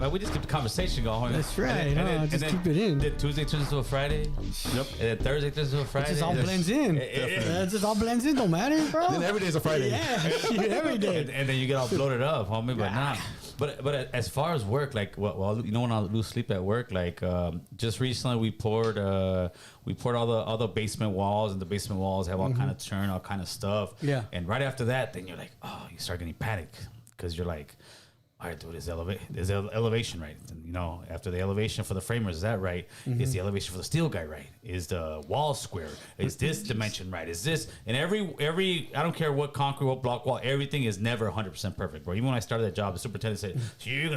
man. We just keep the conversation going. That's right. Just keep it in. Then Tuesday turns into a Friday. Yep. And then Thursday turns into a Friday. It just all blends in. It just all blends in. Don't matter, bro. Then every day's a Friday. Yeah, every day. And then you get all bloated up, homie. But nah. But as far as work, like, well, you know, when I lose sleep at work, like, just recently we poured all the basement walls, and the basement walls have all kind of churn, all kind of stuff. Yeah. And right after that, then you're like, oh, you start getting panic because you're like, all right, dude, is elevation right? And, you know, after the elevation for the framers, is that right? Is the elevation for the steel guy right? Is the wall square? Is this dimension right? Is this, and every I don't care what concrete, what block wall, everything is never 100% perfect, bro. Even when I started that job, the superintendent said, so you're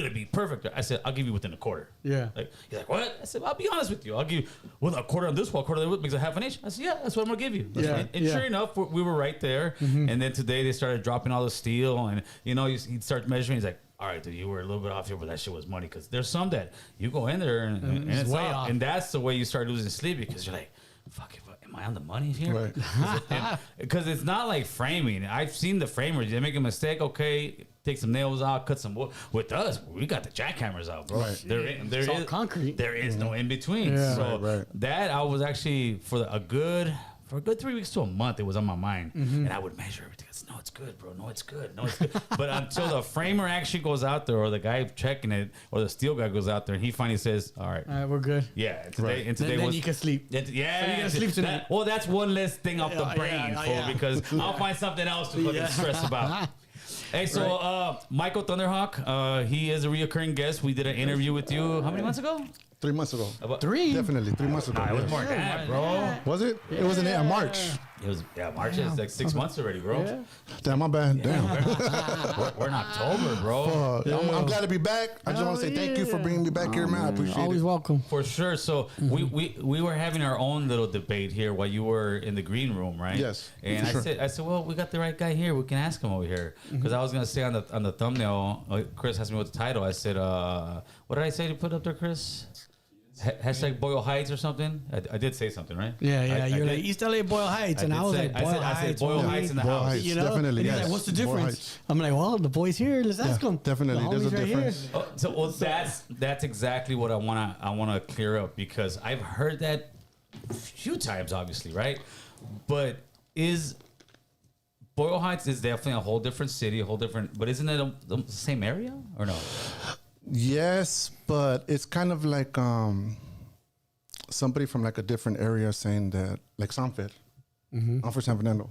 gonna be perfect. I said, I'll give you within a quarter. Yeah. Like, he's like, what? I said, I'll be honest with you. I'll give you, well, a quarter on this wall, quarter on that makes a half an inch. I said, yeah, that's what I'm gonna give you. And sure enough, we were right there. And then today they started dropping all the steel, and you know, he'd start measuring. He's like, all right, dude, you were a little bit off here, but that shit was money. Because there's some that you go in there and it's way off. And that's the way you start losing sleep, because you're like, fuck it, am I on the money here? Right. Because it's not like framing. I've seen the framers. They make a mistake, okay, take some nails out, cut some wood. With us, we got the jackhammers out, bro. Right. There all is concrete. There is no in between. Yeah. So that I was actually for a good 3 weeks to a month, it was on my mind, and I would measure everything. No, it's good, bro. No, it's good. No, it's good. But until the framer actually goes out there, or the guy checking it, or the steel guy goes out there, and he finally says, "All right, we're good." Yeah, today then you can sleep. Yeah, so you can sleep tonight. Well, that's one less thing off the brain, because I'll find something else to fucking stress about. Hey, so Michael Thunderhawk, he is a reoccurring guest. We did an interview with you how many months ago? 3 months ago. Definitely 3 months ago. Nah, it was more than that, bro. Was it? Yeah. It was in March. It was March is like 6 months already, bro. Yeah. Damn, my bad. Damn. We're in October, bro. I'm glad to be back. I just want to say thank you for bringing me back here, man. I appreciate it. Always welcome. For sure. So we were having our own little debate here while you were in the green room, right? Yes. And I said, well, we got the right guy here. We can ask him over here, because I was gonna say on the thumbnail, Chris asked me what the title. I said, what did I say to put up there, Chris? Hashtag Boyle Heights or something. I did say something, right? Yeah. You're like East LA Boyle Heights, and I was like Boyle Heights. I said Boyle Heights in the house. Heights, you know, definitely. And he's like, what's the difference? I'm like, well, the boys here. Let's ask them. Definitely, there's a difference. That's exactly what I wanna clear up, because I've heard that a few times, obviously, right? But Boyle Heights is definitely a whole different city, but isn't it the same area or no? Yes, but it's kind of like somebody from like a different area saying that, like Sanford. I'm from San Fernando.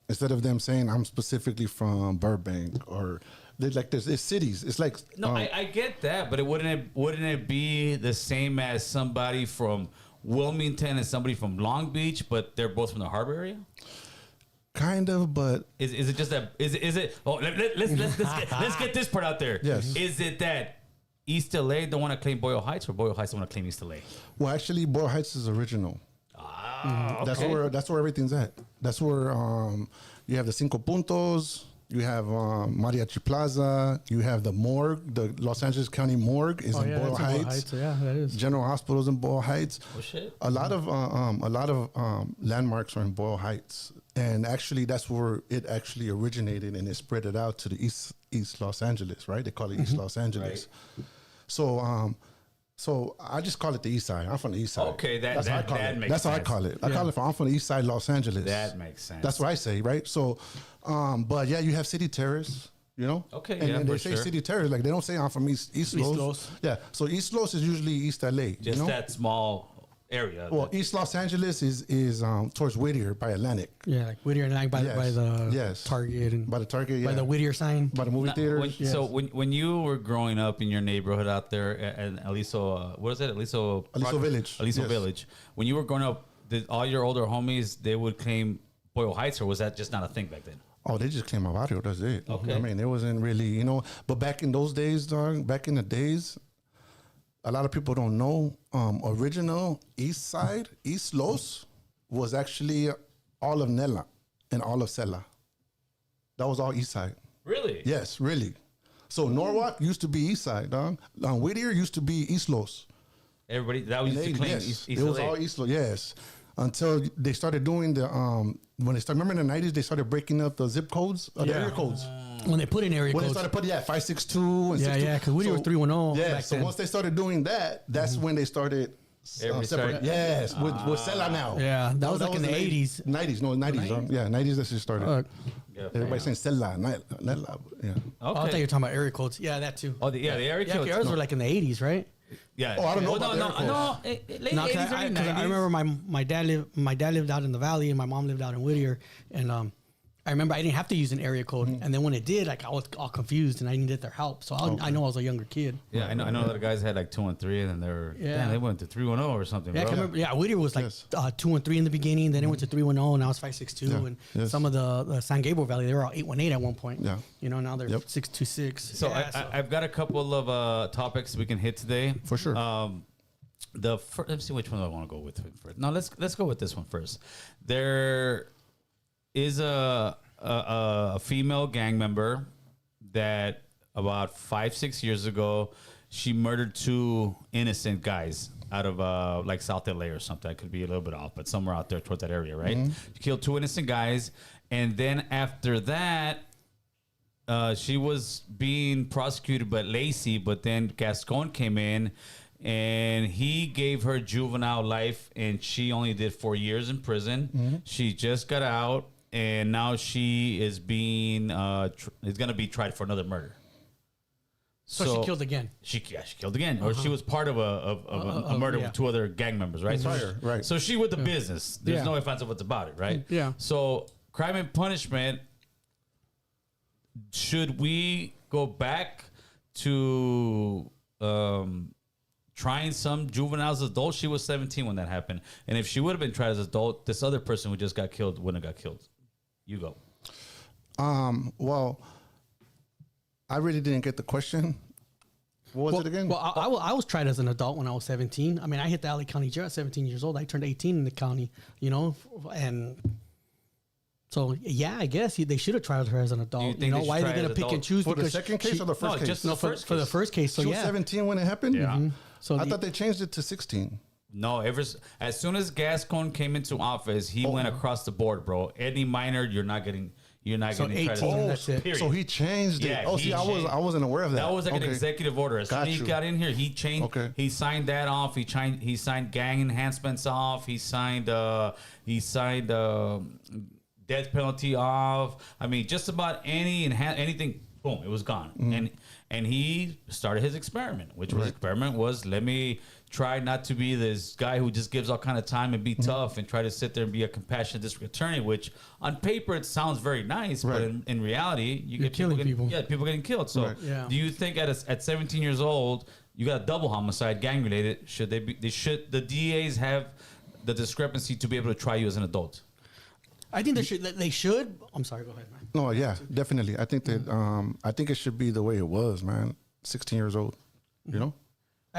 Instead of them saying I'm specifically from Burbank, or it's cities. It's like I get that, but wouldn't it be the same as somebody from Wilmington and somebody from Long Beach, but they're both from the harbor area? Kind of, but is it just that? Is it? Oh, let's get this part out there. Yes. Is it that East LA don't want to claim Boyle Heights, or Boyle Heights don't want to claim East LA? Well, actually, Boyle Heights is original. Okay. That's where everything's at. That's where you have the Cinco Puntos, you have Mariachi Plaza, you have the morgue, the Los Angeles County morgue is in Boyle Heights. Yeah, that is. General Hospital's in Boyle Heights. Oh shit! A lot of landmarks are in Boyle Heights, and actually that's where it actually originated, and it spread it out to the East Los Angeles, right? They call it East Los Angeles. Right. So I just call it the East Side. I'm from the East Side. Okay, that makes sense. That's how I call it. I call it. I'm from the East Side, Los Angeles. That makes sense. That's what I say, right? So, but yeah, you have City Terrace. You know, okay, and they say City Terrace, like they don't say I'm from East Los. Yeah, so East Los is usually East LA. Just that small area. Well, East Los Angeles is towards Whittier by Atlantic. Yeah, like Whittier and Atlantic by the Target and by the Target, by the Whittier sign, by the movie theater. So when you were growing up in your neighborhood out there in Aliso, what is it? Aliso Village. Aliso Village. When you were growing up, did all your older homies they would claim Boyle Heights, or was that just not a thing back then? Oh, they just claim my barrio. That's it. Okay. I mean, it wasn't really, But back in those days, dog. Back in the days, a lot of people don't know. Original East Side, East Los, was actually all of Nella and all of Sela. That was all East Side. Really? Yes, really. So Norwalk used to be East Side, dog. Whittier used to be East Los. Everybody that was used to claim East it was all East Los. Yes. until they started doing the when they started. Remember in the 90s they started breaking up the zip codes, the area codes. When they put in area When codes. they started putting 562 and 62. Yeah, because Whittier was 310. Yeah, back so then. once they started doing that, that's when they started. Separate. Yes, with Sela now. Yeah, that was like in the 80s. 90s, no, 90s. Yeah, 90s. That's just started. Yeah, Everybody saying Sela, not yeah. Okay. Oh, I thought you were talking about area codes. Yeah, that too. Oh, the area codes. Ours were like in the 80s, right? Yeah. Oh, I don't know Well, about the no, late 80s, early 90s. I remember my dad lived out in the valley and my mom lived out in Whittier, and I remember I didn't have to use an area code, and then when it did, like I was all confused and I needed their help. So I know I was a younger kid. Yeah, I know that guys had like 2 and 3, and then they went to 310 or something. Yeah, bro. I remember, Whittier was like 2 and 3 in the beginning, then it went to 310, now it's 562, and some of the San Gabriel Valley, they were all 818 at one point. Yeah, now they're 626. So I've got a couple of topics we can hit today for sure. Let's see which one I want to go with first. No, let's go with this one first. There is a female gang member that about 5-6 years ago, she murdered 2 innocent guys out of like South LA or something. I could be a little bit off, but somewhere out there towards that area, right? She killed 2 innocent guys, and then after that, she was being prosecuted by Lacey, but then Gascon came in and he gave her juvenile life, and she only did 4 years in prison. She just got out, and now she is being is going to be tried for another murder. So she killed again. She killed again, or she was part of a murder with 2 other gang members, right? Right. So she with the business. There's no offense of what's about it, right? Yeah. So crime and punishment. Should we go back to trying some juveniles as adults? She was 17 when that happened, and if she would have been tried as an adult, this other person who just got killed wouldn't have got killed. You go. Well, I really didn't get the question. What was it again? Well, I was tried as an adult when I was 17. I mean, I hit the LA County Jail at 17 years old. I turned 18 in the county, and so yeah, I guess they should have tried her as an adult. Why are they going to pick and choose? For the second case or the first case? Just for the first case. So she was 17 when it happened? Yeah. So I thought they changed it to 16. No, as soon as Gascon came into office, he went across the board, bro. Any minor, you're not getting so 18. That's it. Period. So he changed it. Yeah, oh, see, I wasn't aware of that. That was like an executive order. As soon as he got in here, he changed. Okay. He signed that off. He signed gang enhancements off. He signed death penalty off. I mean, just about anything. Boom, it was gone. And he started his experiment, which was let me try not to be this guy who just gives all kind of time and be tough and try to sit there and be a compassionate district attorney, which on paper it sounds very nice, but in reality you get killing people. Yeah, people getting killed. So do you think at 17 years old you got a double homicide, gang related? Should the DAs have the discrepancy to be able to try you as an adult? I think they should. I'm sorry. Go ahead, man. No, yeah, definitely. I think that I think it should be the way it was, man. 16 years old, you know.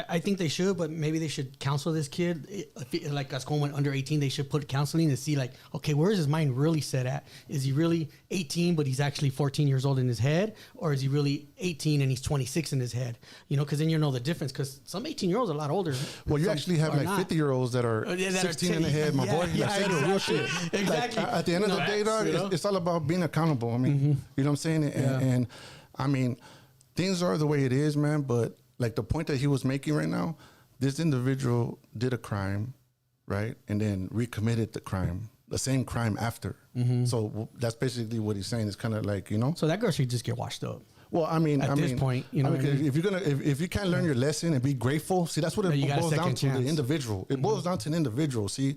I think they should, but maybe they should counsel this kid. Like Gascon went under 18, they should put counseling to see, like, okay, where is his mind really set at? Is he really 18, but he's actually 14 years old in his head? Or is he really 18 and he's 26 in his head? Because then you know the difference, because some 18-year-olds are a lot older. Well, you actually have like 50-year-olds that are 16 in the head, my boy. Yeah, I said real shit. Exactly. Like, at the end of the day, dog, it's all about being accountable. I mean, you know what I'm saying? And I mean, things are the way it is, man, but like the point that he was making right now, this individual did a crime, right? And then recommitted the crime, the same crime after. So that's basically what he's saying. It's kind of like, So that girl should just get washed up. Well, at this point, if you can't learn your lesson and be grateful, see, that's what it boils down to. The individual. It boils down to an individual. See,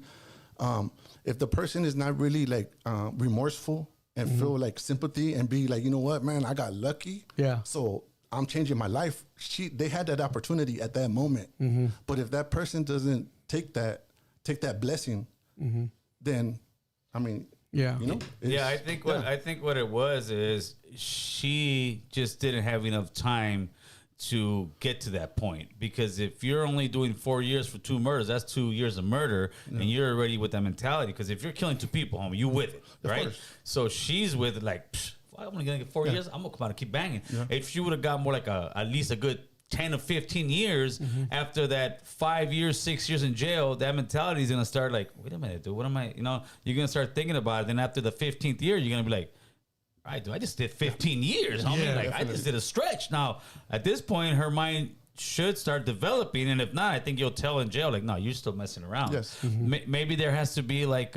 if the person is not really like remorseful and feel like sympathy and be like, you know what, man, I got lucky. Yeah. So I'm changing my life. They had that opportunity at that moment. But if that person doesn't take that blessing, then I mean, I think what it was is she just didn't have enough time to get to that point, because if you're only doing 4 years for 2 murders, that's 2 years of murder, and you're already with that mentality. Because if you're killing 2 people, homie, you with it, right? So she's with it, like, I'm only gonna get 4 years. I'm gonna come out and keep banging. If she would have got more like at least a good 10 or 15 years after that 5 years, 6 years in jail, that mentality is going to start like, wait a minute, dude, what am I, you're going to start thinking about it. Then after the 15th year, you're going to be like, all right, dude, I just did 15 years. Homie. Yeah, like, definitely. I just did a stretch. Now, at this point, her mind should start developing. And if not, I think you'll tell in jail, like, no, you're still messing around. Yes. Maybe there has to be like,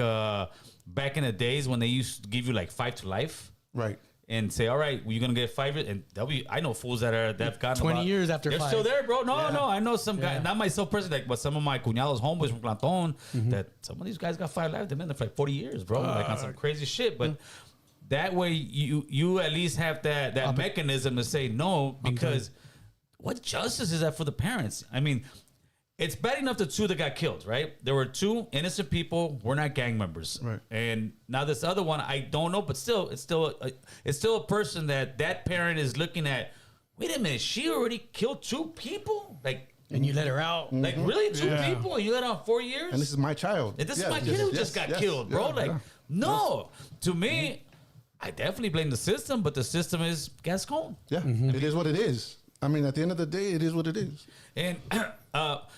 back in the days when they used to give you like 5 to life. Right. And say, all right, well, you're gonna get 5 years, and they'll be. I know fools that've gotten 20 about, years after they're 5. still there, bro. No, I know some guy, Yeah. not myself personally, like, but some of my cuñados, homeboys from Planton, that some of these guys got 5 lives. They've been there for like 40 years, bro, like on some crazy shit. But that way, you at least have that mechanism to say no, because what justice is that for the parents? I mean. It's bad enough the 2 that got killed, right? There were 2 innocent people. We're not gang members, Right. And now this other one, I don't know, but still, it's still a person that parent is looking at. Wait a minute, she already killed 2 people, like, And you let her out. like really 2 people, and you let out 4 years. And this is my child. And this is my kid who just got killed, bro. Yeah, like, yeah. no, to me, I definitely blame the system, but the system is Gascon. Yeah, it is what it is. I mean, at the end of the day, it is what it is. And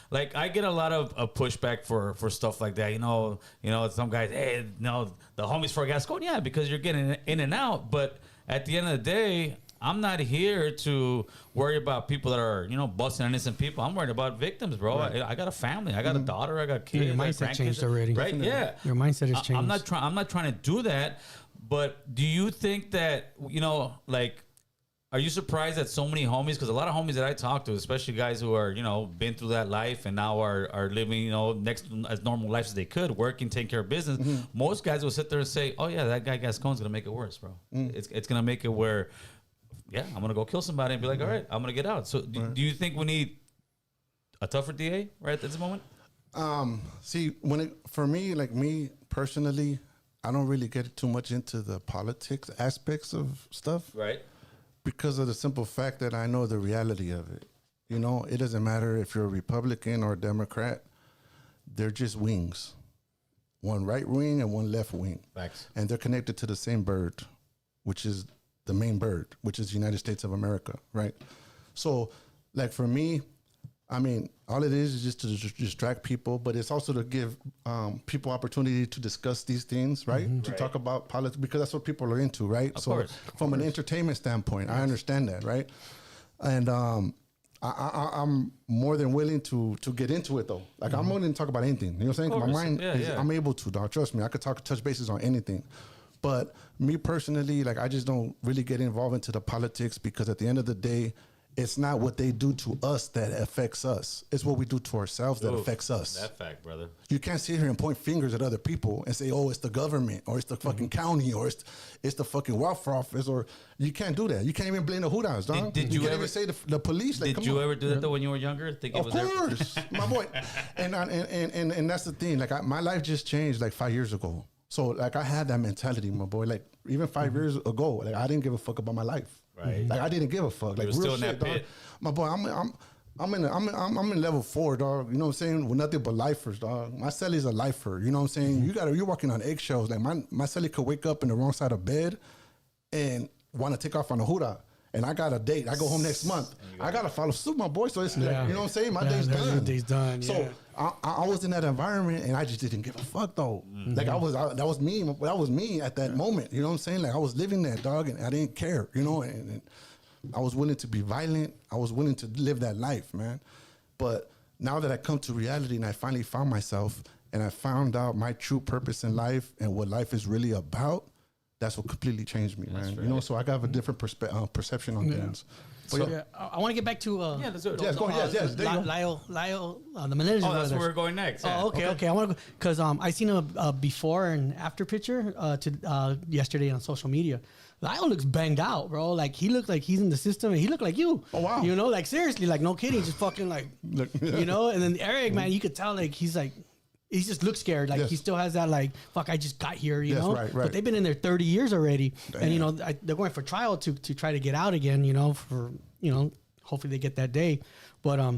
like I get a lot of pushback for stuff like that. You know, some guys, hey, no, the homies for Gascon, yeah, because you're getting in and out. But at the end of the day, I'm not here to worry about people that are, busting innocent people. I'm worried about victims, bro. Right. I got a family. I got a daughter. I got kids. Your I got mindset grandkids, changed already. right? Yeah, Your mindset has changed. I'm not trying to do that. But do you think that like? Are you surprised that so many homies, because a lot of homies that I talk to, especially guys who are, been through that life and now are living, next as normal lives as they could, working, taking care of business. Most guys will sit there and say, oh yeah, that guy Gascon's going to make it worse, bro. It's going to make it where, yeah, I'm going to go kill somebody and be like, all right, I'm going to get out. So do you think we need a tougher DA right at this moment? See, for me, like me personally, I don't really get too much into the politics aspects of stuff. Right. Because of the simple fact that I know the reality of it. It doesn't matter if you're a Republican or a Democrat. They're just wings. One right wing and one left wing. Facts. And they're connected to the same bird, which is the main bird, which is the United States of America, right? So, like for me, I mean, all it is just to distract people, but it's also to give people opportunity to discuss these things, right? To talk about politics, because that's what people are into, right? Of course. From an entertainment standpoint, I understand that, right? And I'm more than willing to get into it, though. Like, I'm willing to talk about anything. You know what I'm saying? My mind, I'm able to, dog. Trust me, I could touch bases on anything. But me personally, like, I just don't really get involved into the politics, because at the end of the day, it's not what they do to us that affects us. It's what we do to ourselves that affects us. That fact, brother. You can't sit here and point fingers at other people and say, oh, it's the government, or it's the fucking county, or it's the fucking welfare office, or you can't do that. You can't even blame the Hoodas, dog. Did you you can't ever even say the police. Like, Did you ever do that though when you were younger? Think Of course, my boy. And that's the thing. Like, my life just changed like 5 years ago. So like, I had that mentality, my boy. Like, even 5 years ago, like, I didn't give a fuck about my life. Right. Like, I didn't give a fuck. Like, You were real still in shit, that dog. pit. My boy, I'm in level 4, dog. You know what I'm saying? With nothing but lifers, dog. My celly's a lifer. You know what I'm saying? You're walking on eggshells. Like, my celly could wake up in the wrong side of bed and want to take off on a hoorah. And I got a date. I go home next month. I gotta follow suit, my boy. So it's like, you know what I'm saying? My day's done. Your day's done. So I was in that environment, and I just didn't give a fuck though. Like, that was me. That was me at that moment. You know what I'm saying? Like, I was living that, dog, and I didn't care. You know, and I was willing to be violent. I was willing to live that life, man. But now that I come to reality and I finally found myself and I found out my true purpose in life and what life is really about, that's what completely changed me, man. right. You know, so I got a different perception on things. So I want to get back to let's do it. Yes, go ahead. Yes, there you go. Lyle, the Menendez Oh, brothers. that's where we're going next. Oh, okay. I want to go because I seen a before and after picture to yesterday on social media. Lyle looks banged out, bro. Like, he looked like he's in the system, and he looked like you. Oh, wow. You know, like, seriously, like, no kidding, just fucking like, you know. And then Eric, man, you could tell, like, he just looks scared. Like, he still has that, like, fuck, I just got here, you know. Right. But they've been in there 30 years already, Damn. and you know they're going for trial to try to get out again. You know, for hopefully they get that day. But I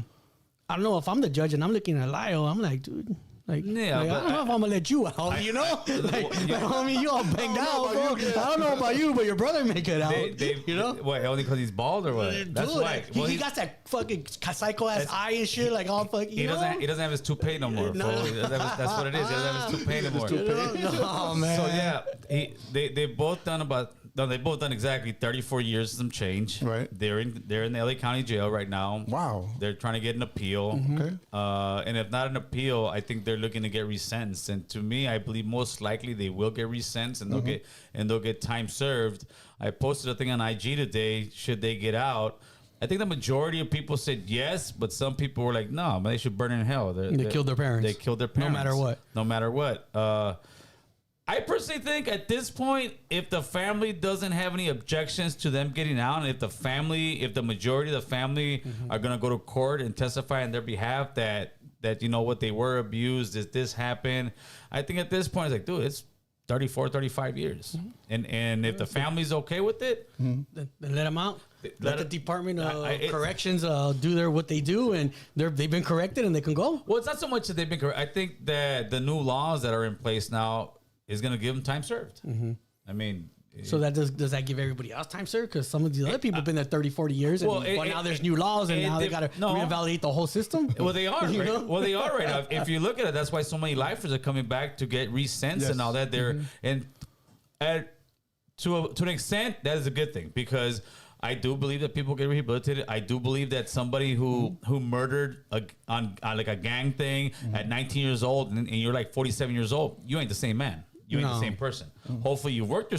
don't know if I'm the judge and I'm looking at Lyle. I'm like, dude, Like, Yeah, like, I but don't know if I'm gonna let you out. You know, like, homie, you all banged out. Bro. I don't know about you, but your brother make it out. You know, what? Only because he's bald or what? That's dude, why. he got that fucking psycho ass eye and shit, like all fucking. He doesn't have his toupee no more. No. That's what it is. He doesn't have his toupee no more. Oh man. So yeah, they both done they've both done exactly 34 years and some change. Right. They're in the LA County Jail right now. Wow. They're trying to get an appeal. Okay. And if not an appeal, I think they're looking to get resentenced. And to me, I believe most likely they will get resentenced and they'll get time served. I posted a thing on IG today. Should they get out? I think the majority of people said yes, but some people were like, no, they should burn in hell. They killed their parents. They killed their parents. No matter what. I personally think at this point, if the family doesn't have any objections to them getting out, and if the majority of the family are going to go to court and testify on their behalf that you know what, they were abused, this happened, I think at this point it's like, dude, it's 34, 35 years. And if the family's okay with it, then let them out. Let the Department of Corrections do what they do, and they've been corrected and they can go. Well, it's not so much that they've been corrected. I think that the new laws that are in place now is going to give them time served. I mean, so that does that give everybody else time served? Because some of these other people have been there 30, 40 years, and now there's new laws, and now they got to reevaluate the whole system. Well, they are. Right? Well, they are right now. If you look at it, that's why so many lifers are coming back to get resentenced and all that. They're to an extent, that is a good thing, because I do believe that people get rehabilitated. I do believe that somebody who murdered on like a gang thing at 19 years old and you're like 47 years old, you ain't the same man. You ain't the same person. Hopefully, you worked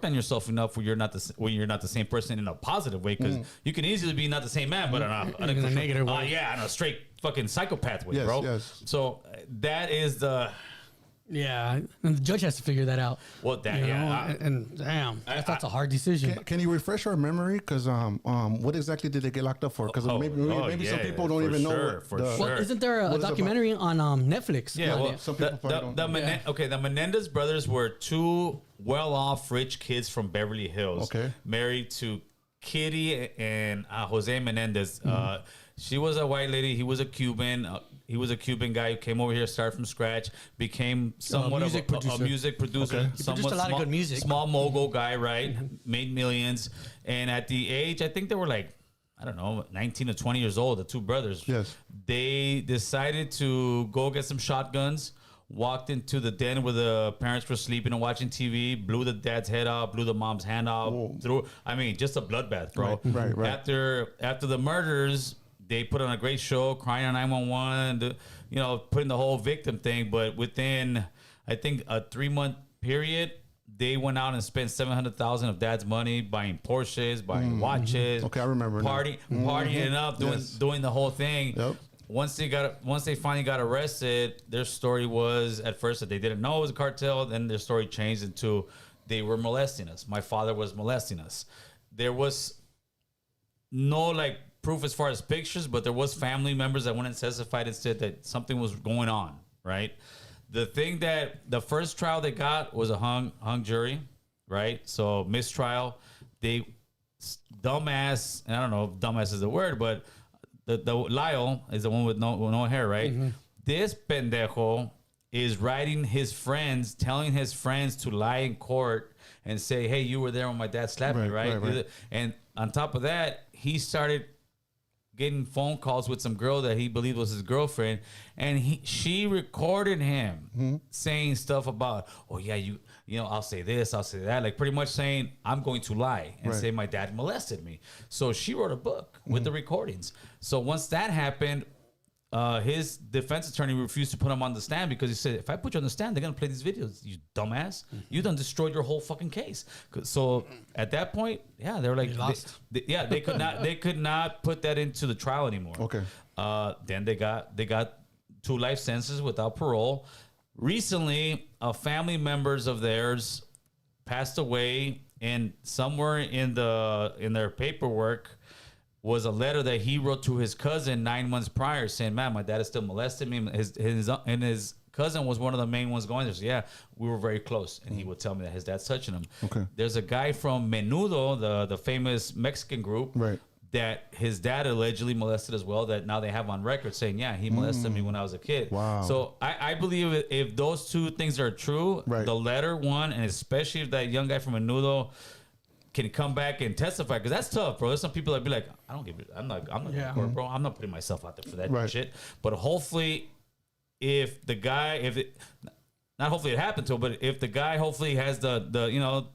on yourself enough where you're not the same person in a positive way. Because you can easily be not the same man, but on a negative way. On a straight fucking psychopath way, bro. Yes. So that is the. Yeah, and the judge has to figure that out. Well, and damn, that's a hard decision. Can you refresh our memory? Because what exactly did they get locked up for? Because maybe some people don't even know. Well, isn't there a documentary on Netflix? Yeah, well, some people probably don't. The Menendez brothers were two well-off rich kids from Beverly Hills. Okay, married to Kitty and Jose Menendez. She was a white lady. He was a Cuban. He was a Cuban guy who came over here, started from scratch, became somewhat of a music producer. Okay. He produced a lot of good music. Small mogul guy, right? Made millions. And at the age, I think they were like, I don't know, 19 or 20 years old, the two brothers. Yes. They decided to go get some shotguns, walked into the den where the parents were sleeping and watching TV, blew the dad's head off, blew the mom's hand off, just a bloodbath, bro. Right. After the murders, they put on a great show, crying on 911, putting the whole victim thing. But within, I think, a 3-month period, they went out and spent $700,000 of dad's money buying Porsches, buying watches. Okay, I remember. Partying up, doing the whole thing. Yep. Once they finally got arrested, their story was at first that they didn't know it was a cartel. Then their story changed into they were molesting us. My father was molesting us. There was no proof as far as pictures, but there was family members that went and testified and said that something was going on, right? The thing that the first trial they got was a hung jury, right? So mistrial. They dumbass, and I don't know if dumbass is the word, but the Lyle is the one with no hair, right? This pendejo is writing his friends, telling his friends to lie in court and say, hey, you were there when my dad slapped me, right? And on top of that, he started getting phone calls with some girl that he believed was his girlfriend, and she recorded him saying stuff about, oh yeah, you know, I'll say this, I'll say that, like pretty much saying I'm going to lie and say my dad molested me. So she wrote a book with the recordings. So once that happened, his defense attorney refused to put him on the stand because he said, if I put you on the stand, they're gonna play these videos, you dumbass. You done destroyed your whole fucking case. So at that point, yeah, they were like, they could not put that into the trial anymore. Okay. Then they got 2 life sentences without parole. Recently, family members of theirs passed away, and somewhere in their paperwork was a letter that he wrote to his cousin 9 months prior saying, man, my dad is still molesting me. His cousin was one of the main ones going there. So yeah, we were very close. And he would tell me that his dad's touching him. Okay. There's a guy from Menudo, the famous Mexican group. Right. that his dad allegedly molested as well, that now they have on record saying, yeah, he molested me when I was a kid. Wow. So I believe if those two things are true, Right. the latter one, and especially if that young guy from Menudo can come back and testify, because that's tough, bro. There's some people that be like, I don't give it, I'm not going to court, bro. I'm not putting myself out there for that Right. shit. But hopefully, if the guy, not hopefully it happened to him, but if the guy hopefully has the you know,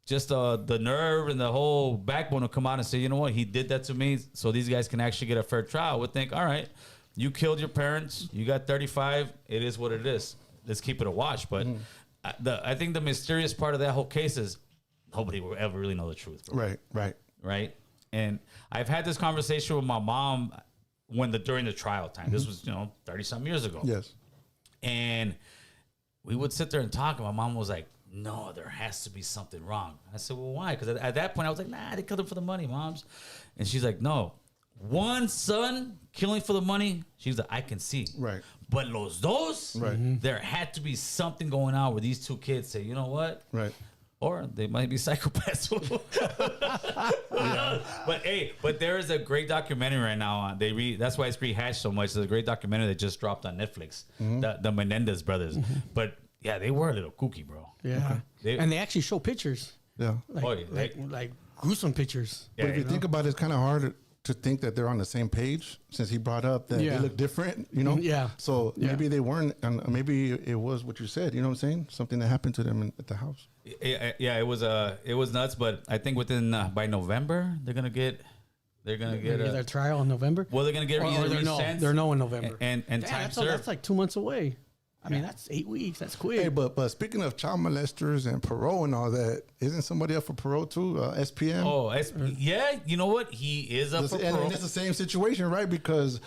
just the nerve and the whole backbone to come out and say, you know what, he did that to me, so these guys can actually get a fair trial, would think, all right, you killed your parents, you got 35, it is what it is. Let's keep it a wash. But I think the mysterious part of that whole case is nobody will ever really know the truth. Bro. Right. And I've had this conversation with my mom during the trial time. This was 30-something years ago. Yes. And we would sit there and talk, and my mom was like, no, there has to be something wrong. I said, well, why? Because at that point, I was like, nah, they killed him for the money, moms. And she's like, no, one son killing for the money, she's like, I can see. Right. But los dos, there had to be something going on where these two kids say, you know what? Right. Or they might be psychopaths. But there is a great documentary right now. That's why it's rehashed so much. There's a great documentary that just dropped on Netflix, the Menendez brothers. But yeah, they were a little kooky, bro. Yeah. And they actually show pictures. Yeah. Like gruesome pictures. Yeah, But if you think about it, it's kind of hard to think that they're on the same page, since he brought up that they look different, Yeah. So maybe they weren't, and maybe it was what you said, you know what I'm saying? Something that happened to them at the house. Yeah, it was nuts, but I think within by November they're gonna get their trial in November. Well, they're gonna get they're no in November. And time served. That's like 2 months away. I mean, that's 8 weeks. That's quick. Hey, but speaking of child molesters and parole and all that, isn't somebody up for parole too? SPM. Oh, yeah. You know what? He is up for parole. And it's the same situation, right? Because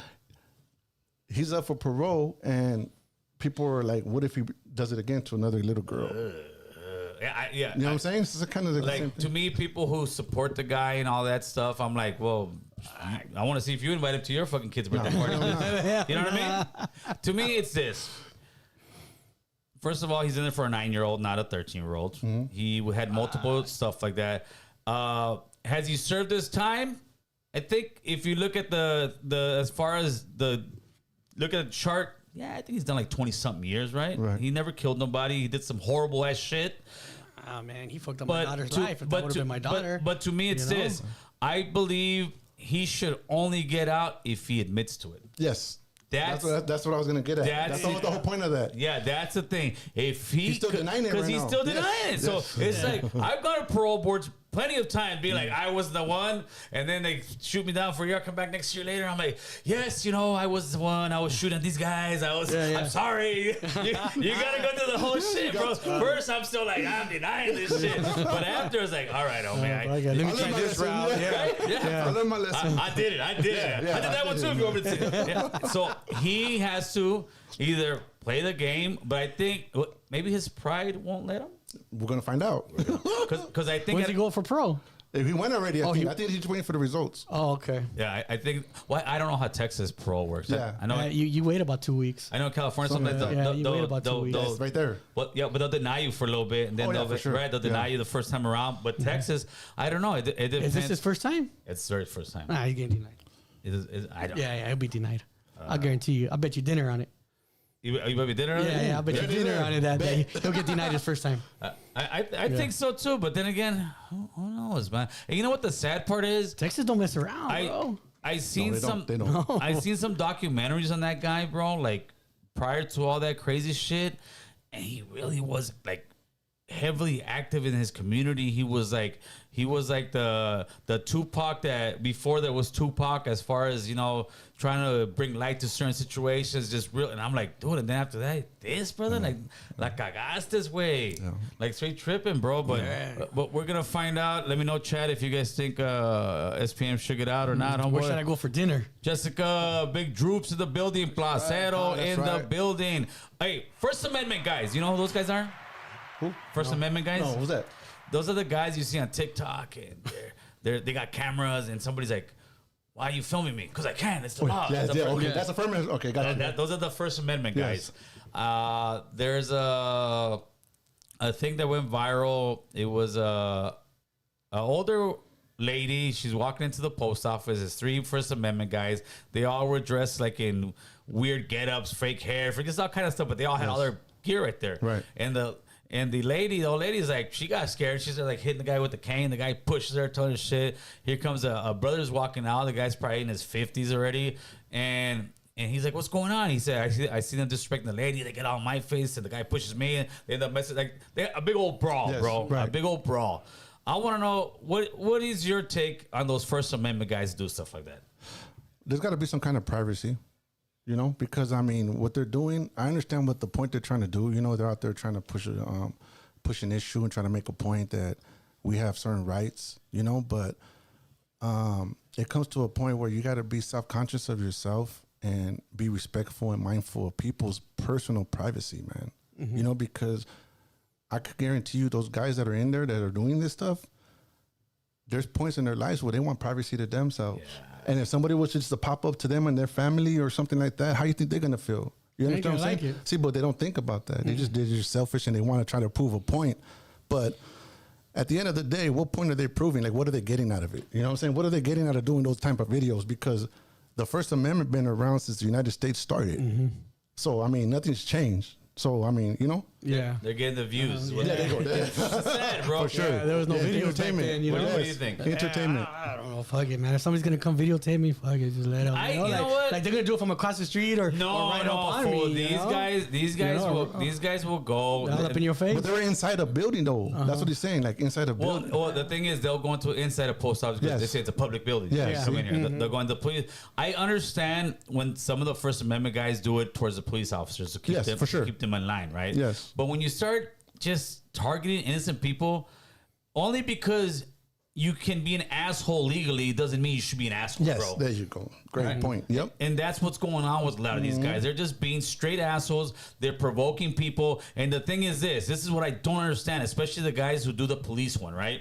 he's up for parole, and people are like, "What if he does it again to another little girl?" Yeah. You know what I'm saying? It's kind of the same Like, thing. to me, people who support the guy and all that stuff, I'm like, well, I want to see if you invite him to your fucking kid's birthday party. You know what I mean? To me, it's this. First of all, he's in there for a 9-year-old, not a 13-year-old. He had multiple stuff like that. Has he served his time? I think if you look at the as far as look at the chart, yeah, I think he's done like 20-something years, right? He never killed nobody. He did some horrible ass shit. Oh man, he fucked up my daughter's life. If that would have been my daughter. But to me, it's this. I believe he should only get out if he admits to it. Yes. That's what I was gonna get at. That's the whole point of that. Yeah, that's the thing. If he's still denying it, because right he's now. still denying it. So it's like I've gone to parole boards plenty of times, being like, I was the one, and then they shoot me down for a year. I come back next year later. I'm like, yes, I was the one. I was shooting at these guys. I'm sorry. You gotta go through the whole shit, bro. First, I'm still like, I'm denying this shit, but after it's like, all right, man. Let me try this route. I learned my lesson. I did it. I did that one too. If you want me to say it. Yeah. So he has to either play the game, but I think maybe his pride won't let him. We're gonna find out. Because I think When's he going for pro? If he went already, I think he's waiting for the results. Oh, okay. Yeah, I think. Well, I don't know how Texas parole works. Yeah. I know. You wait about 2 weeks. I know in California you wait about 2 weeks. It's right there. But they'll deny you for a little bit, and then they'll deny you the first time around. But Texas, I don't know. It depends. Is this his first time? It's their first time. Nah, he's getting denied. I don't. Yeah, he'll be denied. I'll guarantee you. I bet you dinner on it. You bet me dinner on it? Yeah, I bet you dinner on it that day. He'll get denied his first time. I think so too. But then again, who knows, man? And you know what the sad part is? Texas don't mess around, bro. I seen they don't. I seen some documentaries on that guy, bro. Like prior to all that crazy shit, and he really was like heavily active in his community. He was like the Tupac that before there was Tupac, as far as trying to bring light to certain situations, just real. And I'm like, dude, and then after that, this brother, like cagaste this way, like straight tripping, bro. But we're gonna find out. Let me know, Chad, if you guys think SPM should get out or not. Homeboy. Where should I go for dinner? Jessica, Big Droops in the building, Placero the building. Hey, First Amendment guys, you know who those guys are? Who? First Amendment guys? No, who's that? Those are the guys you see on TikTok, and they got cameras, and somebody's like, "Why are you filming me?" Because I can. It's the law. Okay, that's affirmative. Okay, got you. Those are the First Amendment guys. Yes. There's a thing that went viral. It was a older lady. She's walking into the post office. There's 3 First Amendment guys. They all were dressed like in weird get-ups, fake hair, for just all kind of stuff. But they all had all their gear right there. Right. And the old lady's like, she got scared. She's like hitting the guy with the cane. The guy pushes her, telling her shit. Here comes a brother's walking out. The guy's probably in his 50s already. And he's like, what's going on? He said, I see them disrespecting the lady. They get on my face, and the guy pushes me, and they end up messing like a big old brawl, bro. Right. A big old brawl. I want to know what is your take on those First Amendment guys do stuff like that? There's got to be some kind of privacy, you know, because I mean, what they're doing, I understand what the point they're trying to do. You know, they're out there trying to push an issue and trying to make a point that we have certain rights, you know, but it comes to a point where you got to be self-conscious of yourself and be respectful and mindful of people's personal privacy, man. Mm-hmm. You know, because I could guarantee you those guys that are in there that are doing this stuff, there's points in their lives where they want privacy to themselves. Yeah. And if somebody was just to pop up to them and their family or something like that, how do you think they're going to feel? You understand what I'm saying? See, but they don't think about that. Mm-hmm. They're just selfish and they want to try to prove a point. But at the end of the day, what point are they proving? Like, what are they getting out of it? You know what I'm saying? What are they getting out of doing those type of videos? Because the First Amendment been around since the United States started. Mm-hmm. So, I mean, nothing's changed. So, I mean, you know? Yeah. They're getting the views. Yeah, they go there. Sad, bro. For sure. Yeah, there was no video entertainment. then, you know? What do you think? Entertainment. I don't know. Fuck it, man. If somebody's going to come videotape me, fuck it. Just let them. You know what? Like, they're going to do it from across the street or right up on me. These guys will go. All up in your face. But they're inside a building, though. That's what he's saying. Like, inside a building. Well, the thing is, they'll go into inside a post office because they say it's a public building. Yes. Come in here. They're going to police. I understand when some of the First Amendment guys do it towards the police officers to keep them in line, right? Yes. But when you start just targeting innocent people, only because you can be an asshole legally doesn't mean you should be an asshole, bro. There you go. Great point. Yep. And that's what's going on with a lot of these guys. They're just being straight assholes. They're provoking people. And the thing is this is what I don't understand, especially the guys who do the police one, right?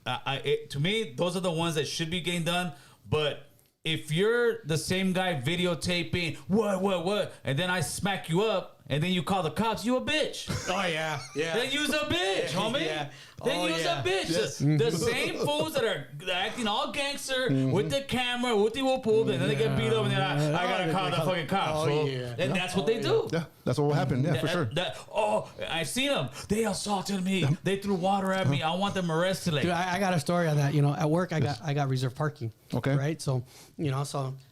To me, those are the ones that should be getting done. But if you're the same guy videotaping, what, and then I smack you up, and then you call the cops, you a bitch. Oh, yeah. Then you's a bitch, homie. Yeah. Then you's a bitch. Yes. The same fools that are acting all gangster with the camera, with the whoop whoop, and then they get beat up, and then I gotta call the fucking cops. And that's what they do. Yeah, that's what will happen. Yeah, for sure. I've seen them. They assaulted me. They threw water at me. I want them arrested. Dude, I got a story on that. You know, at work, I got reserved parking. Okay. Right? So, you know,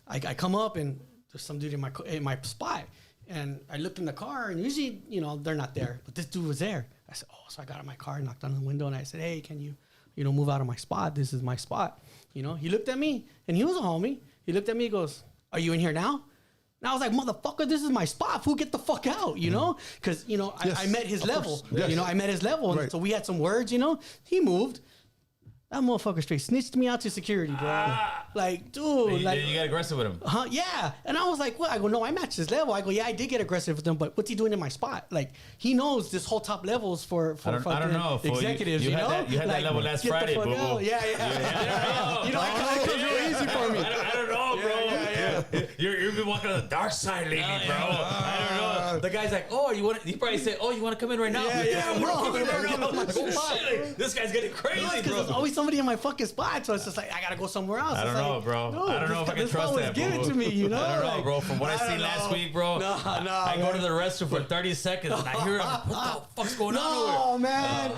I come up, and there's some dude in my spot. And I looked in the car, and usually, you know, they're not there. But this dude was there. I said, so I got out of my car, knocked on the window, and I said, hey, can you move out of my spot? This is my spot. You know, he looked at me, and he was a homie. He looked at me, he goes, are you in here now? And I was like, motherfucker, this is my spot. Fool, get the fuck out, you know? Because, you know, I met his level. Yes. You know, I met his level. Right. And so we had some words, you know? He moved. That motherfucker straight snitched me out to security, bro. Like, dude. You got aggressive with him. Yeah. And I was like, what? I go, no, I matched his level. I go, yeah, I did get aggressive with him, but what's he doing in my spot? Like, he knows this whole top levels for I don't know. Executives, you know? You had that level last Friday, boo. Yeah. You know, it comes real easy for me. I don't know, bro. Yeah. You've been walking on the dark side lately, bro. I don't know. The guy's like, he probably said, you want to come in right now? Yeah, bro. This guy's getting crazy, bro. There's always somebody in my fucking spot, so it's just like, I gotta go somewhere else. I don't know, bro. I don't know if I can trust that, bro. Give it to me, you know? I don't know, bro. From what I seen last week, bro, I go to the restroom for 30 seconds and I hear, what the fuck's going on over? Oh, man.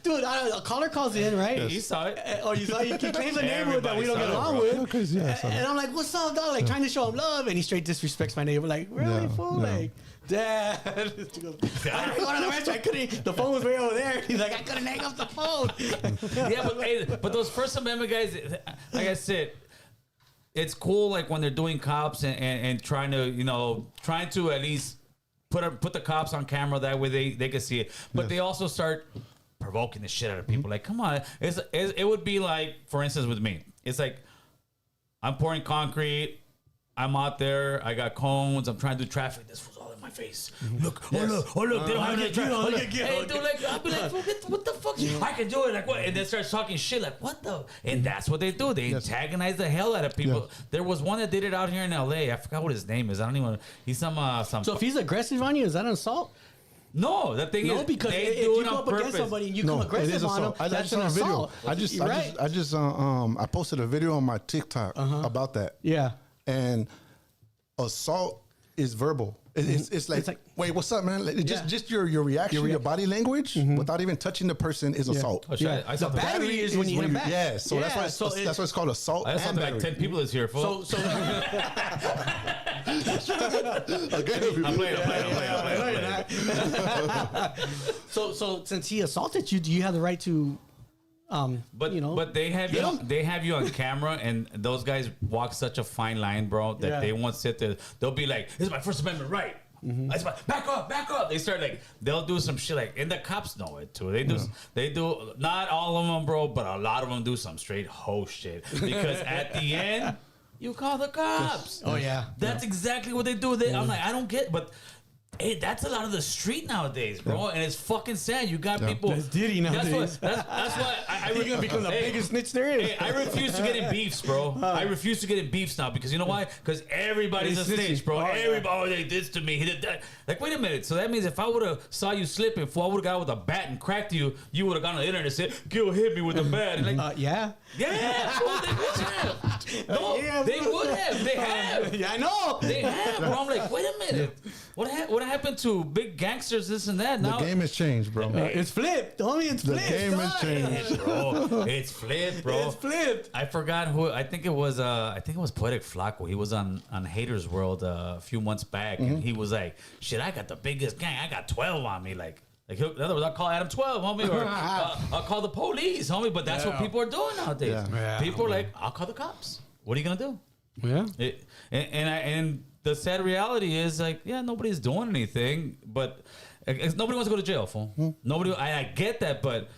Dude, a caller calls in, right? He saw it. You saw it? He claims a neighborhood that we don't get along with. And I'm like, what's up, dog? Like, trying to show him love, and he straight disrespects my neighbor. Like, really, fool? Like, Dad. I didn't go to the restaurant. I couldn't. The phone was way over there. He's like, I couldn't hang up the phone. but those First Amendment guys, like I said, it's cool. Like when they're doing cops and trying to at least put the cops on camera. That way they can see it. But they also start provoking the shit out of people. Like, come on, it would be like, for instance, with me, it's like I'm pouring concrete. I'm out there. I got cones. I'm trying to do traffic. This was all in my face. Look, look. They don't have any traffic. Hey, dude, like, I'll be like, what the fuck? I can do it. Like, what? And then starts talking shit. Like, what the? And that's what they do. They antagonize the hell out of people. There was one that did it out here in L.A. I forgot what his name is. I don't even. He's some. So if he's aggressive on you, is that an assault? No, the thing is, because they if do you it go on up against purpose. somebody and you come aggressive on them, that's an assault. I posted a video on my TikTok about that. Yeah. And assault is verbal. It's like, wait, what's up, man? Like, just your reaction, your body language, without even touching the person, is assault. Oh, shit, I saw the battery is when you hit back. Yeah, so that's why it's called assault. I saw and like 10 people is here, folks. So I'm playing. So since he assaulted you, do you have the right to? But they have you on camera, and those guys walk such a fine line, bro, that they won't sit there. They'll be like, "This is my First Amendment right." Back up. They start like, they'll do some shit like, and the cops know it too. They do not all of them, bro, but a lot of them do some straight hoe shit, because at the end you call the cops. Oh yeah, that's exactly what they do. I'm like, I don't get, but. Hey, that's a lot of the street nowadays, bro, and it's fucking sad. You got people. That's Diddy nowadays. That's why He's gonna become the biggest snitch there is. Hey, I refuse to get in beefs, bro. I refuse to get in beefs now, because you know why? Because everybody's a snitch, bro. Everybody, they did this to me. He did that. Like, wait a minute. So that means if I would have saw you slipping, if I would have got with a bat and cracked you, you would have gone on the internet and said, "Gil hit me with a bat." And like, yeah, bro, they would have. No, they would have. They have. Yeah, I know. They have, bro. I'm like, wait a minute. What happened to big gangsters? This and that. Now the game has changed, bro. It's flipped, homie. It's flipped. The game has changed, bro. It's flipped, bro. It's flipped. I forgot who. I think it was Poetic Flacco. He was on Haters World a few months back, and he was like, "Shit, I got the biggest gang. I got 12 on me." Like in other words, I'll call Adam 12, homie, or I'll call the police, homie. But that's what people are doing nowadays. Yeah. People are like, "I'll call the cops." What are you gonna do? Yeah. And the sad reality is, like, yeah, nobody's doing anything, but nobody wants to go to jail, fool. Nobody. I get that, but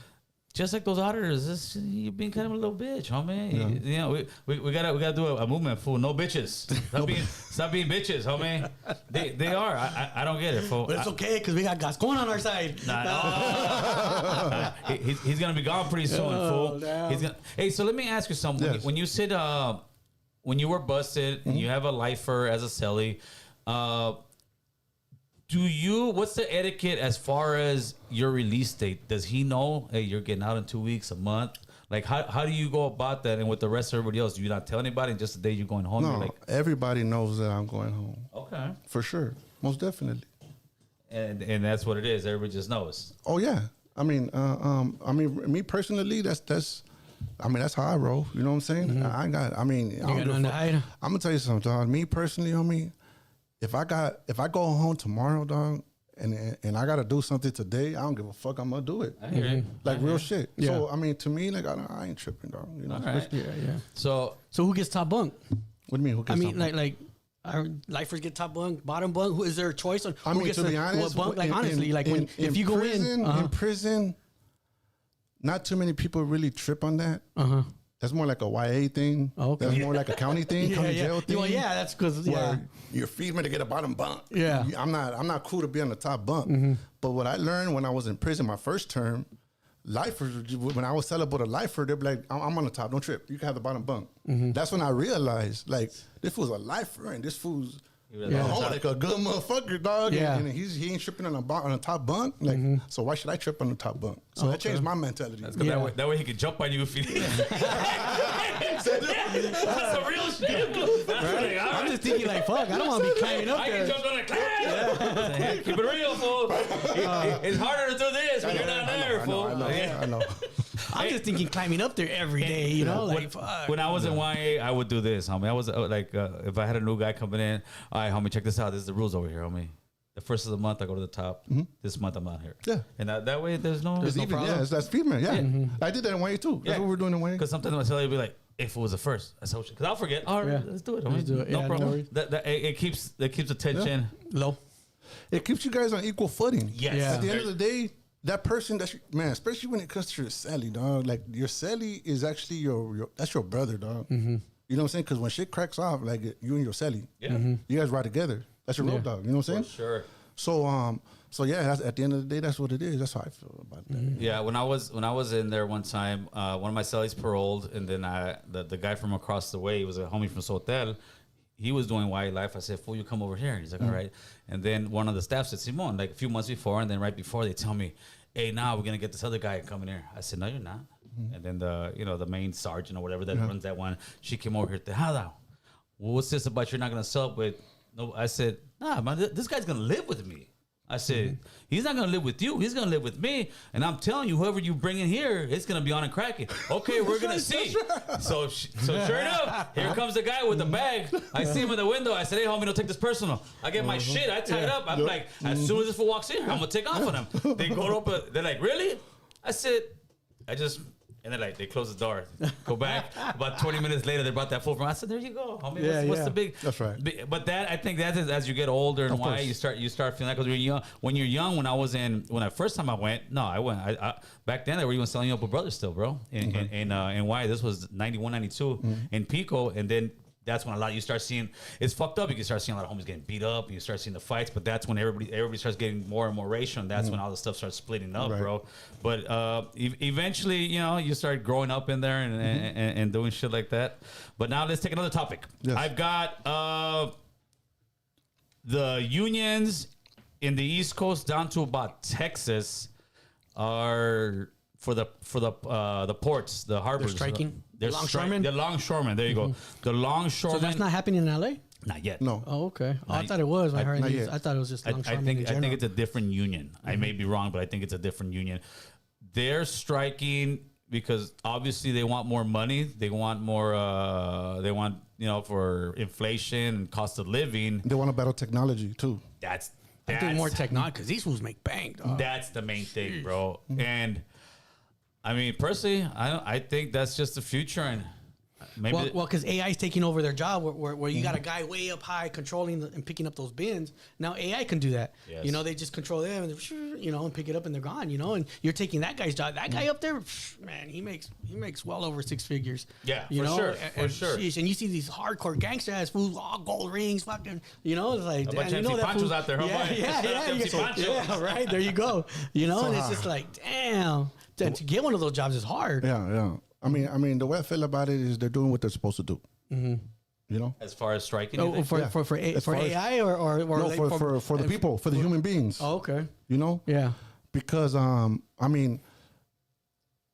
just like those auditors, you're being kind of a little bitch, homie. You know, we gotta do a movement, fool. No bitches. Stop being bitches, homie. They are. I don't get it, fool. But it's okay, because we got Gascon on our side. He's gonna be gone pretty soon, fool. He's gonna. Hey, so let me ask you something. Yes. When you said when you were busted and you have a lifer as a celly, what's the etiquette as far as your release date? Does he know, hey, you're getting out in 2 weeks, a month? Like, how do you go about that? And with the rest of everybody else, do you not tell anybody? Just the day you're going home, No, you're like, everybody knows that I'm going home. okay. For sure. Most definitely. And that's what it is. Everybody just knows. Oh yeah. I mean, me personally, that's how I roll. You know what I'm saying? I'm gonna tell you something, dog. Me personally, homie, if I go home tomorrow, dog, and I gotta do something today, I don't give a fuck. I'm gonna do it. I hear you. Like real shit. Yeah. So I mean, to me, like I ain't tripping, dog. You know. Right. Yeah. So So who gets top bunk? What do you mean? Who gets something? like our lifers get top bunk, bottom bunk. Who is there a choice on? I who mean, gets to be honest, what bunk? Like honestly, like when if you go in prison, not too many people really trip on that. That's more like a YA thing. Okay. That's more like a county thing, county jail thing. Well, yeah, that's because Your feedman to get a bottom bunk. Yeah. I'm not cool to be on the top bunk. But what I learned when I was in prison, my first term, lifers, when I was celebrate a lifer, they'd be like, I'm on the top, don't trip. You can have the bottom bunk. That's when I realized, like, this fool's a lifer and this fool's like a good motherfucker, dog. Yeah. And he ain't tripping on the top bunk. Like, so why should I trip on the top bunk? So that changed my mentality. that way he could jump on you if he That's a real shit. Right? I'm just thinking like, fuck, I don't want to be climbing up there. I can jump on a climb. Keep it real, fool. It's harder to do this when you're not there, fool. I know. I'm just thinking climbing up there every day, you know? Like, fuck. When I was in YA, I would do this, homie. I was if I had a new guy coming in, all right, homie, check this out. This is the rules over here, homie. The first of the month, I go to the top. This month, I'm not here. Yeah. And that way, there's no problem. Yeah, that's female. Yeah. I did that in YA too. That's what we're doing in YA. Because sometimes my celly will be like, if it was the first, I said, because I'll forget. All right, let's do it. Let's do it. No problem. It keeps the tension low. It keeps you guys on equal footing. Yes. Yeah. At the end of the day, that person, man, especially when it comes to your celly, dog. Like your celly is actually that's your brother, dog. You know what I'm saying? Because when shit cracks off, like you and your celly, you guys ride together. That's your road dog. You know what I'm saying? For sure. So yeah, that's, at the end of the day, that's what it is. That's how I feel about that. Yeah, when I was in there one time, one of my cellies paroled, and then the guy from across the way, he was a homie from Sotel. he was doing wildlife. I said, fool, you come over here. He's like, all right. And then one of the staff said, Simon, like a few months before, and then right before, they tell me, hey, now we're going to get this other guy coming here. I said, no, you're not. And then the main sergeant or whatever that runs that one, she came over here. How now? Well, what's this about you're not going to sell it with? No, I said, nah, man, this guy's going to live with me. I said, he's not going to live with you. He's going to live with me. And I'm telling you, whoever you bring in here, it's going to be on and cracking. Okay, we're going to see. So sure enough, here comes the guy with the bag. I see him in the window. I said, hey, homie, don't take this personal. I get my shit. I tie it up. I'm like, as soon as this fool walks in, I'm going to take off on him. They go up. They're like, really? I said, and then like they close the door, go back. About 20 minutes later, they brought that fool from. I said, "There you go, homie. What's the big?" That's right. But that I think that is as you get older and of why course. you start feeling that because when you're young. When I first time I went, I went. I back then they were even selling up with brothers still, bro. And why this was 91, 92 in Pico, and then. That's when you start seeing it's fucked up. You can start seeing a lot of homies getting beat up. And you start seeing the fights, but that's when everybody starts getting more and more racial. And that's when all the stuff starts splitting up, bro. But eventually, you start growing up in there and doing shit like that. But now let's take another topic. Yes. I've got the unions in the East Coast down to about Texas are for the ports, the harbors. They're striking. They're Longshoremen? The longshoremen. There you go. The longshoremen. So that's not happening in LA? Not yet. No. Oh, okay. I thought it was. I heard. not yet. I thought it was just I longshoremen in general. think it's a different union. I may be wrong, but I think it's a different union. They're striking because obviously they want more money. They want more. They want for inflation and cost of living. They want to battle technology too. That's I think more technology because these fools make bank. Dog. That's the main thing, bro. And I mean, personally, I think that's just the future, and maybe well, because AI is taking over their job, where you got a guy way up high controlling and picking up those bins. Now AI can do that. Yes. They just control them, and pick it up, and they're gone. And you're taking that guy's job. That guy up there, man, he makes well over 6 figures. Yeah, for sure. Sheesh, and you see these hardcore gangster ass fools, all gold rings, fucking. It's like a bunch damn, of MC Panchos out there, huh? Yeah, right. There you go. And it's just like, damn. To get one of those jobs is hard. Yeah. I mean, the way I feel about it is they're doing what they're supposed to do. As far as striking, for AI or no, like for the people, for the human beings. Oh, okay. Yeah. Because I mean,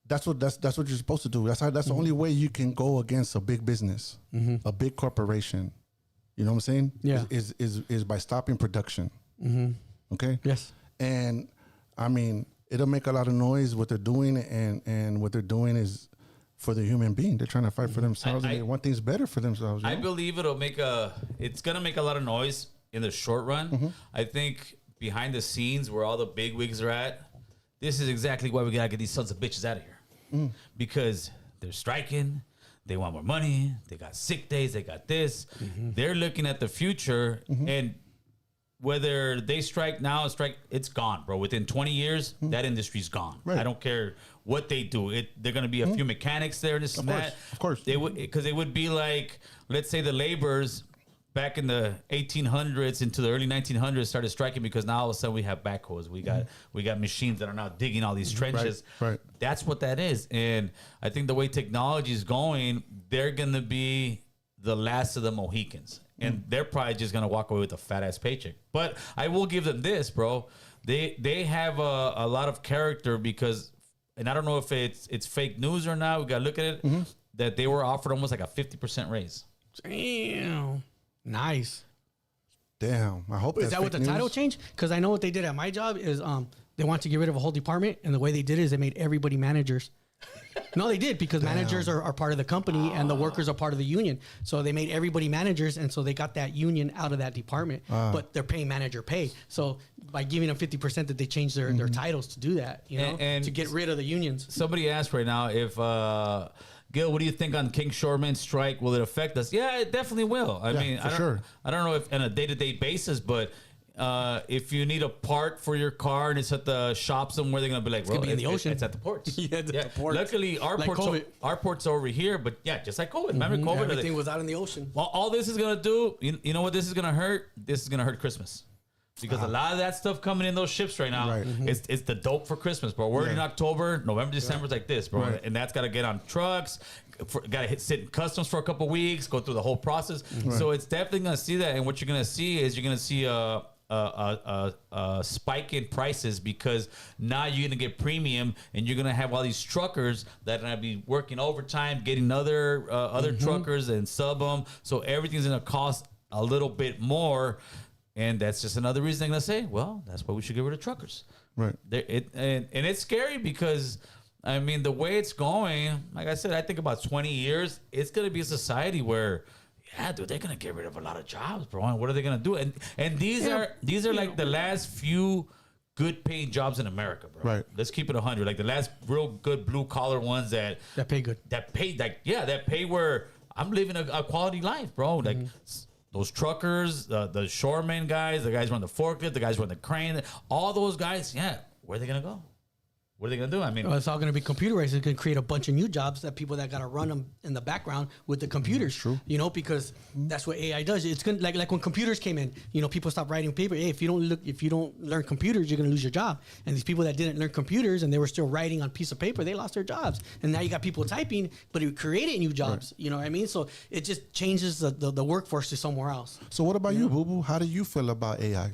that's what you're supposed to do. That's the only way you can go against a big business, a big corporation. You know what I'm saying? Yeah. Is by stopping production. Okay. Yes. And I mean, it'll make a lot of noise what they're doing, and what they're doing is for the human being. They're trying to fight for themselves, and they want things better for themselves. I believe it's gonna make a lot of noise in the short run. I think behind the scenes where all the big wigs are at, this is exactly why we gotta get these sons of bitches out of here. Because they're striking, they want more money, they got sick days, they got this. They're looking at the future, and whether they strike now, it's gone, bro. Within 20 years, that industry's gone. Right. I don't care what they do. They're going to be a few mechanics there, this and that. Of course. Because it would be like, let's say the laborers back in the 1800s into the early 1900s started striking because now all of a sudden we have backhoes. We got machines that are now digging all these trenches. Right. That's what that is. And I think the way technology is going, they're going to be the last of the Mohicans. And they're probably just going to walk away with a fat ass paycheck. But I will give them this, bro. They have a lot of character because, and I don't know if it's fake news or not. We got to look at it, that they were offered almost like a 50% raise. Damn. Nice. Damn. I hope Is that what the title changed? Because I know what they did at my job is they want to get rid of a whole department. And the way they did it is they made everybody managers. No, they did because managers are part of the company and the workers are part of the union. So they made everybody managers, and so they got that union out of that department. But they're paying manager pay. So by giving them 50%, that they changed their titles to do that, and to get rid of the unions. Somebody asked right now if Gil, what do you think on King Shoreman's strike? Will it affect us? Yeah, it definitely will. I mean, I don't know if on a day-to-day basis, but if you need a part for your car and it's at the shop somewhere, they're gonna be like, "Well, in the ocean. It's at the ports." The ports. Luckily, our ports are over here, but just like COVID. Remember COVID? Everything was out in the ocean. Well, all this is gonna do, you know what this is gonna hurt? This is gonna hurt Christmas. Because a lot of that stuff coming in those ships right now, it's the dope for Christmas, bro. We're in October, November, December's like this, bro. And that's got to get on trucks. Got to sit in customs for a couple weeks, go through the whole process. So it's definitely going to see that. And what you're going to see is you're going to see a spike in prices because now you're going to get premium and you're going to have all these truckers that are going to be working overtime, getting other truckers and sub them. So everything's going to cost a little bit more. And that's just another reason they're going to say, well, that's why we should get rid of truckers. Right. And it's scary because, I mean, the way it's going, like I said, I think about 20 years, it's going to be a society where, yeah, dude, they're going to get rid of a lot of jobs, bro. And what are they going to do? And these are like the last few good paying jobs in America, bro. Right. Let's keep it 100. Like the last real good blue collar ones that pay good. That pay where I'm living a quality life, bro. Like, those truckers, the shoremen guys, the guys run the forklift, the guys run the crane, all those guys, where are they going to go? What are they going to do? I mean, it's all going to be computerized. It's going to create a bunch of new jobs that people that got to run them in the background with the computers. True. You know, because that's what AI does. It's going to, like when computers came in, you know, people stopped writing paper. Hey, if you don't learn computers, you're going to lose your job. And these people that didn't learn computers and they were still writing on a piece of paper, they lost their jobs. And now you got people typing, but it created new jobs. Right. You know what I mean? So it just changes the workforce to somewhere else. So what about you, Boo Boo? How do you feel about AI?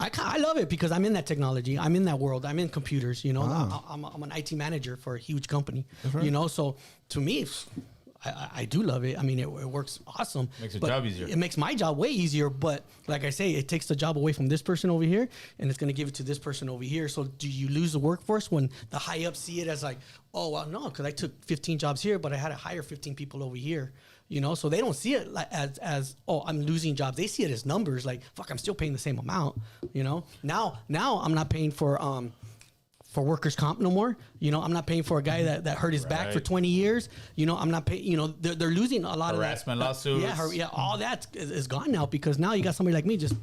I love it because I'm in that technology. I'm in that world. I'm in computers. You know, I'm an IT manager for a huge company. Right. You know, so to me, I do love it. I mean, it works awesome. Makes your job easier. It makes my job way easier. But like I say, it takes the job away from this person over here, and it's going to give it to this person over here. So do you lose the workforce when the high ups see it as like, oh, well, no, because I took 15 jobs here, but I had to hire 15 people over here. You know, so they don't see it like as oh, I'm losing jobs. They see it as numbers. Like, fuck, I'm still paying the same amount. You know, now I'm not paying for workers' comp no more. You know, I'm not paying for a guy that hurt his back for 20 years. You know, I'm not paying. You know, they're losing a lot harassment of lawsuits. Yeah, all that is gone now because now you got somebody like me just.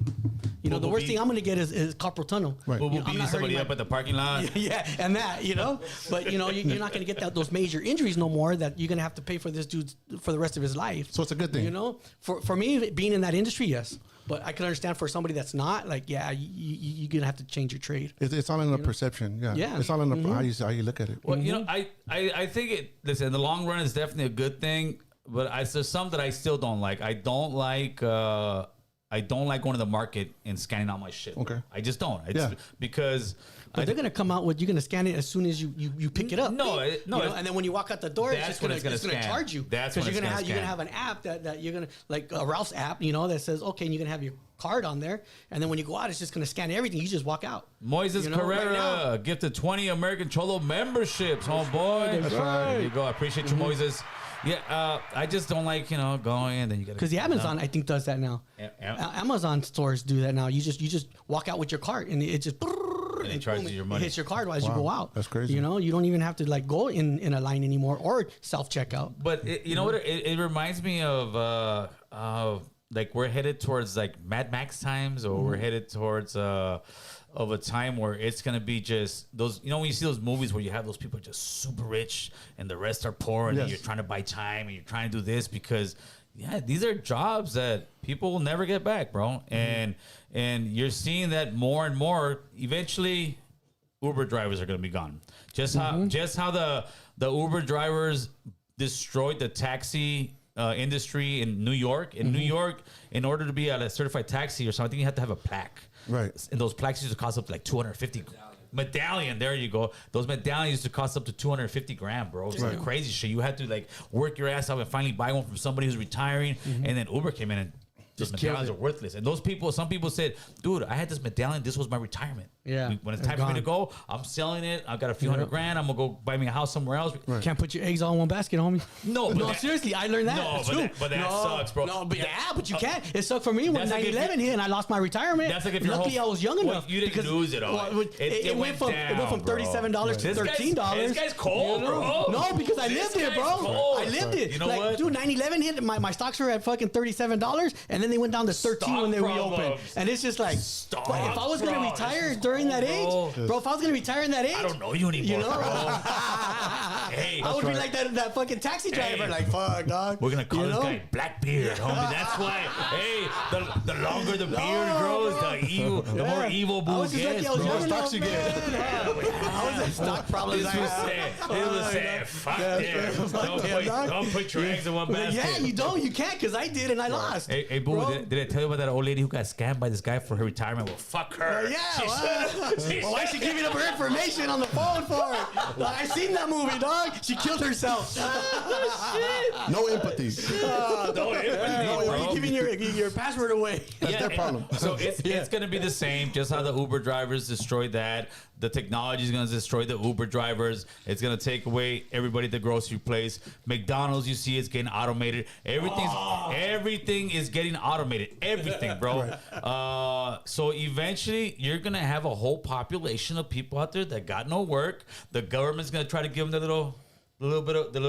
You know, the worst thing I'm going to get is carpal tunnel. Right. We'll beating somebody up at the parking lot. Yeah, and that, you know. But, you know, you're not going to get those major injuries no more that you're going to have to pay for this dude for the rest of his life. So it's a good thing. You know, for me, being in that industry, yes. But I can understand for somebody that's not, like, yeah, you're going to have to change your trade. It's all in the perception. Yeah. It's all in the how you look at it. Well, you know, I think listen, in the long run, it's definitely a good thing. But there's some that I still don't like. I don't like going to the market and scanning all my shit. Okay. I just don't. Because... But they're gonna come out with you're gonna scan it as soon as you pick it up. No, you know, and then when you walk out the door, it's gonna charge you. That's because you're gonna have an app that you're gonna like a Ralph's app, you know, that says okay, and you're gonna have your card on there, and then when you go out, it's just gonna scan everything. You just walk out. Moises Carrera gifted 20 American Cholo memberships, homeboy. That's right. There you go. I appreciate you, Moises. Yeah, I just don't like going and then you gotta because the Amazon I think does that now. Amazon stores do that now. You just walk out with your cart and it just. And it charges your money. It hits your card as you go out. That's crazy. You know, you don't even have to like go in a line anymore or self checkout. But you know what? It reminds me of like we're headed towards like Mad Max times, or we're headed towards of a time where it's gonna be just those. You know, when you see those movies where you have those people just super rich and the rest are poor, and you're trying to buy time and you're trying to do this because. Yeah, these are jobs that people will never get back, bro. And you're seeing that more and more. Eventually, Uber drivers are going to be gone. Just how the Uber drivers destroyed the taxi industry in New York. In New York, in order to be a certified taxi or something, you have to have a plaque. Right. And those plaques used to cost up to like $250. Medallion, there you go. Those medallions used to cost up to $250,000, bro. It's like crazy shit. You had to like work your ass off and finally buy one from somebody who's retiring, and then Uber came in and those medallions are worthless. And those people, some people said, dude, I had this medallion. This was my retirement. Yeah. When it's time for me to go, I'm selling it. I've got a few $100,000. I'm going to go buy me a house somewhere else. Right. Can't put your eggs all in one basket, homie. No, seriously, I learned that. No, but that sucks, bro. No, but you can't. It sucked for me when 9/11 hit and I lost my retirement. That's like if you're luckily I was young enough. You didn't lose it all. It went from $37 to $13. This guy's cold, bro. No, because I lived it, bro. I lived it. You know what? Dude, 9/11 hit. My stocks were at fucking $37, and then they went down to 13 when they reopened. And it's just like, if I was going to retire during that age, bro, if I was going to retire in that age. I don't know you anymore, bro. Hey, I would be like that fucking taxi driver. Hey. Like, fuck, dog. we're gonna call You this know? guy Blackbeard, homie. That's why. Hey, the longer the beard grows, the more evil I Boo was just gets, like, yo, bro. never stocks know, you get. man. I was like, stock problems. This was sad. It was sad. Fuck them. Don't put your eggs in one But basket. yeah, you don't. You can't because I did and I lost. Hey, Boo, Bro. did I tell you about that old lady who got scammed by this guy for her retirement? Well, fuck her. Yeah, She should've- why is she giving up her information on the phone for it? Dog, I seen that movie, dog. She killed herself. No empathy. Why are you giving your password away? That's their problem. So it's going to be the same, just how the Uber drivers destroyed that. The technology is going to destroy the Uber drivers. It's going to take away everybody at the grocery place. McDonald's, you see, it's getting automated. Everything is getting automated. Everything, bro. So eventually, you're going to have a whole population of people out there that got no work. The government's going to try to give them the little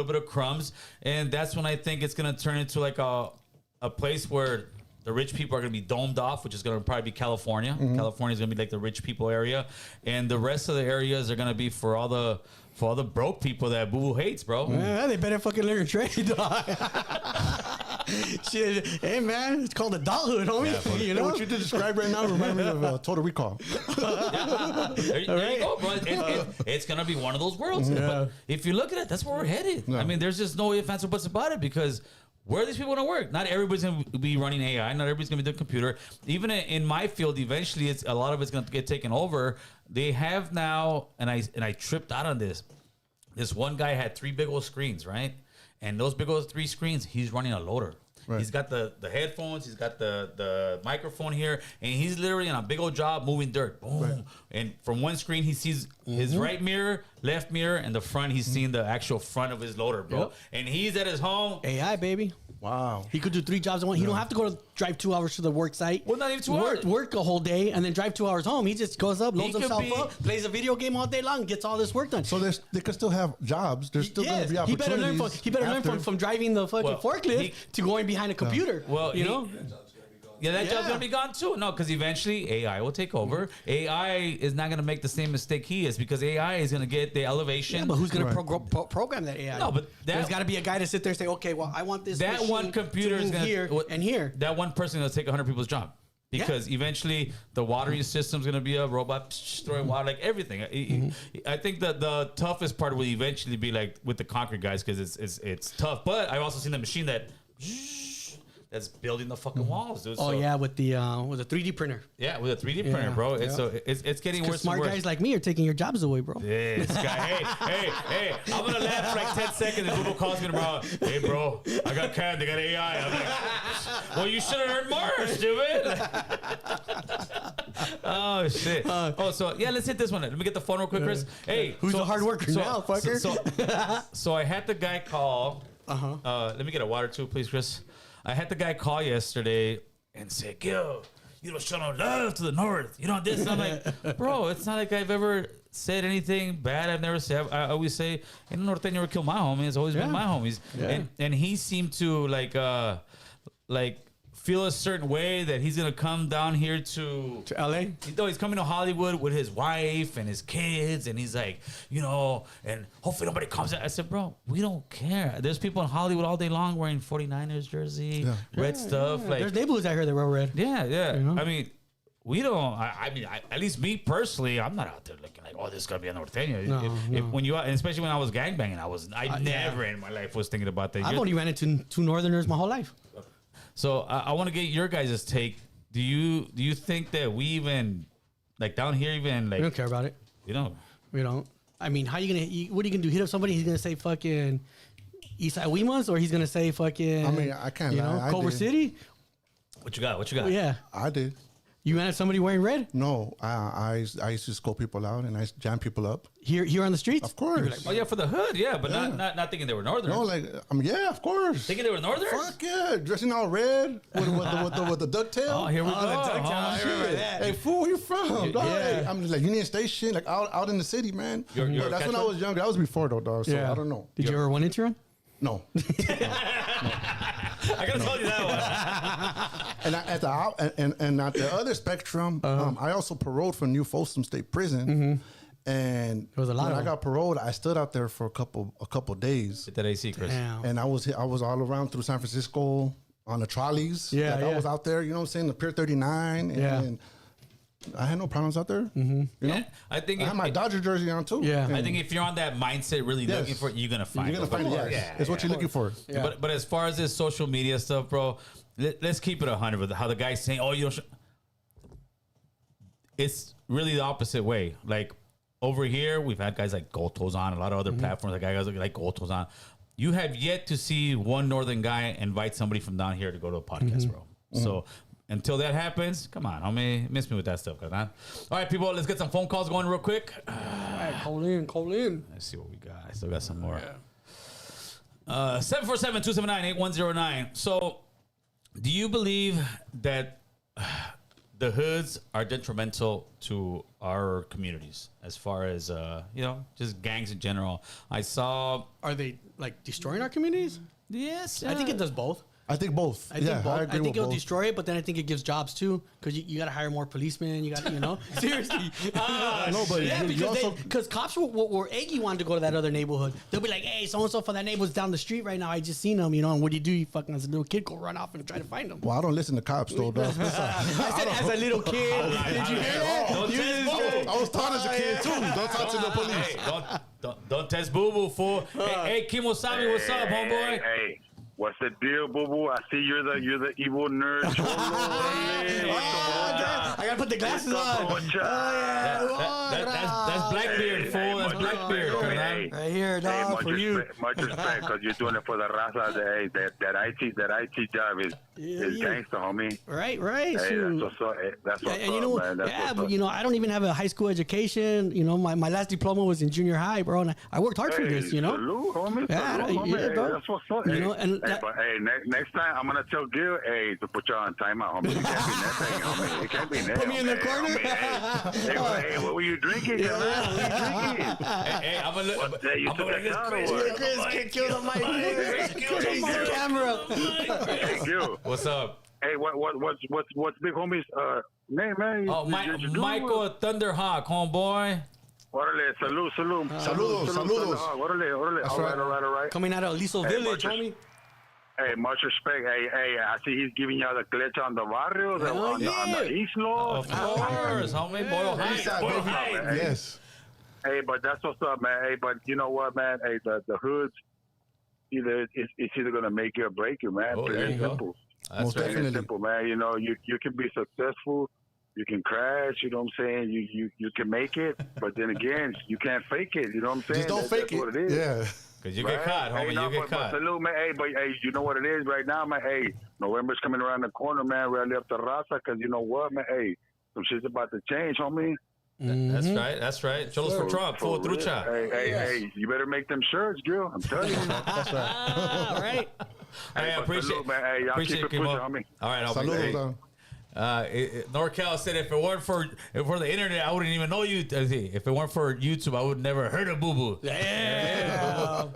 bit of crumbs, and that's when I think it's going to turn into like a place where the rich people are going to be domed off, which is going to probably be California. California is going to be like the rich people area, and the rest of the areas are going to be for all the broke people that Boo hates, bro. Yeah, they better fucking learn to trade, dog. Shit, hey man, it's called adulthood, homie. You know What you just described right now reminds me of Total Recall. There you go, bro. It's going to be one of those worlds. But if you look at it, that's where we're headed. Yeah. I mean, there's just no ifs, ands, or buts about it because where are these people going to work? Not everybody's going to be running AI. Not everybody's going to be doing computer. Even in my field, eventually, a lot of it's going to get taken over. They have now, and I tripped out on this. This one guy had 3 big old screens, right? And those big old 3 screens, he's running a loader. Right. He's got the headphones, he's got the microphone here, and he's literally on a big old job moving dirt. Boom. Right. And from one screen, he sees his right mirror, left mirror, and the front, he's seeing the actual front of his loader, bro. Yep. And he's at his home. AI, baby. Wow. He could do 3 jobs at once. He don't have to go to drive 2 hours to the work site. Well, not even 2 hours. Work a whole day and then drive 2 hours home. He just goes up, loads could himself be- up, plays a video game all day long, gets all this work done. So they could still have jobs. There's still going to be he better opportunities. learn from driving the fucking Well, forklift to going behind a computer. Well, you know. Yeah, that job's Yeah. gonna be gone too. No, because eventually AI will take over. AI is not gonna make the same mistake he is because AI is gonna get the elevation. Yeah, but who's going Right. to program that AI? No, but there's got to be a guy to sit there and say, okay, well, I want this. that machine one computer to is move gonna here and here. That one person is gonna take 100 people's job because eventually the watering system's gonna be a robot throwing water, like everything. I think that the toughest part will eventually be like with the concrete guys because it's tough. But I've also seen the machine that's building the fucking walls, dude. Oh So- yeah, with the 3D printer. Yeah, with a 3D printer, bro. It's so it's getting worse. Smart and worse. guys like me are taking your jobs away, bro. Yeah, this guy. Hey! I'm gonna laugh for like 10 seconds. And Google calls me tomorrow. Hey, bro, I got CAD. They got AI. I'm like, well, you should have heard more, stupid. Oh shit. So yeah, let's hit this one. Let me get the phone real quick, Chris. Hey, Who's the hard worker now, fucker? So I had the guy call. Let me get a water too, please, Chris. I had the guy call yesterday and say, "Yo, you don't show no love to the North. You know this." And I'm like, bro, it's not like I've ever said anything bad. I've never said. I always say, "Ain't no Norteño ever killed my homie. It's always been my homies." Yeah. And he seemed to like feel a certain way that he's gonna come down here to LA. He's coming to Hollywood with his wife and his kids, and he's like, and hopefully nobody comes out. I said, bro, we don't care. There's people in Hollywood all day long wearing 49ers jersey, red stuff. Like, There's neighborhoods out here that wear red. yeah. You know? I mean, we don't. I mean, at least me personally, I'm not out there looking like, oh, this is gonna be a Norteño. No. When you, and especially when I was gangbanging, I never in my life was thinking about that. I've only ran into 2 Northerners my whole life. So I want to get your guys' take. Do you think that we even like down here even like We don't care about it. we don't? We don't. I mean, what are you gonna do? Hit up somebody? He's gonna say fucking Eastside Weemas, or he's gonna say fucking. I mean, I can't lie. I Culver did. City. What you got? What you got? Oh, yeah, I did. you ran at somebody wearing red No, I used to scope people out and I used to jam people up. here on the streets. Of course. Oh yeah, for the hood, yeah, but Yeah. not thinking they were Northerners. No, like yeah, of course. Thinking they were Northerners. Fuck yeah, dressing all red with the ducktail. Oh, here we go. the ducktail. Huh? I remember that. Hey, fool, where you from? Dog? Yeah. Hey, I'm like Union Station, like out in the city, man. You're But that's when I Catchman? was younger. That was before though, dog. So I don't know. Did you ever want into run? No. I gotta tell you that one. And at the other spectrum, I also paroled from New Folsom State Prison, And There was a lot when of I got paroled, I stood out there for a couple days. Hit that AC, Chris. Damn. And I was all around through San Francisco on the trolleys. Yeah, I was out there, you know what I'm saying, the Pier 39. And I had no problems out there. Mm-hmm. You know, I think I had my Dodger jersey on too. Yeah. I think if you're on that mindset, really looking for it, you're gonna find You're gonna find it. Yeah, It's what you're looking for. Yeah. But as far as this social media stuff, bro, let's keep it 100 with how the guy's saying, "Oh, you don't." It's really the opposite way. Like over here, we've had guys like Gotos on, a lot of other platforms. Like guys like Gotos on. You have yet to see one northern guy invite somebody from down here to go to a podcast, bro. So until that happens, come on, homie, miss me with that stuff, man. All right, people, let's get some phone calls going real quick. All right, call in. Let's see what we got. I still got some more. 747-279-8109. So, do you believe that the hoods are detrimental to our communities as far as, just gangs in general? I saw... Are they like destroying our communities? Yes. I think it does both. I think both. I think both. I think it'll both. destroy it, but then I think it gives jobs too, because you got to hire more policemen. You got to, seriously. No, but yeah, you also, because cops were eggy wanted to go to that other neighborhood. They'll be like, "Hey, so and so for that neighborhood's down the street right now. I just seen him, and what do you do? You fucking as a little kid go run off and try to find him." well, I don't listen to cops though. Dog. I said as a little kid. Did you hear that? I was taught as a kid too. Don't talk to the police. Hey, don't test Boo Boo, fool. Hey, Kimosabi, what's up, homeboy? Hey. What's the deal, boo boo? I see you're the evil nerd. I gotta put the glasses on. That's Blackbeard, fool. That's Blackbeard. Right here, dog, for you. Much respect, because you're doing it for the raza. That IT job is gangster, homie. Right. Hey, Shoot. that's what's And up, man. That's but I don't even have a high school education. My last diploma was in junior high, bro, and I worked hard for this. Salute, homie. Salute, homie. Hey, bro. that's what's up. But next time I'm gonna tell Gil, to put you on timeout, homie. You can't be that thing, homie. It can't be that. Put me in the corner. Hey, what were you drinking? Hey, I'm gonna look. you took that shot or what? Chris can kill the mic. Kill the camera. Hey, Gil. What's up? Hey, what's Big Homie's name, man? Oh, Michael Thunderhawk, homeboy. Órale, saludos. Órale. All right. Coming out of Liso Village, homie. Hey, much respect. Hey, I see he's giving you the glitch on the barrios, on the East Law. Of course, homie. Boyle Heights. Yes. Hey, but that's what's up, man. Hey, but you know what, man? Hey, the hoods, it's either gonna make you or break you, man. Oh, Plain and simple. Most Plain and definitely. simple, man. You can be successful. You can crash, you know what I'm saying? You can make it, but then again, you can't fake it, you know what I'm saying? Just don't fake that's it. what it is. Yeah. Because you get caught, homie. You get caught. Salute, man. Hey, you know what it is right now, man? Hey, November's coming around the corner, man. Rally up the raza, because you know what, man? Hey, some shit's about to change, homie. That's right. Cholos for Trump. Full trucha. Hey, you better make them shirts, girl. I'm telling you. That's right. All right. Hey, I but appreciate salute, man. Hey, y'all appreciate keep it Kimo. pushing, homie. All right, I'll be Saludos, hey. dog. NorCal said if it weren't for the internet, I wouldn't even know you. If it weren't for YouTube, I would never heard of Boo Boo. Yeah,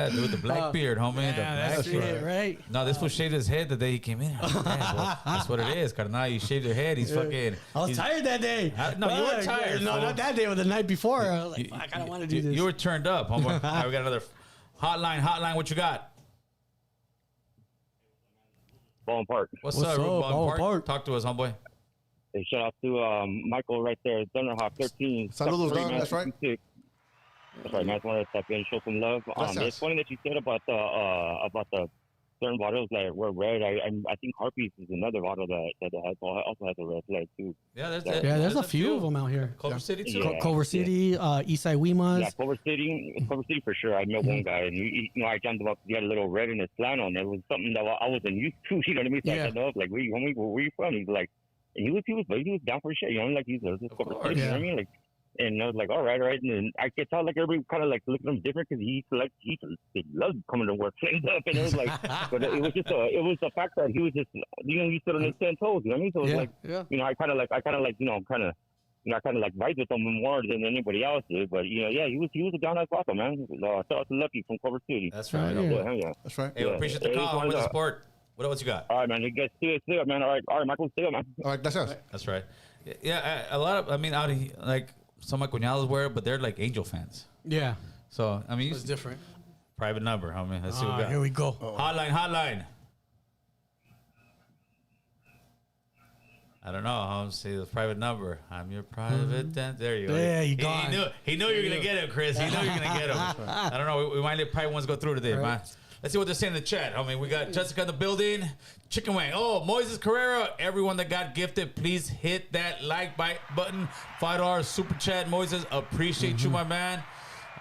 dude, the black beard, homie. That's it, right? No, this was shaved his head the day he came in. That's what it is. Carnal, you shaved your head. He's fucking. I was tired that day. No, you weren't tired. No, fool. not that day, but the night before. I was like, fuck, I don't want to do this. You were turned up, homie. All right, we got another hotline. What you got? Ballin' Park. What's What's up, up, Ballin' Ballin' Park? Park? Talk to us, homeboy. Hey, shout out to Michael right there, Thunderhawk 13. Saludos, dog. That's right. That's right, man. I just wanted to step in and show some love. It's funny that you said about the certain bottles that were red. I think Harpies is another bottle that also has a red flag too. Yeah, there's a few of them out here. Culver City too. Yeah. Culver City, Eastside Weemas. Yeah, Culver City for sure. I met one guy, and I jumped him up. He had a little red in his flannel, and it was something that I wasn't used to. You know what I mean? So I said, "No, like, where you from?" He's like, and he was down for shit. You know, like he's Culver City. You know what I mean? Like. And I was like, all right. And then I could tell like everybody kind of like looked at him different because he loved coming to work flamed up, and it was like, but it was the fact that he was just he stood on his 10 toes. You know what I mean? So it was I kind of like vibed with him more than anybody else did. But he was a down ass rocker, man. Shout out to Lucky from Culver City. That's right. Yeah. That's right. Hey, we appreciate the call. With the support. What else you got? All right, man. You guys stay up, man. All right, Michael, stay up, man. All right, that's us. That's right. Yeah, a lot of. I mean, out of like. some of my cuñados wear it, but they're like Angel fans. Yeah. So, I mean, It's different. private number, homie. Let's see what we got. Here we go. Hotline. I don't know. I'll say the private number. I'm your private. There you go. There you go. He knew you were gonna get him, Chris. He knew you were gonna get him. I don't know. We might let private ones go through today, man. Let's see what they're saying in the chat. I mean, we got Jessica in the building. Chicken Wing. Oh, Moises Carrera. Everyone that got gifted, please hit that like button. $5 super chat. Moises, appreciate you, my man.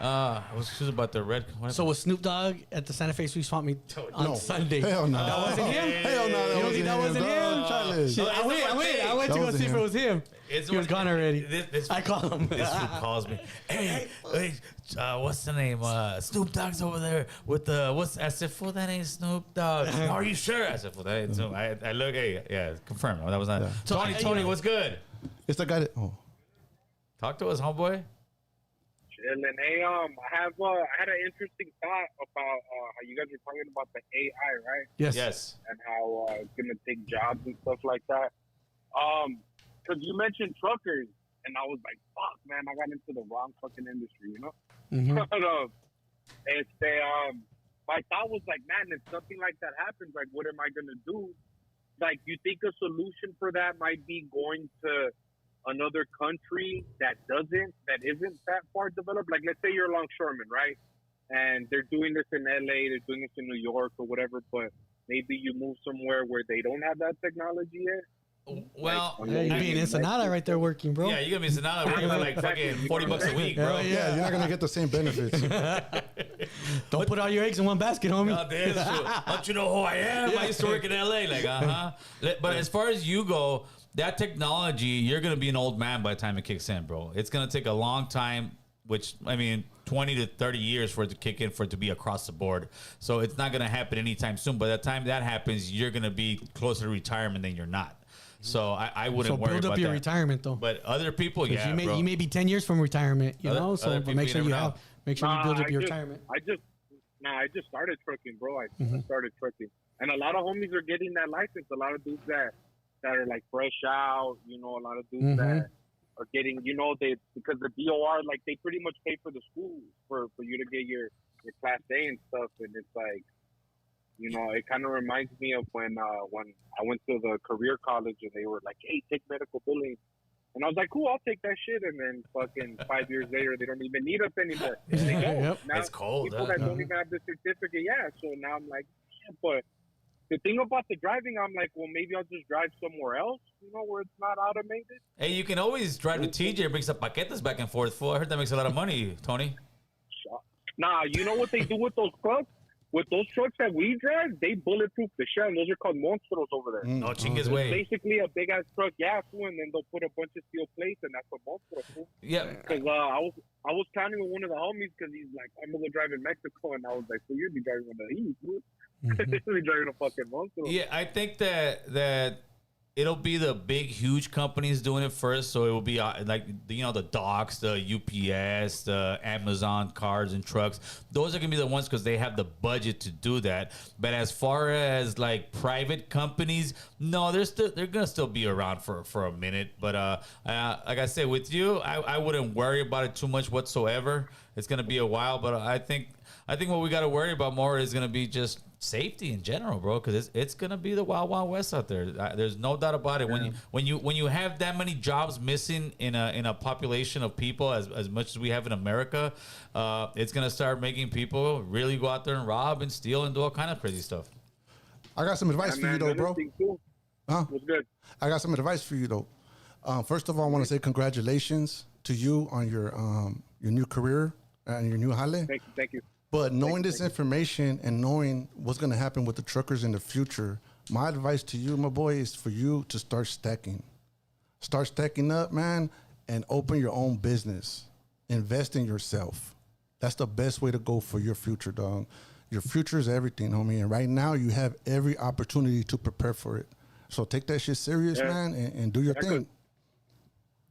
I was curious about the red. So was Snoop Dogg at the Santa Fe Street Swap Meet on Sunday? Hell no. That wasn't him? Hell no. You don't think that wasn't him? Shit, I went to go see if it was him. He was gone already. I called him. This fool calls me. Hey, what's the name? Snoop Dogg's over there with the I said, "Fool, that ain't Snoop Dogg." Are you sure? I said, "Fool, that ain't Snoop." I look. Hey, yeah, confirmed. That was not. Yeah. Tony, what's good? It's the guy that. Oh. Talk to us, homeboy. And then, hey, I had an interesting thought about how you guys were talking about the AI, right? Yes. And how it's gonna take jobs and stuff like that. Because you mentioned truckers, and I was like, "Fuck, man, I got into the wrong fucking industry," you know. Mm-hmm. But my thought was like, man, if something like that happens, like, what am I gonna do? Like, you think a solution for that might be going to another country that isn't that far developed? Like, let's say you're a longshoreman, right? And they're doing this in LA, they're doing this in New York or whatever, but maybe you move somewhere where they don't have that technology yet. Well, Hey, you be in Ensenada right there working, bro. yeah, you're gonna be Ensenada working for like fucking $40 a week, bro. Yeah, you're not gonna get the same benefits. Don't put all your eggs in one basket, homie. Oh, that's true. Don't you know who I am? I used to work in LA. Like, But as far as you go, that technology, you're going to be an old man by the time it kicks in, bro. It's going to take a long time, which, I mean, 20 to 30 years for it to kick in, for it to be across the board. So it's not going to happen anytime soon. By the time that happens, you're going to be closer to retirement than you're not. So I wouldn't worry about that. So build up your retirement, though. But other people, yeah, you may be 10 years from retirement, you know? So but make sure you build up your retirement. I just started trucking, bro. I started trucking. And a lot of homies are getting that license. A lot of dudes that are like fresh out, you know, a lot of dudes that are getting, you know, because the DOR, like, they pretty much pay for the schools for you to get your Class A and stuff. And it's like, you know, it kind of reminds me of when I went to the career college and they were like, "Hey, take medical billing." And I was like, "Cool, I'll take that shit." And then fucking 5 years later, they don't even need us anymore. They don't. Now, it's cold. People that don't even have the certificate, so now I'm like, yeah, but the thing about the driving, I'm like, well, maybe I'll just drive somewhere else, you know, where it's not automated. Hey, you can always drive to TJ, bring some paquetes back and forth. Fool. I heard that makes a lot of money, Tony. Nah, you know what they do with those trucks? With those trucks that we drive, they bulletproof the shell. Those are called monstros over there. Oh, chinga's way. Basically a big ass truck, fool, and then they'll put a bunch of steel plates, and that's a monstro, fool. Yeah. Because I was counting with one of the homies because he's like, I'm gonna drive in Mexico, and I was like, so you'd be driving one of these, fool. Be driving a fucking monstro. Yeah, I think that it'll be the big, huge companies doing it first. So it will be like, you know, the docks, the UPS, the Amazon cars and trucks. Those are going to be the ones because they have the budget to do that. But as far as like private companies, no, they're going to still be around for a minute. But like I said, with you, I wouldn't worry about it too much whatsoever. It's going to be a while, but I think what we got to worry about more is going to be just safety in general, bro, because it's gonna be the wild west out there. There's no doubt about it. Yeah. When you have that many jobs missing in a population of people as much as we have in America, it's gonna start making people really go out there and rob and steal and do all kind of crazy stuff. I got some advice for you though, bro. Huh? What's good? I got some advice for you though. First of all, I want to say congratulations to you on your new career and your new jale. Thank you. But knowing this information and knowing what's going to happen with the truckers in the future, my advice to you, my boy, is for you to start stacking. Start stacking up, man, and open your own business. Invest in yourself. That's the best way to go for your future, dog. Your future is everything, homie. And right now, you have every opportunity to prepare for it. So take that shit serious, man, and do your thing.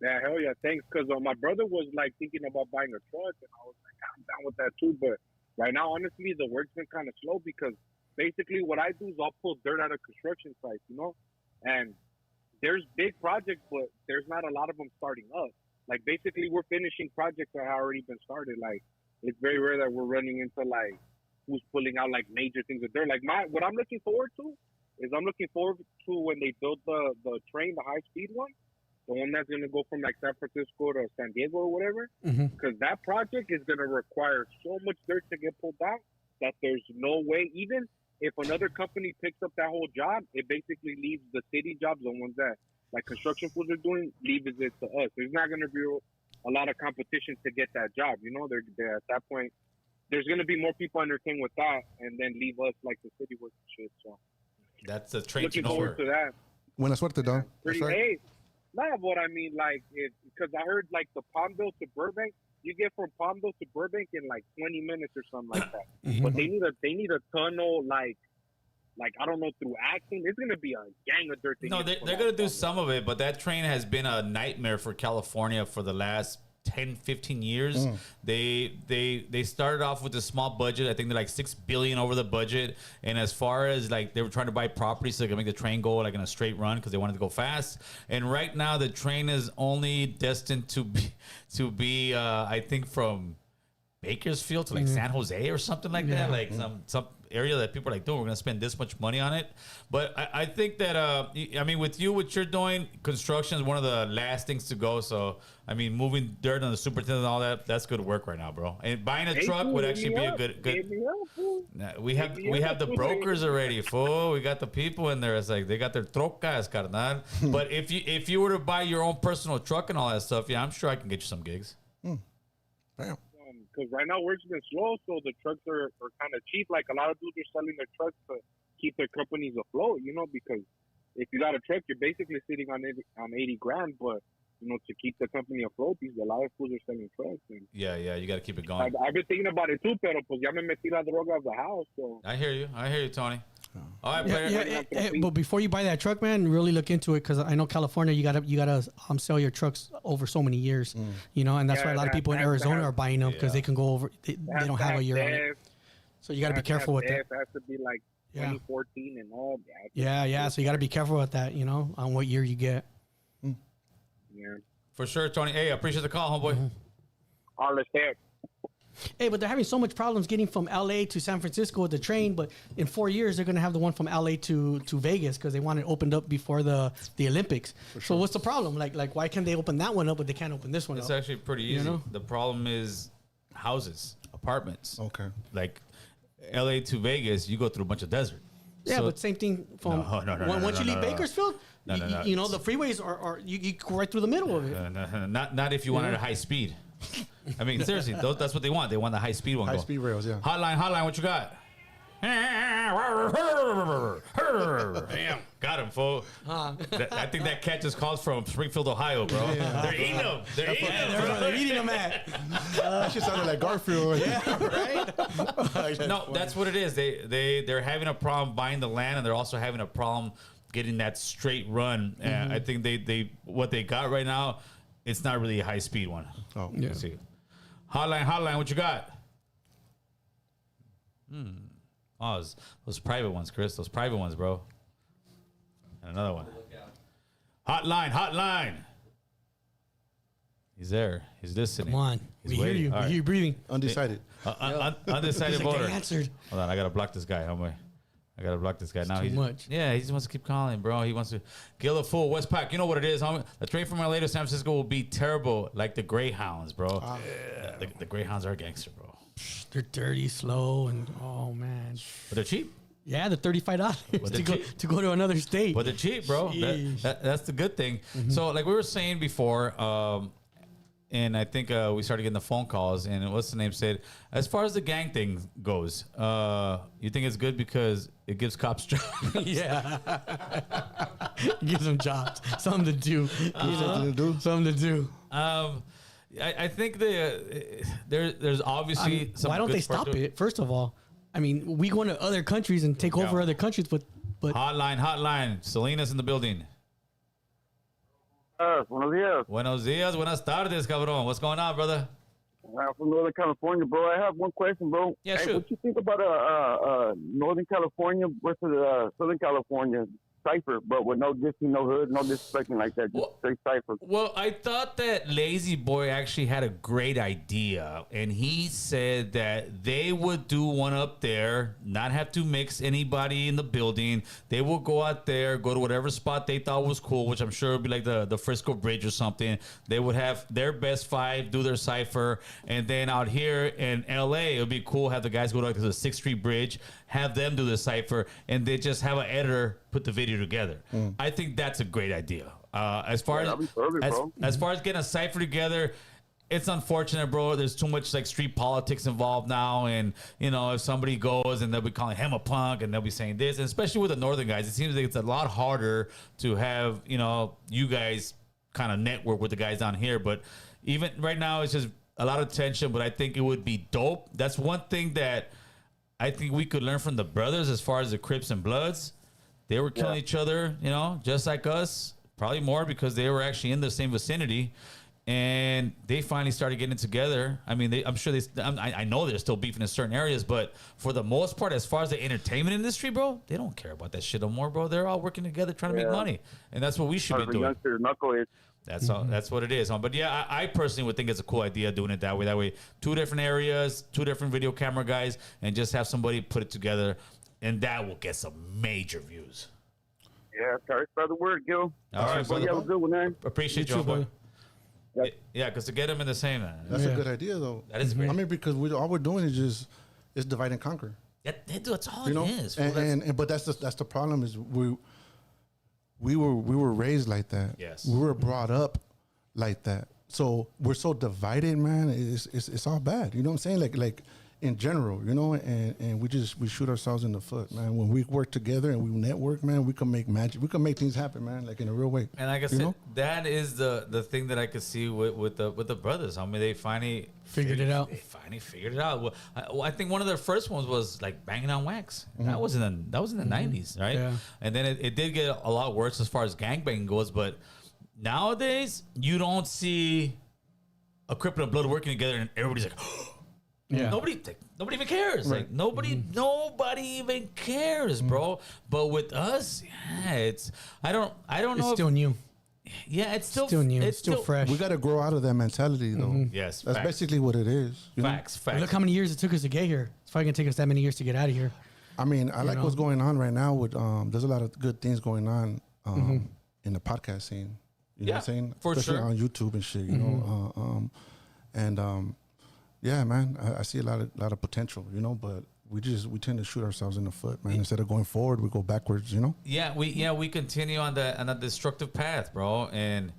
Yeah, hell yeah. Thanks. Because my brother was, like, thinking about buying a truck, and I was like, I'm down with that, too. But right now, honestly, the work's been kind of slow because basically what I do is I'll pull dirt out of construction sites, you know? And there's big projects, but there's not a lot of them starting up. Like basically, we're finishing projects that have already been started. Like it's very rare that we're running into like who's pulling out like major things that they're like. What I'm looking forward to is I'm looking forward to when they build the train, the high speed one, the one that's gonna go from like San Francisco to San Diego or whatever. Because that project is gonna require so much dirt to get pulled out that there's no way, even if another company picks up that whole job, it basically leaves the city jobs, the ones that like construction fools are doing, leaves it to us. There's not going to be a lot of competition to get that job. You know, they're at that point, there's going to be more people entertained with that and then leave us like the city work and shit. So that's the train looking forward to that. Buena suerte, dog. Pretty, That's right. hey, not what I mean, like, because I heard like the Palmville to Burbank, you get from Palmville to Burbank in like 20 minutes or something like that. But they need a tunnel like I don't know, through acting. It's gonna be a gang of dirt. No, they're gonna do some of it, but that train has been a nightmare for California for the last 10, 15 years. They started off with a small budget. I think they're like $6 billion over the budget. And as far as like they were trying to buy property so they could make the train go like in a straight run because they wanted to go fast. And right now the train is only destined to be I think from Bakersfield to like San Jose or something like that. Like some area that people are like, dude, we're gonna spend this much money on it. But I think that I mean, with what you're doing, construction is one of the last things to go. So I mean, moving dirt on the superintendent and all that's good work right now, bro. And buying a truck would actually be a good. We have the brokers already, fool. We got the people in there. It's like they got their trocas, carnal. But if you were to buy your own personal truck and all that stuff, yeah, I'm sure I can get you some gigs. Damn. Because right now work's been slow, so the trucks are kind of cheap. Like a lot of dudes are selling their trucks to keep their companies afloat, you know, because if you got a truck, you're basically sitting on 80 grand, but you know, to keep the company afloat, a lot of fools are selling trucks. And yeah, you got to keep it going. I've been thinking about it too, pero pues ya me metí la droga of the house. So I hear you, Tony. All right, but before you buy that truck, man, really look into it because I know California, you gotta sell your trucks over so many years, you know, and that's why a lot of people in Arizona are buying them because they can go over. They don't have a year on it, so you gotta be careful with that. It has to be like 2014 and all that. Yeah. So you gotta be careful with that, you know, on what year you get. Yeah, for sure, Tony. Hey, I appreciate the call, homeboy. All the steps. Hey, but they're having so much problems getting from LA to San Francisco with the train. But in 4 years, they're going to have the one from LA to Vegas because they want it opened up before the Olympics. Sure. So what's the problem? Like why can't they open that one up, but they can't open this one up? It's actually pretty easy. You know? The problem is houses, apartments. Okay. Like LA to Vegas, you go through a bunch of desert. Yeah, so, but same thing from once you leave Bakersfield. No. You know, the freeways are you go right through the middle of it. Not if you wanted a high speed. I mean, seriously, that's what they want. They want the high speed one. High speed rails, yeah. Hotline, what you got? Damn, got him, fool. I think that cat just calls from Springfield, Ohio, bro. Yeah. They're eating them. They're eating them at. That shit sounded like Garfield. Yeah, right. No, that's what it is. They're having a problem buying the land, and they're also having a problem getting that straight run. I think they what they got right now, it's not really a high speed one. Oh, yeah. Let's see. Hotline, what you got? Oh, those private ones, Chris. Those private ones, bro. And another one. Hotline. He's there. He's listening. Come on. He's we hear you. Right. We hear you breathing. Undecided. Undecided voter. They answered. Hold on, I gotta block this guy, homeboy. I gotta block this guy now. Too much. Yeah, he just wants to keep calling, bro. He wants to kill a fool. Westpac, you know what it is, homie? The train from LA to San Francisco will be terrible, like the Greyhounds, bro. The Greyhounds are gangster, bro. They're dirty, slow, and oh man. But they're cheap. Yeah, they're $35 to go to another state. But they're cheap, bro. That's the good thing. So, like we were saying before, and I think we started getting the phone calls, and what's the name said, as far as the gang thing goes, you think it's good because it gives cops jobs? Yeah. Gives them jobs. Something to do. Something to do. I think there's obviously some. Why don't they stop it? First of all, I mean, we go into other countries and take over other countries, but hotline. Selena's in the building. Buenos días. Buenos días. Buenas tardes, cabrón. What's going on, brother? I'm from Northern California, bro. I have one question, bro. Yeah, hey, sure. What you think about Northern California versus Southern California? cipher, but with no dissing, no hood, no disrespecting like that. Just straight cipher. Well, I thought that Lazy Boy actually had a great idea, and he said that they would do one up there, not have to mix anybody in the building. They will go out there, go to whatever spot they thought was cool, which I'm sure would be like the Frisco Bridge or something. They would have their best five do their cipher, and then out here in LA, it would be cool have the guys go to the 6th Street Bridge, have them do the cipher, and they just have an editor put the video together. I think that's a great idea. As far as far as getting a cipher together, it's unfortunate, bro. There's too much like street politics involved now, and you know, if somebody goes and they'll be calling him a punk, and they'll be saying this, and especially with the northern guys, it seems like it's a lot harder to have, you know, you guys kind of network with the guys down here. But even right now, it's just a lot of tension. But I think it would be dope. That's one thing that I think we could learn from the brothers as far as the Crips and Bloods. They were killing each other, you know, just like us. Probably more because they were actually in the same vicinity, and they finally started getting together. I mean, I'm sure I know they're still beefing in certain areas, but for the most part, as far as the entertainment industry, bro, they don't care about that shit no more, bro. They're all working together trying to make money, and that's what we should be doing. That's all. That's what it is. But yeah, I personally would think it's a cool idea doing it that way. That way, 2 different areas, 2 different video camera guys, and just have somebody put it together, and that will get some major views. Yeah, sorry for the word, Gil. All right, brother. You have a good one, man. Appreciate you, boy. Yeah, because to get them in the same. That's a good idea, though. That is great. I mean, because all we're doing is divide and conquer. That's all You know, it is. but that's the problem is we were raised like that. Yes. We were brought up like that. So we're so divided, man. It's all bad. You know what I'm saying? Like in general, you know, and we shoot ourselves in the foot, man. When we work together and we network, man, we can make magic. We can make things happen, man, like in a real way. And like I said, that is the thing that I could see with the brothers. I mean, they finally figured it out. They finally figured it out. Well, I think one of their first ones was like Banging on Wax. That was in the 90s, right? Yeah. And then it did get a lot worse as far as gangbanging goes. But nowadays, you don't see a Crip and a Blood working together, and everybody's like. Yeah. Nobody even cares. Right. Like nobody even cares, bro. But with us, yeah, it's I don't know. It's still new. Yeah, it's still new. It's still fresh. We got to grow out of that mentality, though. Yes, that's basically what it is. Facts. Look how many years it took us to get here. It's probably gonna take us that many years to get out of here. I mean, I like what's going on right now. With there's a lot of good things going on in the podcast scene. You know what I'm saying? For especially sure. on YouTube and shit. You know, yeah, man, I see a lot of potential, you know, but we tend to shoot ourselves in the foot, man. Instead of going forward, we go backwards, you know. Yeah, we continue on the destructive path, bro. And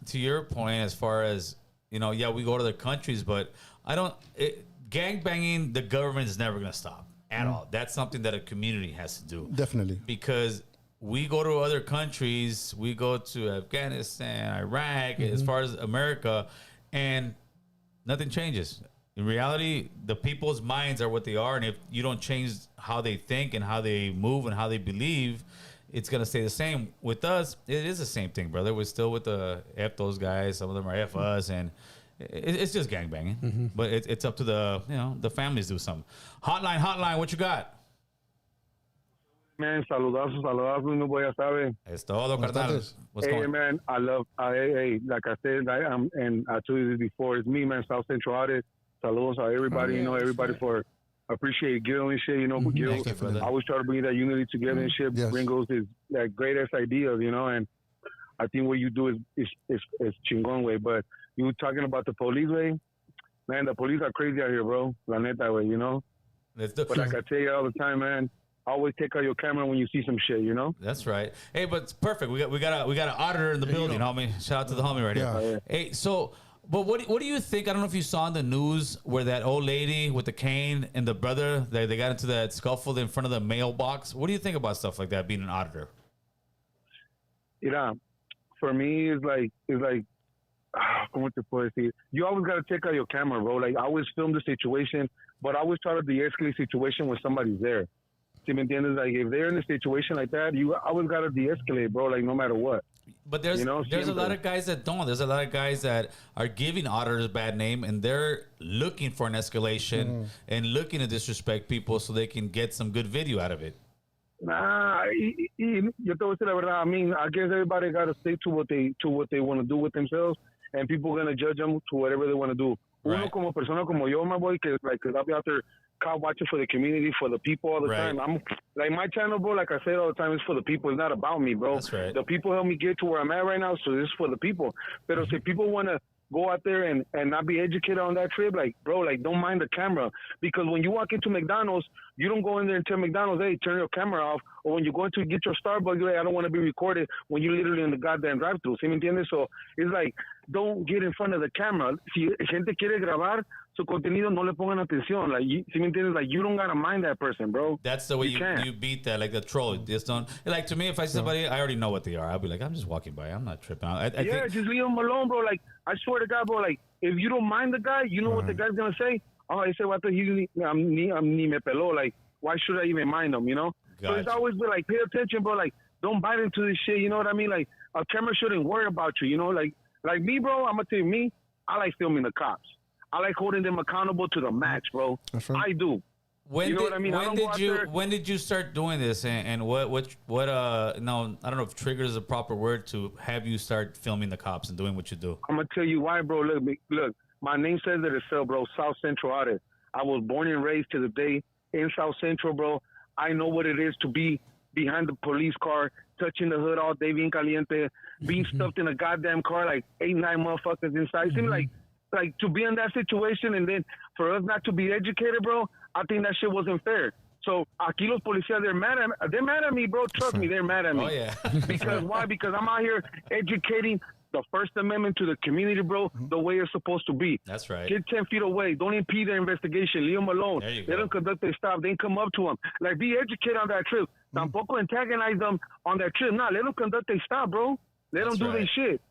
to your point, as far as we go to other countries, but gang banging, the government is never gonna stop at all. That's something that a community has to do, definitely, because we go to other countries, we go to Afghanistan, Iraq, as far as America, and nothing changes. In reality, the people's minds are what they are, and if you don't change how they think and how they move and how they believe, it's gonna stay the same. With us, it is the same thing, brother. We're still with the F those guys. Some of them are F us, and it's just gangbanging. But it's up to the families to do something. Hotline, what you got? Man, saludazos, no voy a saber. Es todo, carnal. Hey, man, I love, like I said, and I told you this before, it's me, man, South Central Audit. Saludos to everybody, everybody for appreciate Gil and shit, but Gil, I always try to bring that unity together and shit. Yes. Bring those that great ass ideas, and I think what you do is chingon way. But you were talking about the police way, man, the police are crazy out here, bro. La neta way, But like I tell you all the time, man, always take out your camera when you see some shit, That's right. Hey, but it's perfect. We got an auditor in the building, homie. Shout out to the homie right here. Hey, so, but what do you think? I don't know if you saw in the news where that old lady with the cane and the brother, they got into that scuffle in front of the mailbox. What do you think about stuff like that, being an auditor? For me, it's like, ¿cómo te puedo decir? You always got to take out your camera, bro. Like, I always film the situation, but I always try to de-escalate situation when somebody's there. See, me entiendes? Like, if they're in a situation like that, you always got to de-escalate, bro, like, no matter what. But there's a lot of guys that don't. There's a lot of guys that are giving auditors a bad name, and they're looking for an escalation and looking to disrespect people so they can get some good video out of it. Nah, yo te voy a decir la verdad. I mean, I guess everybody got to stick to what they want to do with themselves, and people are gonna judge them to whatever they want to do. Right. Uno como persona como yo, my boy, cause I'll be out there cop watching for the community, for the people all the Right. time. I'm like my channel, bro. Like I said all the time, it's for the people. It's not about me, bro. That's right. The people help me get to where I'm at right now, so this is for the people. But if people want to go out there and not be educated on that trip, like, bro, like, don't mind the camera. Because when you walk into McDonald's, you don't go in there and tell McDonald's, hey, turn your camera off. Or when you're going to get your Starbucks, you're like, I don't want to be recorded when you're literally in the goddamn drive-thru. ¿Sí me entiendes? So it's like, don't get in front of the camera. Si gente quiere grabar su contenido, no le pongan atención. Like, ¿sí me entiendes? Like, you don't got to mind that person, bro. That's the way you beat that, like the troll. Just don't, like, to me, if I see somebody, I already know what they are. I'll be like, I'm just walking by. I'm not tripping. I think, just leave them alone, bro. Like, I swear to God, bro, like, if you don't mind the guy, you know what the guy's going to say? Oh, he said, what the ni me peló. Like, why should I even mind him, you know? Gotcha. So it's always been like, pay attention, bro. Like, don't bite into this shit, you know what I mean? Like, a camera shouldn't worry about you, you know? Like me, bro, I'm going to tell you, me, I like filming the cops. I like holding them accountable to the max, bro. That's right. I do. You know what I mean? When did you start doing this, and what no, I don't know if trigger is a proper word to have you start filming the cops and doing what you do? I'm gonna tell you why, bro. Look, my name says it itself, bro. South Central Audit. I was born and raised to the day in South Central, bro. I know what it is to be behind the police car, touching the hood all day, bien caliente, being stuffed in a goddamn car like 8, 9 motherfuckers inside. It seems like to be in that situation, and then for us not to be educated, bro, I think that shit wasn't fair. So aquí los policías, they're mad at me, bro. Trust me, they're mad at me. Oh yeah. Because why? Because I'm out here educating the First Amendment to the community, bro, the way it's supposed to be. That's right. Get 10 feet away. Don't impede their investigation. Leave them alone. There you Let go. them conduct their stop. Then come up to them. Like, be educated on that trip. Tampoco antagonize them on that trip. Nah, let them conduct their stop, bro. Let That's them do right. their shit.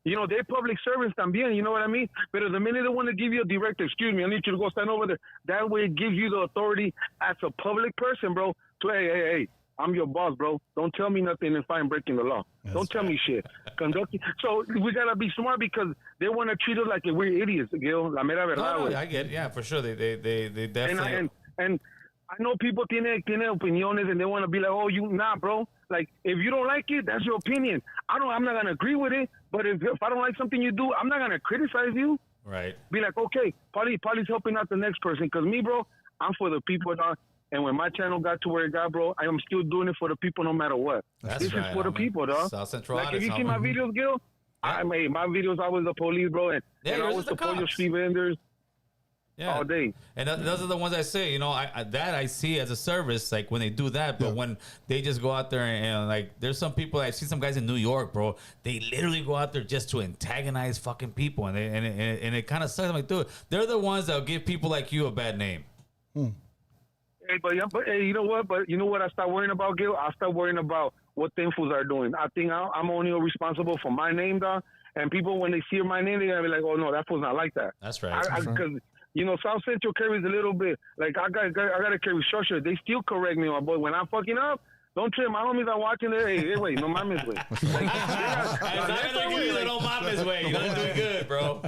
You know, they're public servants también, you know what I mean? But the minute they want to give you a direct, excuse me, I need you to go stand over there. That way it gives you the authority as a public person, bro, to, hey, I'm your boss, bro. Don't tell me nothing if I'm breaking the law. Don't tell me shit. So we got to be smart because they want to treat us like we're idiots, Gil. La mera verdad, No, I get it. Yeah, for sure. They definitely. And I know people tiene opiniones and they want to be like, oh, bro. Like, if you don't like it, that's your opinion. I'm not going to agree with it, but if I don't like something you do, I'm not going to criticize you. Right. Be like, okay, Polly's helping out the next person. Because me, bro, I'm for the people, dog. And when my channel got to where it got, bro, I am still doing it for the people no matter what. That's this right, is for the people, dog. South Central Like, if you Audits, see my homie. videos, Gil, I made my videos, I was the police, bro. And Yeah, I yours was is the support your cops. street vendors Yeah. all day. And those are the ones I say, you know, I see as a service, like when they do that, but when they just go out there and like, there's some people, I see some guys in New York, bro, they literally go out there just to antagonize fucking people. And it kind of sucks. I'm like, dude, they're the ones that'll give people like you a bad name. Hey, but you know what? But you know what I start worrying about, Gil? I start worrying about what them fools are doing. I think I'm only responsible for my name, dog. And people, when they see my name, they're going to be like, oh, no, that fool's not like that. That's right. Because, you know, South Central carries a little bit. Like, I got to carry structure. They still correct me, my boy. When I'm fucking up, don't trip. My homies are watching it. Hey, wait, no mames, wait. I'm not going to give you the no mames way. You're going to do good, bro.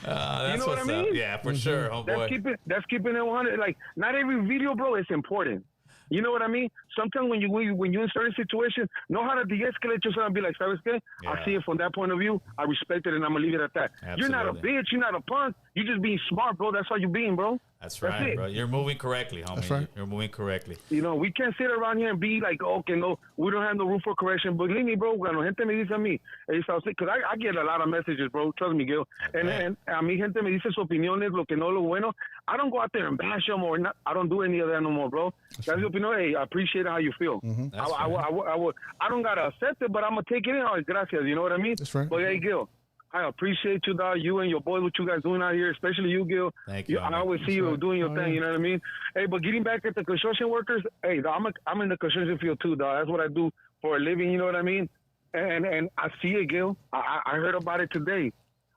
That's You know what I what's mean? up. Yeah, for sure, homeboy. That's keeping it 100. Like, not every video, bro, is important. You know what I mean? Sometimes when you're in certain situations, know how to de-escalate yourself and be like, ¿sabes qué? Yeah. I see it from that point of view. I respect it, and I'm going to leave it at that. Absolutely. You're not a bitch. You're not a punk. You're just being smart, bro. That's how you're being, bro. That's right, it. bro. You're moving correctly, homie. That's right. You're moving correctly. You know, we can't sit around here and be like, okay, no, we don't have no room for correction. But believe me, bro, cuando gente me dice a mí, because I get a lot of messages, bro. Trust me, Gil. And a mí gente me dice sus opiniones, lo que no, lo bueno. I don't go out there and bash them or not. I don't do any of that no more, bro. That's your opinion. Hey, I appreciate how you feel. That's I don't got to accept it, but I'm going to take it in. Oh, gracias. You know what I mean? That's right. But hey, Gil, I appreciate you, dog. You and your boy, what you guys doing out here, especially you, Gil. Thank you, I homie. always see you doing your thing. You know what I mean? Hey, but getting back at the construction workers, hey, dog, I'm in the construction field too, dog. That's what I do for a living. You know what I mean? And I see it, Gil. I heard about it today.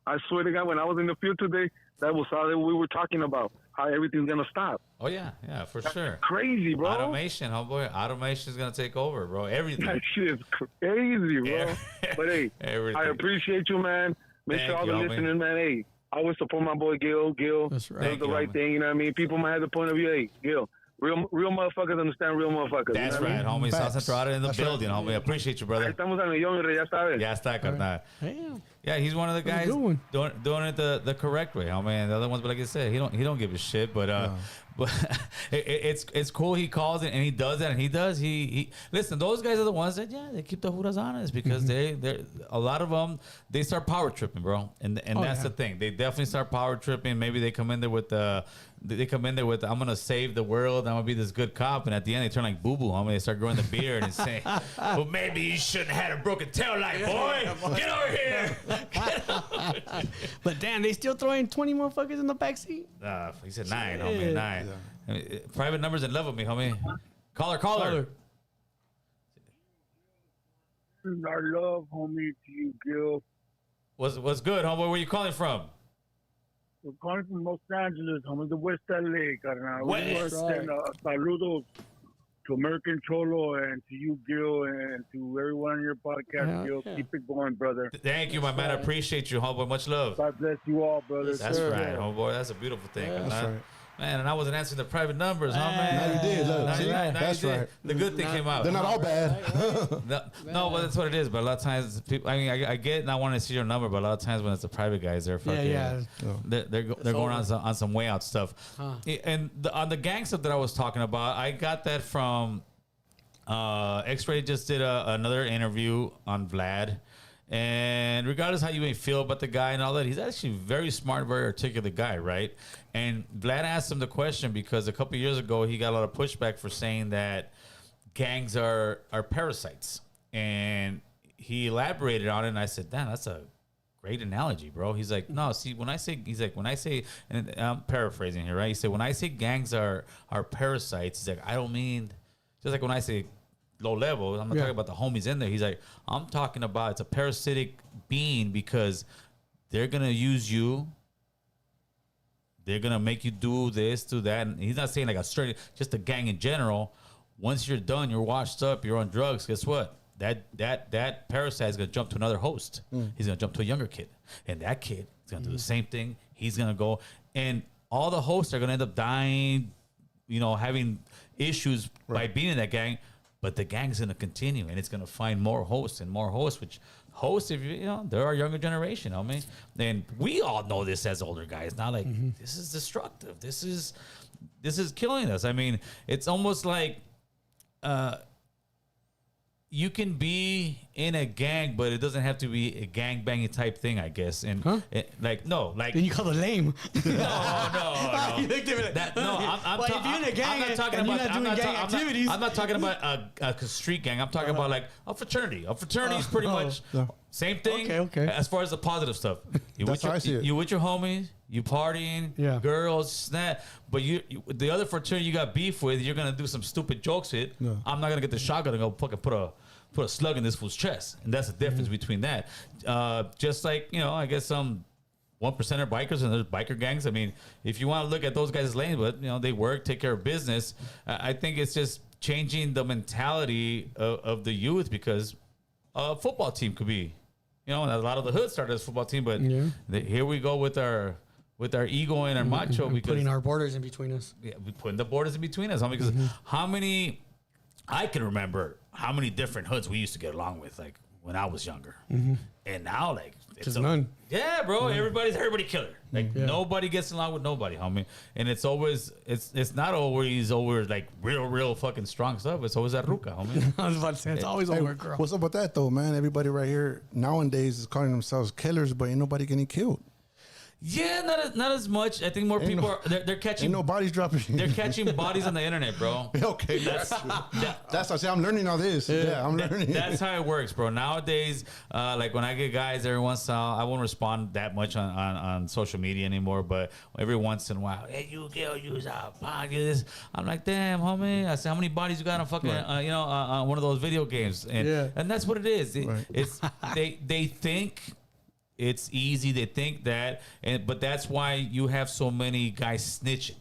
I swear to God, when I was in the field today, that was how we were talking about how everything's gonna stop. Oh, yeah, for sure. Crazy, bro. Automation, homeboy. Automation is going to take over, bro. Everything. That shit is crazy, bro. But hey, Everything. I appreciate you, man. Make Thank sure all you, the homie. listeners, man. Hey, I always support my boy Gil. That's right. Does Thank the you, right homie. thing. You know what I mean? People might have the point of view. Hey, Gil, Real motherfuckers understand real motherfuckers. That's right, homie. South Central in the building, homie. I appreciate you, brother. Estamos en el millón, ya sabes. Ya está, carnal. Damn. Yeah, he's one of the guys doing it the correct way, homie. And the other ones, but like I said, he don't give a shit. But but it's cool. He calls it and he does that, and he listen. Those guys are the ones that they keep the Judas honest because they're a lot of them. They start power tripping, bro, and that's the thing. They definitely start power tripping. Maybe they come in there with I'm gonna save the world. I'm gonna be this good cop, and at the end they turn like boo boo. Homie, they start growing the beard and say, "Well, maybe you shouldn't have had a broken tail light, boy. Get over here." But damn, they still throwing 20 motherfuckers in the backseat. He said 9, homie, 9. Yeah. Private numbers in love with me, homie. Caller. Our love, homie, to you, Gil. What's good, homie? Where are you calling from? We're calling from Los Angeles, homie, the West LA, carnal. Saludos to American Cholo and to you, Gil, and to everyone on your podcast, Gil. Keep it going, brother. Thank you, my man. I appreciate you, homeboy. Much love. God bless you all, brothers. That's right, homeboy. That's a beautiful thing. That's right. Man, and I wasn't answering the private numbers, huh, man? Now you did. Look, see? That's right. The good thing came out. They're not all bad. No, well, that's what it is. But a lot of times, people, I mean, I get and I want to see your number, but a lot of times when it's the private guys, they're fucking, they're going on some way out stuff. And on the gang stuff that I was talking about, I got that from X-Ray. Just did another interview on Vlad. And regardless how you may feel about the guy and all that, he's actually a very smart, very articulate guy, right? And Vlad asked him the question because a couple of years ago, he got a lot of pushback for saying that gangs are parasites. And he elaborated on it, and I said, damn, that's a great analogy, bro. He's like, no, see, when I say, and I'm paraphrasing here, right? He said, when I say gangs are parasites, he's like, I don't mean, just like when I say low level, I'm not talking about the homies in there. He's like, I'm talking about it's a parasitic being because they're gonna use you. They're gonna make you do this, do that. And he's not saying like a straight, just a gang in general. Once you're done, you're washed up, you're on drugs. Guess what? That parasite is gonna jump to another host. He's gonna jump to a younger kid, and that kid is gonna do the same thing. He's gonna go, and all the hosts are gonna end up dying. You know, having issues by being in that gang. But the gang's going to continue, and it's going to find more hosts and more hosts, which hosts, if you know, they're our younger generation, I mean. And we all know this as older guys now, like, this is destructive. This is killing us. I mean, it's almost like you can be in a gang, but it doesn't have to be a gang banging type thing, I guess. And then you call it lame. No. You looked at me like, if you're in a gang, I'm not talking about a street gang. I'm talking about like a fraternity. A fraternity is pretty much same thing. Okay. As far as the positive stuff, you with your homies, you partying, girls, snap. But the other fraternity you got beef with, you're gonna do some stupid jokes with. No. I'm not gonna get the shotgun and go fucking put a slug in this fool's chest, and that's the difference between that. Just like, you know, I guess some 1%er bikers and there's biker gangs. I mean, if you want to look at those guys' lanes, but you know, they work, take care of business. I think it's just changing the mentality of the youth, because a football team could be, you know, and a lot of the hood started as a football team, but here we go with our ego and our macho, because putting our borders in between us. Yeah, we putting the borders in between us, because how many, I can remember how many different hoods we used to get along with, like when I was younger, and now like it's none. Yeah, bro. Everybody killer. Like nobody gets along with nobody, homie. And it's always it's not always over like real fucking strong stuff. It's always that ruca, homie. I was about to say it's always over, girl. What's up with that though, man? Everybody right here nowadays is calling themselves killers, but ain't nobody getting killed. Yeah, not as much. I think more people are they're catching. Ain't no bodies dropping. They're catching bodies on the internet, bro. Okay, that's what I say. I'm learning all this. Yeah, I'm learning. That's how it works, bro. Nowadays, like when I get guys every once in a while, I won't respond that much on social media anymore. But every once in a while, hey, you girl, use our podcast. I'm like, damn, homie. I said, how many bodies you got on fucking, on one of those video games? And that's what it is. It's they think. It's easy. They think that, but that's why you have so many guys snitching,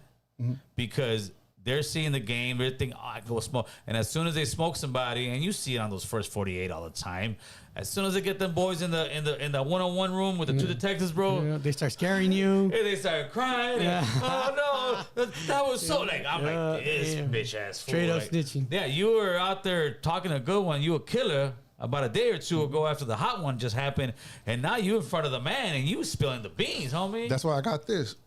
because they're seeing the game. They're thinking, oh, I go smoke. And as soon as they smoke somebody, and you see it on those first 48 all the time, as soon as they get them boys in the one-on-one room with the two detectives, bro, Yeah, they start scaring you. and they start crying. And, oh no, that was so like I'm like this bitch ass fool. Straight up Like, snitching. yeah, you were out there talking a good one. You a killer. About a day or two ago, after the hot one just happened, and now you in front of the man and you spilling the beans, homie. That's why I got this.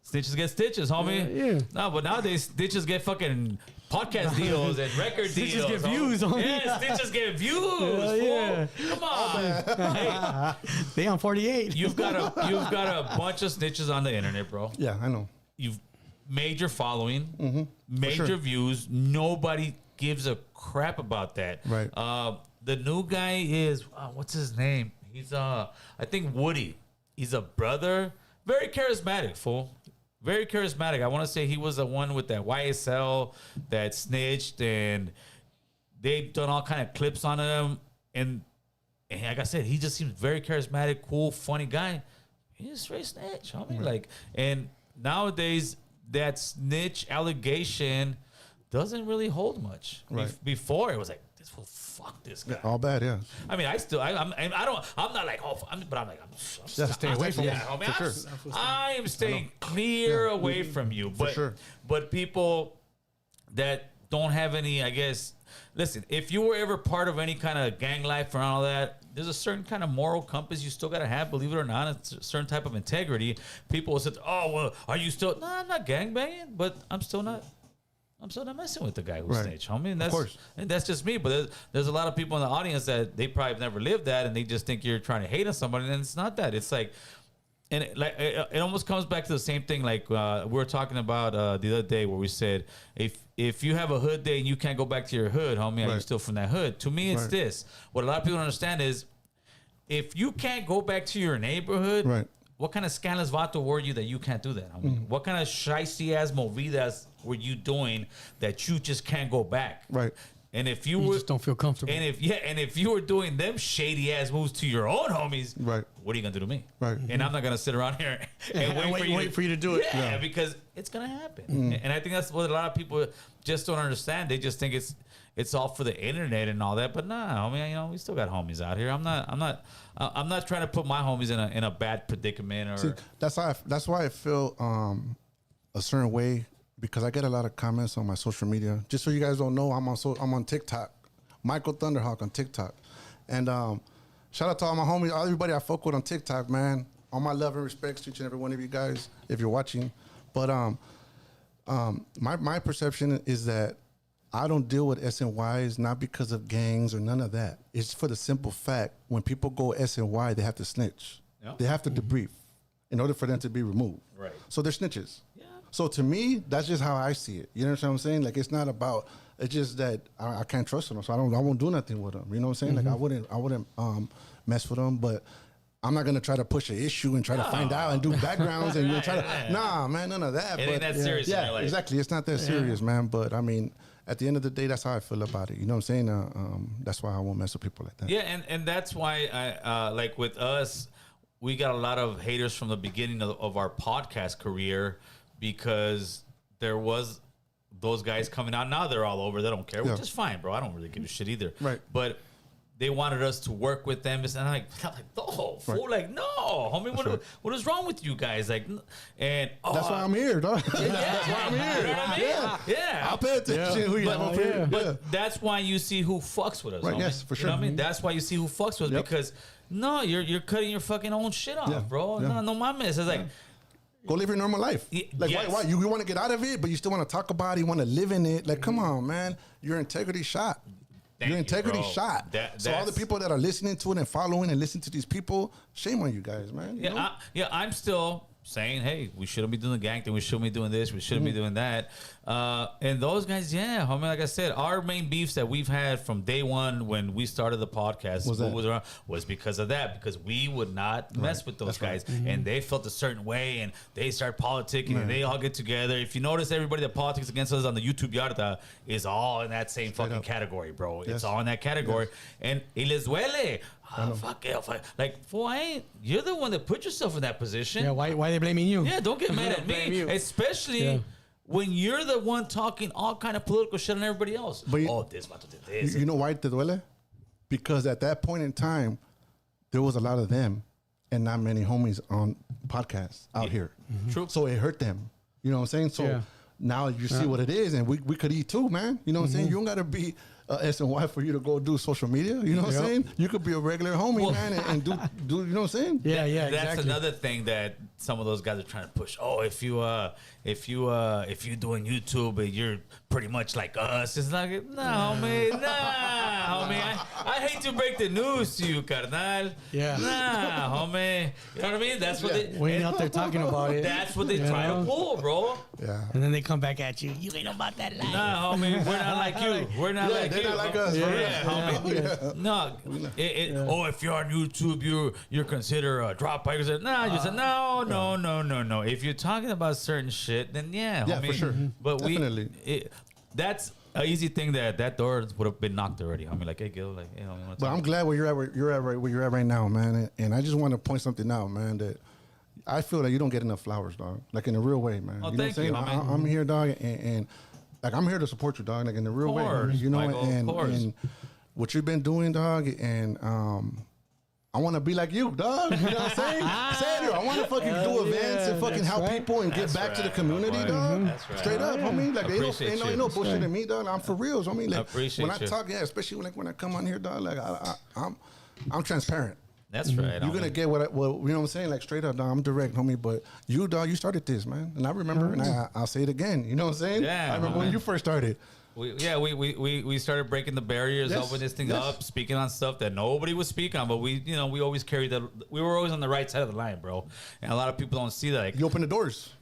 Stitches get stitches, homie. Yeah. No, but nowadays stitches get fucking podcast deals and record Stitches deals. get views, homie. Yeah, stitches get views. Yeah. Fool. Come on. Hey, They on 48. you've got a bunch of snitches on the internet, bro. Yeah, I know. You've made your following, Mm-hmm. made sure. your views. Nobody gives a crap about that. Right. The new guy is what's his name? He's I think Woody. He's a brother. Very charismatic, fool. Very charismatic. I want to say he was the one with that YSL that snitched, and they've done all kind of clips on him. And like I said, he just seems very charismatic, cool, funny guy. He's a straight snitch. I mean, like, and nowadays that snitch allegation doesn't really hold much. Right. Before it was like, this fool, fuck this guy. All bad, yeah. I mean, I'm not like, oh, but I'm like, I'm stay away from yeah, him, homie, for I'm, sure. I am staying clear away from you. But, sure. but people that don't have any, I guess, listen, if you were ever part of any kind of gang life and all that, there's a certain kind of moral compass you still got to have, believe it or not. It's a certain type of integrity. People will say, oh, well, are you still, no, I'm not gangbanging, but I'm still not messing with the guy who Right. snitched, homie. And that's, course. and that's just me. But there's a lot of people in the audience that they probably have never lived that, and they just think you're trying to hate on somebody, and it's not that. It's like, and it almost comes back to the same thing. Like we were talking about the other day, where we said if you have a hood day and you can't go back to your hood, homie, are you Right. still from that hood? To me, it's Right. this. What a lot of people don't understand is if you can't go back to your neighborhood, Right. what kind of scandalous vato were you that you can't do that? Homie? What kind of shiesty ass movidas were you doing that you just can't go back? Right. And if you You were just don't feel comfortable. and if you were doing them shady ass moves to your own homies, Right. what are you gonna do to me? Right. And I'm not gonna sit around here and wait for you to do it. Yeah, because it's gonna happen. And I think that's what a lot of people just don't understand. They just think it's all for the internet and all that. But nah, I mean, we still got homies out here. I'm not trying to put my homies in a bad predicament or. See, that's why I feel a certain way, because I get a lot of comments on my social media. Just so you guys don't know, I'm on TikTok, Michael Thunderhawk on TikTok, and shout out to all my homies, everybody I fuck with on TikTok, man. All my love and respects to each and every one of you guys if you're watching. But my perception is that I don't deal with SNYs not because of gangs or none of that. It's for the simple fact when people go SNY, they have to snitch. Yeah. They have to debrief in order for them to be removed. Right. So they're snitches. Yeah. So to me, that's just how I see it. You know what I'm saying? Like, it's not about. It's just that I can't trust them, so I won't do nothing with them. You know what I'm saying? Like, I wouldn't mess with them, but I'm not gonna try to push an issue and try to find out and do backgrounds and try to. Nah, man, none of that. It ain't that serious in your Yeah, life. exactly. It's not that serious, man. But I mean, at the end of the day, that's how I feel about it. You know what I'm saying? That's why I won't mess with people like that. Yeah, and that's why I like with us, we got a lot of haters from the beginning of our podcast career because there was those guys coming out. Now they're all over. They don't care, which Yeah. is fine, bro. I don't really give a shit either. Right. But they wanted us to work with them. And I'm like, no, fool. Right. Like, no, homie, what is wrong with you guys? Like, and That's why I'm here, dog. That's why I'm here. You know what I mean? Yeah. I'll pay attention. Who you have up here. But that's why you see who fucks with us. Right, homie. yes, for You know what I sure. mean? That's why you see who fucks with us Yep. because no, you're cutting your fucking own shit off, Yeah, bro. yeah. No mames. It's like Go live your normal life. Like, yes. why? You want to get out of it, but you still want to talk about it. You want to live in it. Like, come on, man. Your integrity shot. Thank Your you, integrity bro. shot. So all the That's- people that are listening to it and following and listening to these people, shame on you guys, man. You know? I'm still saying, hey, we shouldn't be doing the gang thing. We shouldn't be doing this. We shouldn't be doing that. And those guys, yeah, homie, like I said, our main beefs that we've had from day one when we started the podcast was because of that, because we would not mess with those guys. And they felt a certain way and they start politicking and they all get together. If you notice, everybody that politics against us on the YouTube Yarda is all in that same fucking category, bro. It's all in that category. And it les duele. Fuck it. Like, fool, you're the one that put yourself in that position. Yeah, why they blaming you? Yeah, don't get mad at Blame me. you. Especially when you're the one talking all kind of political shit on everybody else. But This vato did this. You know why te duele? Because at that point in time, there was a lot of them and not many homies on podcasts out here. True. So it hurt them. You know what I'm saying? So now you see what it is, and we could eat too, man. You know what I'm saying? You don't got to be S and Y for you to go do social media. You know what I'm saying? You could be a regular homie, man, and do you know what I'm saying? Yeah, That's exactly. another thing that some of those guys are trying to push. Oh, if you're doing YouTube and you're pretty much like us, it's like homie. I hate to break the news to you, carnal. Yeah. Homie. You know what I mean? That's what We ain't out there talking about it. That's what they try to pull, bro. Yeah. And then they come back at you. You ain't know about that life. Nah, homie, we're not like you. We're not like you. They're not like us. Yeah, homie. Yeah. No, oh, if you're on YouTube, you're considered a drop pipe. No, you said no. If you're talking about certain shit, then homie. for sure. But Definitely. that's an easy thing that door would have been knocked already. I mean, like, hey, Gil, like, hey, homie, But I'm glad where you're at right now, man. And I just want to point something out, man, that I feel like you don't get enough flowers, dog. Like in a real way, man. Oh, you know thank what I'm you, saying? homie. I'm here, dog, and like I'm here to support you, dog. Like in a real way, course, you know. Michael, of course. And what you've been doing, dog, and I want to be like you, dog. You know what I'm saying? Serio, I want to fucking do events and fucking help people and get back to the community, dog. That's right. Straight up, homie. Like ain't no bullshit in me, dog. I'm for reals, homie. Like I appreciate when I you. talk, especially when I come on here, dog. Like I'm transparent. That's right. You're gonna get what you know what I'm saying, like straight up, dog. I'm direct, homie. But you, dog, you started this, man, and I remember, and I'll say it again. You know what I'm saying? Yeah, I remember when you first started. We started breaking the barriers, Yes, opening this thing yes. up, speaking on stuff that nobody would speak on, but we always carried that. We were always on the right side of the line, bro. And a lot of people don't see that. Like, You opened the doors.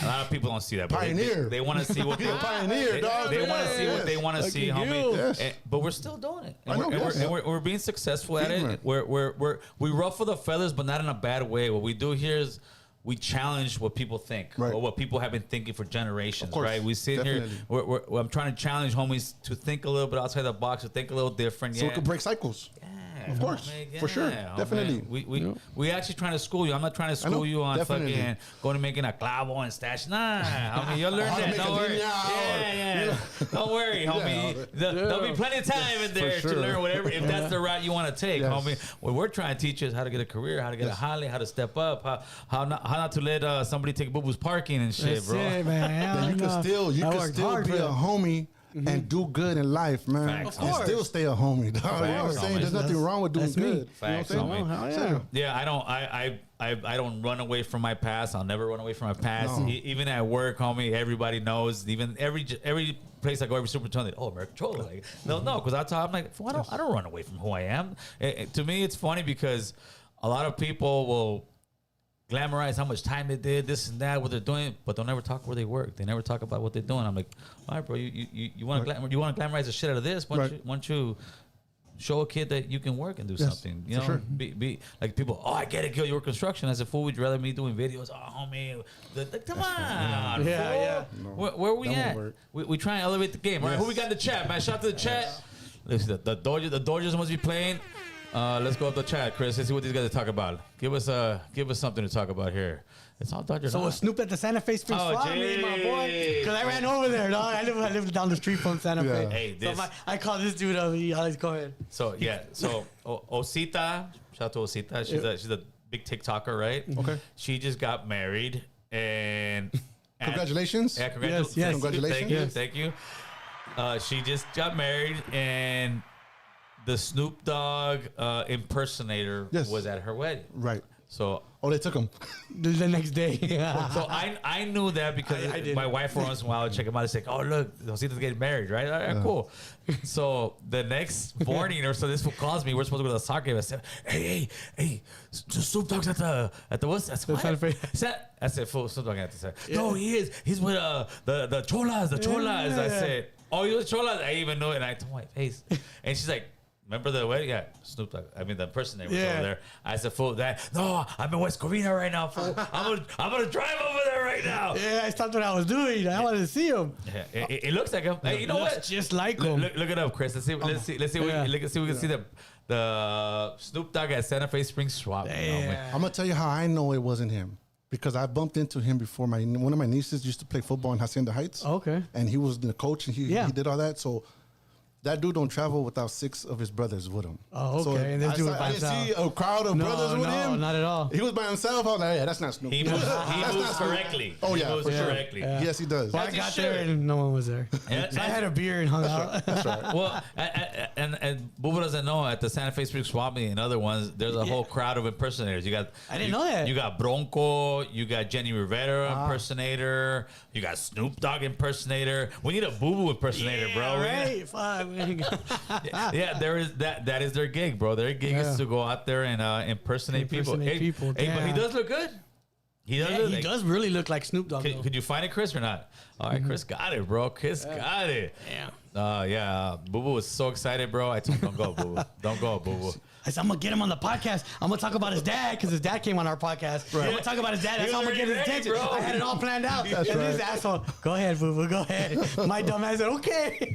a lot of people don't see that. But Pioneer. They want to see what You're a pioneer, dog. They want to see what they want to see, homie. Yes. But we're still doing it. I know, yes. We're being successful at Feeding it. We ruffle the feathers, but not in a bad way. What we do here is we challenge what people think, Right. or what people have been thinking for generations, course, right? We sit definitely. here. I'm trying to challenge homies to think a little bit outside the box, to think a little different. So we could break cycles. Of course, for sure, definitely. We actually trying to school you. I'm not trying to school you on definitely. fucking going to making a clavo and stash. Nah, homie, you'll learn How to that. make Don't a worry. linear. Yeah. Don't worry, homie. There'll be plenty of time in there For to sure. learn whatever, if that's the route you want to take, Yes. homie. What we're trying to teach you is how to get a career, how to get a holly, how to step up, how not to let somebody take boo-boo's parking and shit, That's bro. it, man. Then you can still be a homie and do good in life, man. Facts, and homie. still stay a homie, dog. You know what I'm Facts, saying? homie. There's nothing wrong with doing That's me. good. Facts, you know what I'm homie. saying? Oh, Serio. Yeah, I don't run away from my past. I'll never run away from my past. No. Even at work, homie, everybody knows. Even every place I go, every superintendent, American Cholo. Like, no, because I'm like, well, I don't run away from who I am. To me, it's funny because a lot of people will glamorize how much time they did, this and that, what they're doing, but they'll never talk where they work. They never talk about what they're doing. I'm like, all right, bro, you want to glamorize the shit out of this? Why don't you show a kid that you can work and do something? You know, sure. be like people. Oh, I get it, Gil. You work construction. As a fool, would you rather me doing videos? Oh, homie, come on, Yeah. fool. Where we That at? won't work. We try and elevate the game. All right, who we got in the chat, man? Shout out to the chat. Listen, the Dodgers must be playing. Let's go up the chat, Chris. Let's see what these guys are talking about. Give us something to talk about here. It's all Dodgers. So was Snoop at the Santa Fe Springs Oh, Swap meet, my boy? jeez. Because I ran over there, dog. I live down the street from Santa Yeah. Fe. Hey, So this. I called this dude up. Let's go ahead. So Osita, shout out to Osita. She's a big TikToker, right? Okay. She just got married and Congratulations. Yeah, congratulations. Yes. Congratulations. Thank you. She just got married and the Snoop Dogg impersonator was at her wedding. Right. So They took him. The next day. So I knew that because I did. my wife once in a while would check him out and say, oh, look, Rosita's getting married, right? All right, cool. So the next morning or so, this fool calls me. We're supposed to go to the soccer game. I said, hey, Snoop Dogg's at the what's that? Santa Fe. I said, fool, Snoop Dogg at the set. No, he is. He's with the Cholas, I said, oh, you're the Cholas? I even know it. And I told my face. And she's like, remember the wedding? Yeah, Snoop Dogg. I mean, the impersonator was over there. I said, fool, no, I'm in West Covina right now, fool. I'm gonna drive over there right now. Yeah, I stopped what I was doing. I wanted to see him. Yeah, it looks like him. Hey, you know Looks what? just like him. Look it up, Chris. Let's see. Let's see. Yeah. We can see the Snoop Dogg at Santa Fe Springs swap. I'm gonna tell you how I know it wasn't him because I bumped into him before. One of my nieces used to play football in Hacienda Heights. Okay. And he was the coach, and he did all that. So that dude don't travel without 6 of his brothers with him. Oh, okay. So And this dude was by I didn't himself. see a crowd of brothers with him. not at all. He was by himself. I was like, yeah, that's not Snoop. He moves That's not Snoop. correctly. Oh, He yeah, moves for sure. correctly. Yeah. Yes, he does. Well, I As he got should. there and no one was there. Yeah, So I had a beer and hung out. That's right. Well, and Booba doesn't know, at the Santa Fe Springs Swap Meet and other ones, there's a whole crowd of impersonators. You got I didn't know that. You got Bronco, you got Jenny Rivera impersonator, you got Snoop Dogg impersonator. We need a Boo Boo impersonator, bro. Right. Fuck. Yeah, there is that is their gig, bro. Their gig is to go out there and impersonate people. Impersonate people, Hey, but he yeah. does look good. He does. Yeah, look he like, does really look like Snoop Dogg. Could you find it, Chris, or not? All right, Chris got it, bro. Chris got it. Damn. Yeah. Boo Boo was so excited, bro. I told him, don't go, Boo Boo. Don't go, Boo Boo. I said, I'm gonna get him on the podcast. I'm gonna talk about his dad because his dad came on our podcast. I'm gonna talk about his dad. That's how I'm gonna get his Ready, attention. bro. I had it all planned out. That's and right. this asshole, go ahead, boo boo, go ahead. My dumb ass said, okay.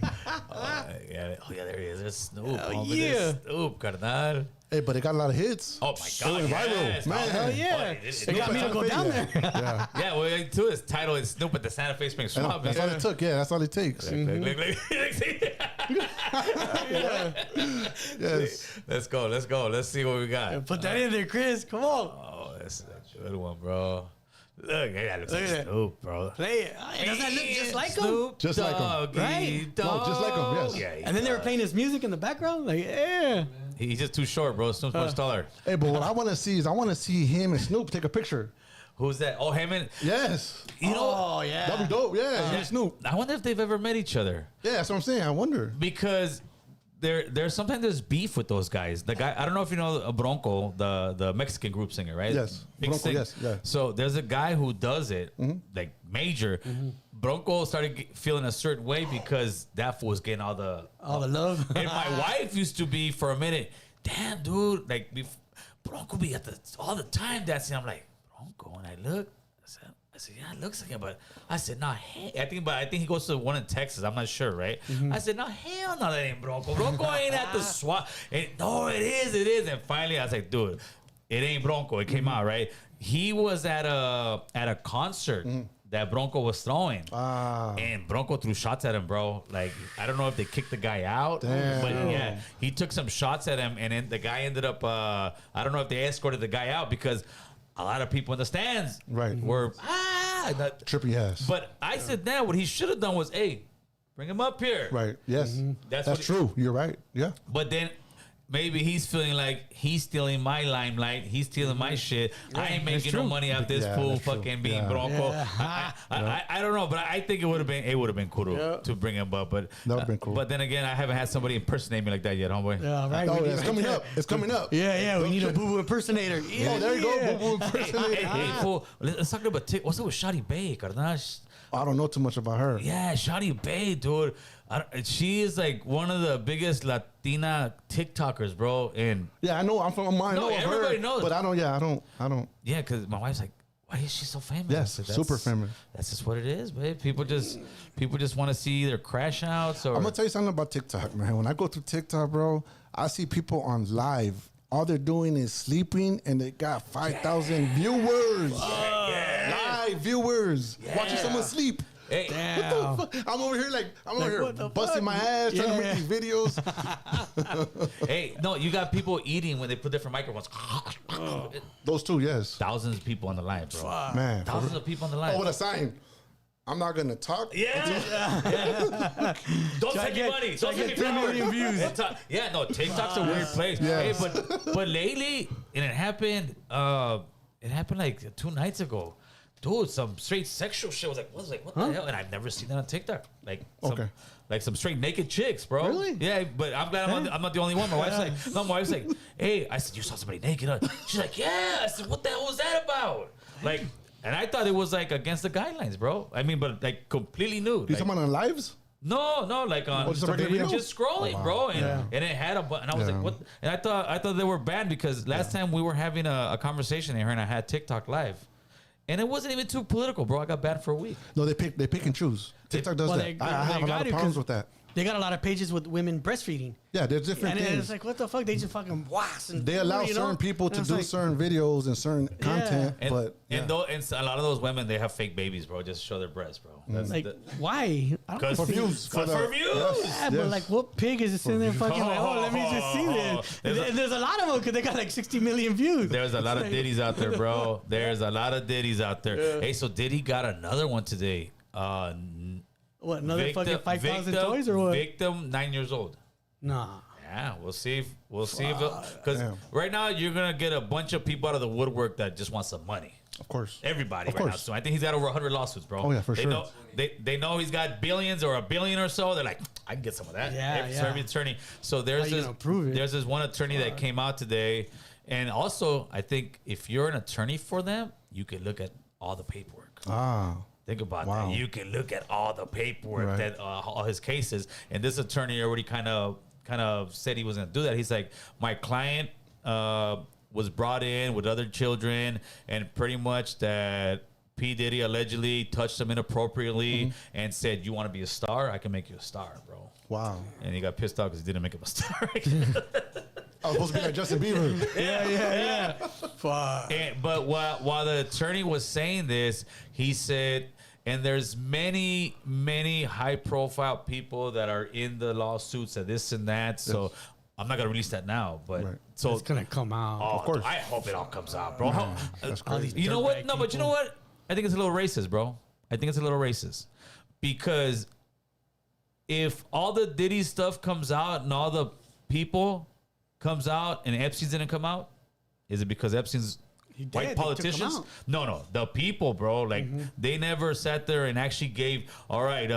Yeah. Oh, yeah, there he is. There's Snoop. Oh, Homie, yeah. there's Snoop, carnal. Hey, but it got a lot of hits. Oh, my God. went viral, Yes, man. Hell yeah. They got me to go down there. Yeah. Yeah, well, too, his title is Snoop at the Santa Fe Springs Swap. That's all it took. Yeah, that's all it takes. Yes. Let's go. Let's see what we got. Put that in there, Chris. Come on. Oh, that's a good one, bro. Look, that looks Look like at that. Snoop, bro. Play it. Doesn't that look just like him? Snoop Just like him. Doggy Right? No, just like him, yes. Yeah, And then they were playing his music in the background. Like, yeah. he's just too short, bro. Snoop's much taller. Hey, but what I want to see is him and Snoop take a picture. Who's that? Oh, him and Yes. you know. Oh, yeah. That'd be dope. Yeah, and Snoop. I wonder if they've ever met each other, Yeah, that's what I'm saying. I wonder. because there's sometimes there's beef with those guys. The guy, I don't know if you know Bronco, the Mexican group singer, right? Yes. Big Bronco, sing- yes, yeah. So there's a guy who does it, like major. Bronco started feeling a certain way because that fool was getting all the love. And my wife used to be for a minute, damn, dude, like Bronco be at all the time dancing. I'm like, Bronco, and I look, I said, yeah, it looks like it, but I said, nah, I think he goes to the one in Texas. I'm not sure, right? I said, no, hell no, that ain't Bronco. Bronco ain't at the swap. No, it is. And finally, I was like, dude, it ain't Bronco. It came out, right? He was at a concert that Bronco was throwing. And Bronco threw shots at him, bro. Like, I don't know if they kicked the guy out, Damn. but yeah, he took some shots at him, and then the guy ended up, I don't know if they escorted the guy out because a lot of people in the stands were, Trippy ass. But I said, now what he should have done was, hey, bring him up here. Right. Yes. That's That's what true. You're right. Yeah. But then maybe he's feeling like he's stealing my limelight. He's stealing my shit. I ain't making no money out this Yeah, fool that's true. fucking being Yeah. Bronco. Yeah. I don't know, but I think it would have been cool to bring him up. But That would've been cool. But then again, I haven't had somebody impersonate me like that yet, homeboy. Yeah, right. Oh, We it's need- coming up. It's coming up. Yeah, we need a boo boo impersonator. Yeah, Oh, there you go. yeah. Boo boo impersonator. Hey, fool, let's talk about what's up with Shawty Bay, carnal? I don't know too much about her. Yeah, Shawty Bay, dude. She is like one of the biggest Latina TikTokers, bro. And Yeah, I know. I'm from mine. No, I know of everybody her, knows. But I don't. Yeah, I don't. yeah, because my wife's like, why is she so famous? Yes, I said, super famous. That's just what it is, babe. People just want to see either crash outs or. I'm gonna tell you something about TikTok, man. When I go through TikTok, bro, I see people on live. All they're doing is sleeping, and they got 5,000 viewers. Live viewers watching someone sleep. Hey, Damn. What the fuck? I'm over here what the busting fuck? my ass trying to make these videos. hey, no, you got people eating when they put different microphones. Those two, yes, Thousands of people on the line, bro. man. Thousands of people on the line. Oh, with a sign. I'm not gonna talk. Yeah. Don't So I send me get- money. so I Don't send me get 3 million flowers. views. Yeah, no, TikTok's a weird place. Yes. Hey, but lately, and it happened like 2 nights ago. Dude, some straight sexual shit. I was like, what the hell? And I've never seen that on TikTok. Like, some straight naked chicks, bro. Really? Yeah, but I'm glad I'm not the only one. My wife's like, hey, I said, you saw somebody naked? Huh? She's like, yeah. I said, what the hell was that about? Like, and I thought it was like against the guidelines, bro. I mean, but like completely nude. You Like, talking about on lives? no, like on just a regular video? just scrolling, bro, and it had a button. And I was Yeah. like, what? And I thought they were banned because last time we were having a conversation here and I had TikTok live. And it wasn't even too political, bro. I got banned for a week. No, they pick and choose. TikTok does Well, that. they I have a lot got of it problems 'cause with that. they got a lot of pages with women breastfeeding. Yeah, there's different And things. it's like, what the fuck? They just fucking was. And They allow you know? certain people to And do it's like, certain videos and certain content, And, but and a lot of those women, they have fake babies, bro, just to show their breasts, bro. That's like, why? I don't for see- views. For views. Yeah, but like, what pig is sitting there fucking like, oh, let me just see this. There's a lot of them because they got like 60 million views. There's a lot of Diddies out there, bro. There's a lot of Diddies out there. Yeah. Hey, so Diddy got another one today. What, another fucking 5,000 toys or what? Victim, 9 years old. Nah. Yeah, we'll see if because right now you're gonna get a bunch of people out of the woodwork that just want some money. of course. Everybody Of right now. course. So I think he's got over 100 lawsuits, bro. Oh, yeah, for they sure. Know, they know he's got billions or a billion or so. They're like, I can get some of that. Yeah, Every yeah. every attorney. So there's How you this gonna prove it? there's this one attorney that came out today, and also I think if you're an attorney for them, you can look at all the paperwork. Ah, Think about Wow. that. You can look at all the paperwork Right. that all his cases, and this attorney already kind of said he was going to do that. He's like, my client was brought in with other children, and pretty much that P. Diddy allegedly touched him inappropriately and said, "You want to be a star? I can make you a star, bro." wow. And he got pissed off because he didn't make him a star. I was supposed to be like Justin Bieber. Yeah. Fuck. But while the attorney was saying this, he said, and there's many high-profile people that are in the lawsuits and this and that. So I'm not gonna release that now, but Right. so It's gonna come out. of course. I hope it all comes out, bro. That's All crazy. these You know what? dirtbag No, but you know people. what? I think it's a little racist, bro. I think it's a little racist because if all the Diddy stuff comes out and all the people comes out and Epstein's didn't come out, is it because Epstein's did. white They took him politicians? out. No, the people, bro. Like they never sat there and actually gave. All right,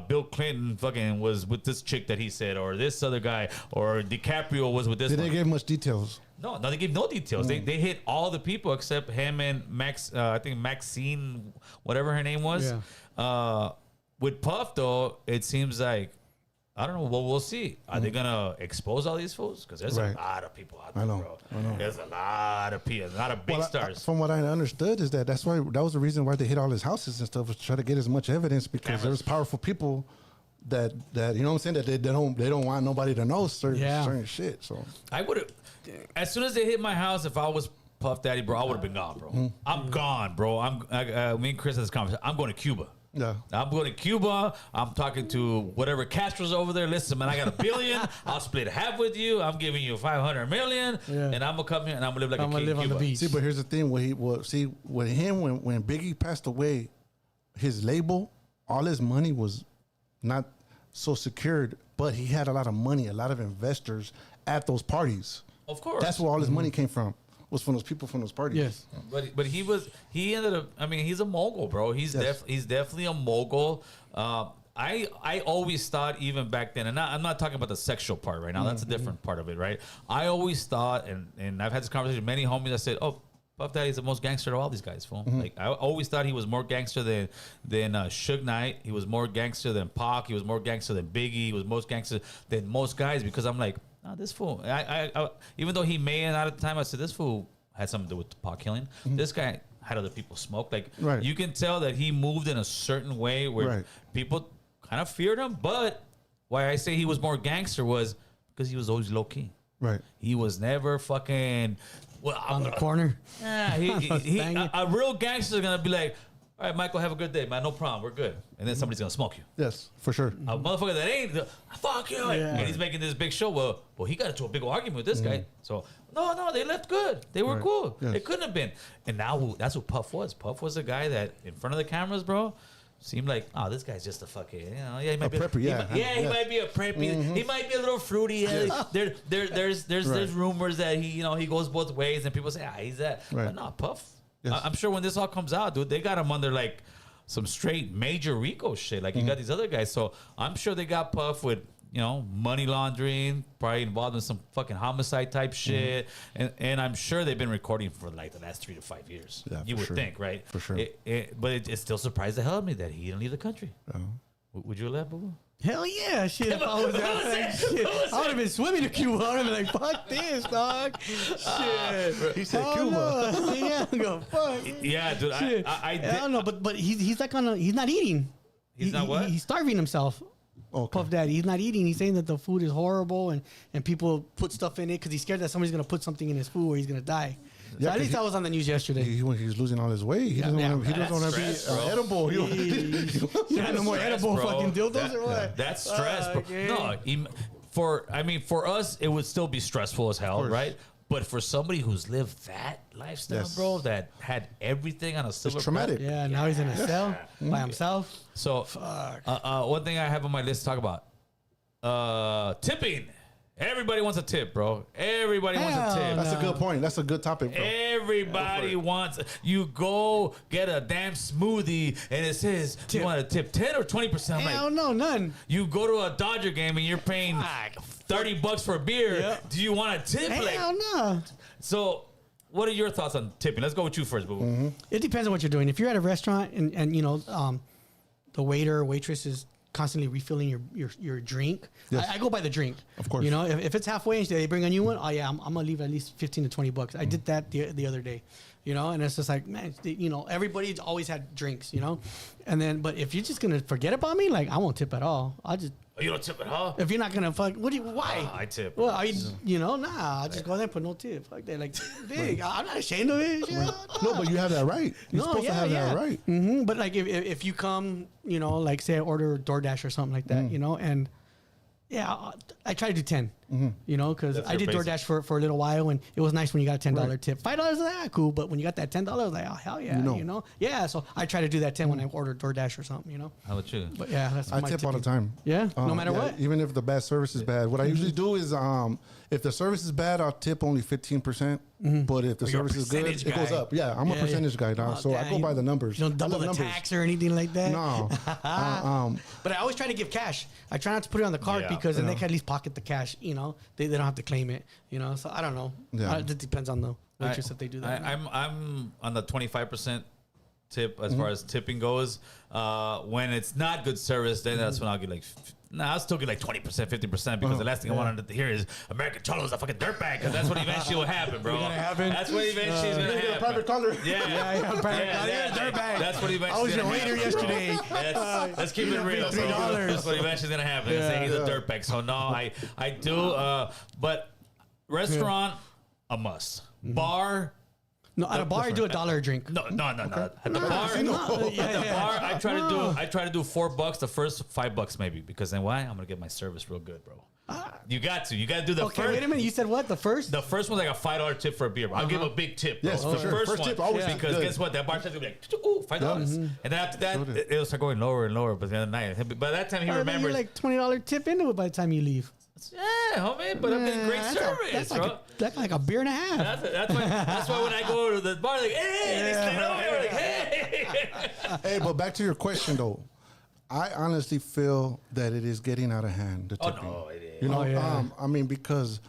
Bill Clinton fucking was with this chick that he said, or this other guy, or DiCaprio was with this. Did one. they give much details? No, they gave no details. They hit all the people except him and Max. I think Maxine, whatever her name was. Yeah. With Puff though, it seems like I don't know. Well, we'll see. Are they gonna expose all these fools? Because there's Right. a lot of people out there, I know, bro. I know. There's a lot of people, a lot of big stars. From what I understood, is that that was the reason why they hit all his houses and stuff, was to try to get as much evidence because Cameras. there's powerful people that you know what I'm saying, that they don't want nobody to know certain shit. So I would have, as soon as they hit my house, if I was Puff Daddy, bro, I would have been gone, bro. I'm gone, bro. Me and Chris had this conversation. I'm going to Cuba. yeah, I'm going to Cuba. I'm talking to whatever Castro's over there. Listen, man, I got $1 billion. I'll split half with you. I'm giving you 500 million, Yeah. and I'm gonna come here and I'm gonna live like I'm a gonna king live in on the Cuba. beach. see, but here's the thing: when Biggie passed away, his label, all his money was not so secured, but he had a lot of money, a lot of investors at those parties. Of course, That's where all his money came from. Was from those people from those parties. Yes. But he ended up. I mean, he's a mogul, bro. He's definitely a mogul. I always thought, even back then, and I'm not talking about the sexual part right now. That's a different part of it, right? I always thought, and I've had this conversation with many homies that said, "Oh, Puff Daddy's the most gangster of all these guys, fool." Like I always thought he was more gangster than Suge Knight. He was more gangster than Pac. He was more gangster than Biggie. He was most gangster than most guys because I'm like, nah, this fool. I even though he may not at the time, I said this fool had something to do with the Pac killing. This guy had other people smoke. Like Right. you can tell that he moved in a certain way where Right. people kind of feared him. But why I say he was more gangster was because he was always low key. Right. He was never fucking On the corner. Yeah, Banging. a real gangster is gonna be like, "All right, Michael, have a good day, man. No problem, we're good." And then somebody's gonna smoke you. Yes, for sure. A motherfucker that ain't, fuck you, Yeah. and he's making this big show. Well, he got into a big argument with this guy. So no, they left good. They were cool. Yes. It couldn't have been. And now that's what Puff was. Puff was a guy that in front of the cameras, bro, seemed like, oh, this guy's just a fucking, he might be prepper, yeah. he might be a preppy. He might be a little fruity. There's rumors that he goes both ways, and people say, he's that. Right. But no, Puff. Yes. I'm sure when this all comes out, dude, they got him under like some straight major RICO shit. Like you got these other guys, so I'm sure they got Puff with money laundering, probably involved in some fucking homicide type shit, and I'm sure they've been recording for like the last 3 to 5 years. Yeah, you for would sure. think, right? For sure. But it still surprised the hell out of me that he didn't leave the country. Would you have left, boo? Hell yeah, shit. If I was that, shit, I would have been swimming to Cuba. I would have been like, fuck this, dog. Shit. He said Oh, Cuba. no. Yeah, I go, fuck. Yeah, dude. Shit. I I don't know, but he's like he's not eating. He's not what? He's starving himself. Puff Daddy. He's not eating. He's saying that the food is horrible and people put stuff in it because he's scared that somebody's gonna put something in his food or he's gonna die. So at least that was on the news yesterday. When he's losing all his weight, he doesn't want to be edible. No more edible fucking dildos or what? That's stress, bro. Okay. No, for us, it would still be stressful as hell, right? But for somebody who's lived that lifestyle, bro, that had everyththing on a silver traumatic. Yeah, now he's in a cell by himself. So, one thing I have on my list to talk about, tipping. Everybody wants a tip, bro. Everybody wants a tip. That's a good point. That's a good topic, bro. Everybody wants. You go get a damn smoothie and it says you want to tip 10 or 20%. Hell no, none. You go to a Dodger game and you're paying $30 for a beer. Yep. Do you want a tip? Hell no. So, what are your thoughts on tipping? Let's go with you first, boo. Mm-hmm. It depends on what you're doing. If you're at a restaurant and you know the waiter or waitress is constantly refilling your drink. Yes. I go by the drink. Of course. You know, if it's halfway and they bring a new one, oh yeah, I'm gonna leave at least $15 to $20. I did that the other day. You know, and it's just like, man, you know, everybody's always had drinks, you know? And then, but if you're just gonna forget about me, like, I won't tip at all. I'll just... Oh, you don't tip at all? If you're not gonna why? I tip. Well, I'll just go there and put no tip. Like that, like, big. I'm not ashamed of it. No, but you have that right. You're supposed to have that right. Mm-hmm. But like, if you come, you know, like say I order DoorDash or something like that, you know, and yeah, I try to do 10. You know, because I did DoorDash for a little while, and it was nice when you got a $10 tip. $5 cool, but when you got that $10, I was like, oh hell yeah, you know, yeah. So I try to do that 10 when I order DoorDash or something, you know. How about you? But yeah, that's I tip all the time. Yeah, no matter what. Even if the bad service is bad, what I usually do is if the service is bad, I'll tip only 15%. But if the service is good, it goes up. Yeah, I'm a percentage guy, dog. So I go by the numbers. You don't double the tax or anything like that. No. But I always try to give cash. I try not to put it on the card because then they can at least pocket the cash. You know, they don't have to claim it. You know, so I don't know. Yeah. It depends on the waitress if they do that. I'm on the 25% tip as far as tipping goes. When it's not good service, then that's when I'll get like. I'll still get like 20%, 50% because the last thing I wanted to hear is American Cholo's a fucking dirtbag because that's what eventually will happen, bro. That's what eventually is going to happen. Private caller. Dirtbag. That's what eventually. I was your waiter yesterday. Let's keep it real. That's what eventually is going to happen. Say he's a dirtbag. So no, I do. But restaurant, a must. Bar. No, at a bar, I do $1 a drink. No. At the bar, I try to do $4 the first $5 maybe because then why? I'm gonna get my service real good, bro. You got to do the first. Wait a minute. You said what? The first? The first one's like a $5 tip for a beer. I'll give a big tip. Bro. Yes, for sure. First one, tip always because guess what? That bartender's gonna be like, ooh, $5. And then after that, it'll start going lower and lower. But the other night, by that time he remembers. You're like $20 tip into it by the time you leave. Yeah, homie, but I'm getting great service, bro. That's like a beer and a half. That's why when I go to the bar, like, hey, they stand over here, like, hey. Hey, but back to your question though. I honestly feel that it is getting out of hand. The tipping. Oh no, it is. You know, I mean, because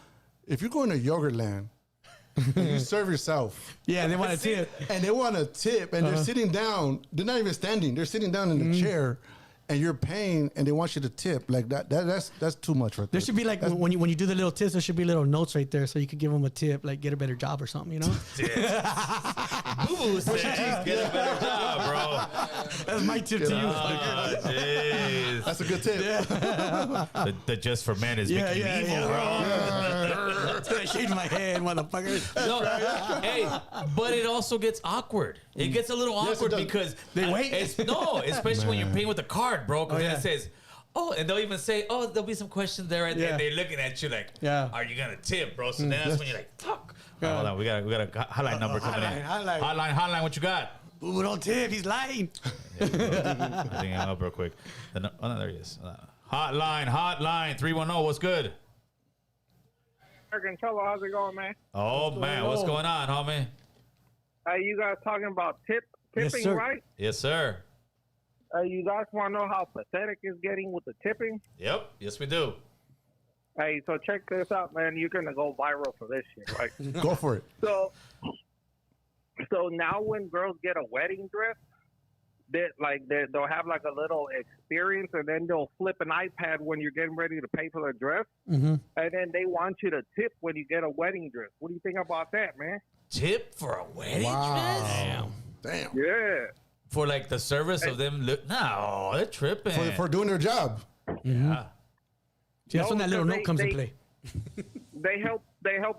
if you go into Yogurtland and you serve yourself, they want a tip, and they want a tip, and they're sitting down. They're not even standing. They're sitting down in the chair. And you're paying, and they want you to tip like that. That's too much right there. There should be like when you do the little tips, there should be little notes right there, so you could give them a tip, like get a better job or something, you know. Boo Boo said, "Get a better job, bro." That's my tip to you. Jeez. That's a good tip. Yeah. the just for men is making you evil, bro. I shaved my head, motherfucker. No, hey, but it also gets awkward. It gets a little awkward because they wait. Especially when you're paying with a card, bro. Because then it says, and they'll even say, there'll be some questions there, and they're looking at you like, are you gonna tip, bro? So then that's when you're like, fuck. Hold on, we got a hotline number coming in. Hotline, what you got? Boo, don't tip. He's lying. I think I'm up real quick. No, there he is. Hotline, 310. What's good? American Cholo, how's it going, man? Oh man, what's going on, homie? You guys talking about tipping, yes, right? Yes, sir. You guys want to know how pathetic it's getting with the tipping? Yep. Yes, we do. Hey, so check this out, man. You're gonna go viral for this shit, right? Go for it. So now when girls get a wedding dress, they'll have like a little experience, and then they'll flip an iPad when you're getting ready to pay for the dress, and then they want you to tip when you get a wedding dress. What do you think about that, man? Tip for a wedding dress? Damn. Yeah. For like the service of them. No, they're tripping. For doing their job. Yeah. See, that's when that little because note comes in play. They help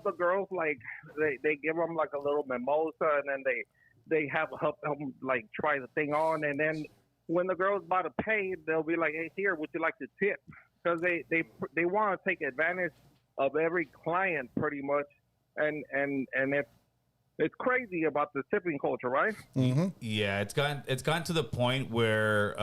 the girls, like they give them like a little mimosa, and then they help them like try the thing on, and then when the girl's about to pay, they'll be like, hey, here, would you like to tip? Because they want to take advantage of every client pretty much, and it's crazy about the tipping culture, right? Mm-hmm. Yeah, it's gotten to the point where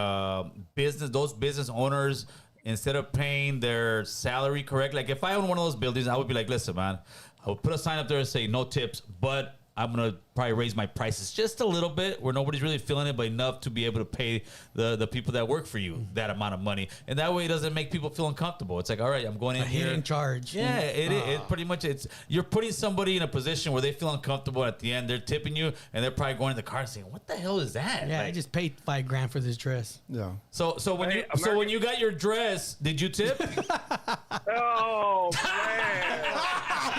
those business owners, instead of paying their salary correct, like if I own one of those buildings, I would be like, listen, man, I would put a sign up there and say no tips, but I'm going to probably raise my prices just a little bit where nobody's really feeling it, but enough to be able to pay the people that work for you that amount of money. And that way it doesn't make people feel uncomfortable. It's like, all right, I'm going in here. In charge. Yeah, it pretty much, you're putting somebody in a position where they feel uncomfortable. At the end, they're tipping you, and they're probably going in the car and saying, what the hell is that? Yeah, Like, I just paid $5,000 for this dress. Yeah. So when you got your dress, did you tip? Oh man!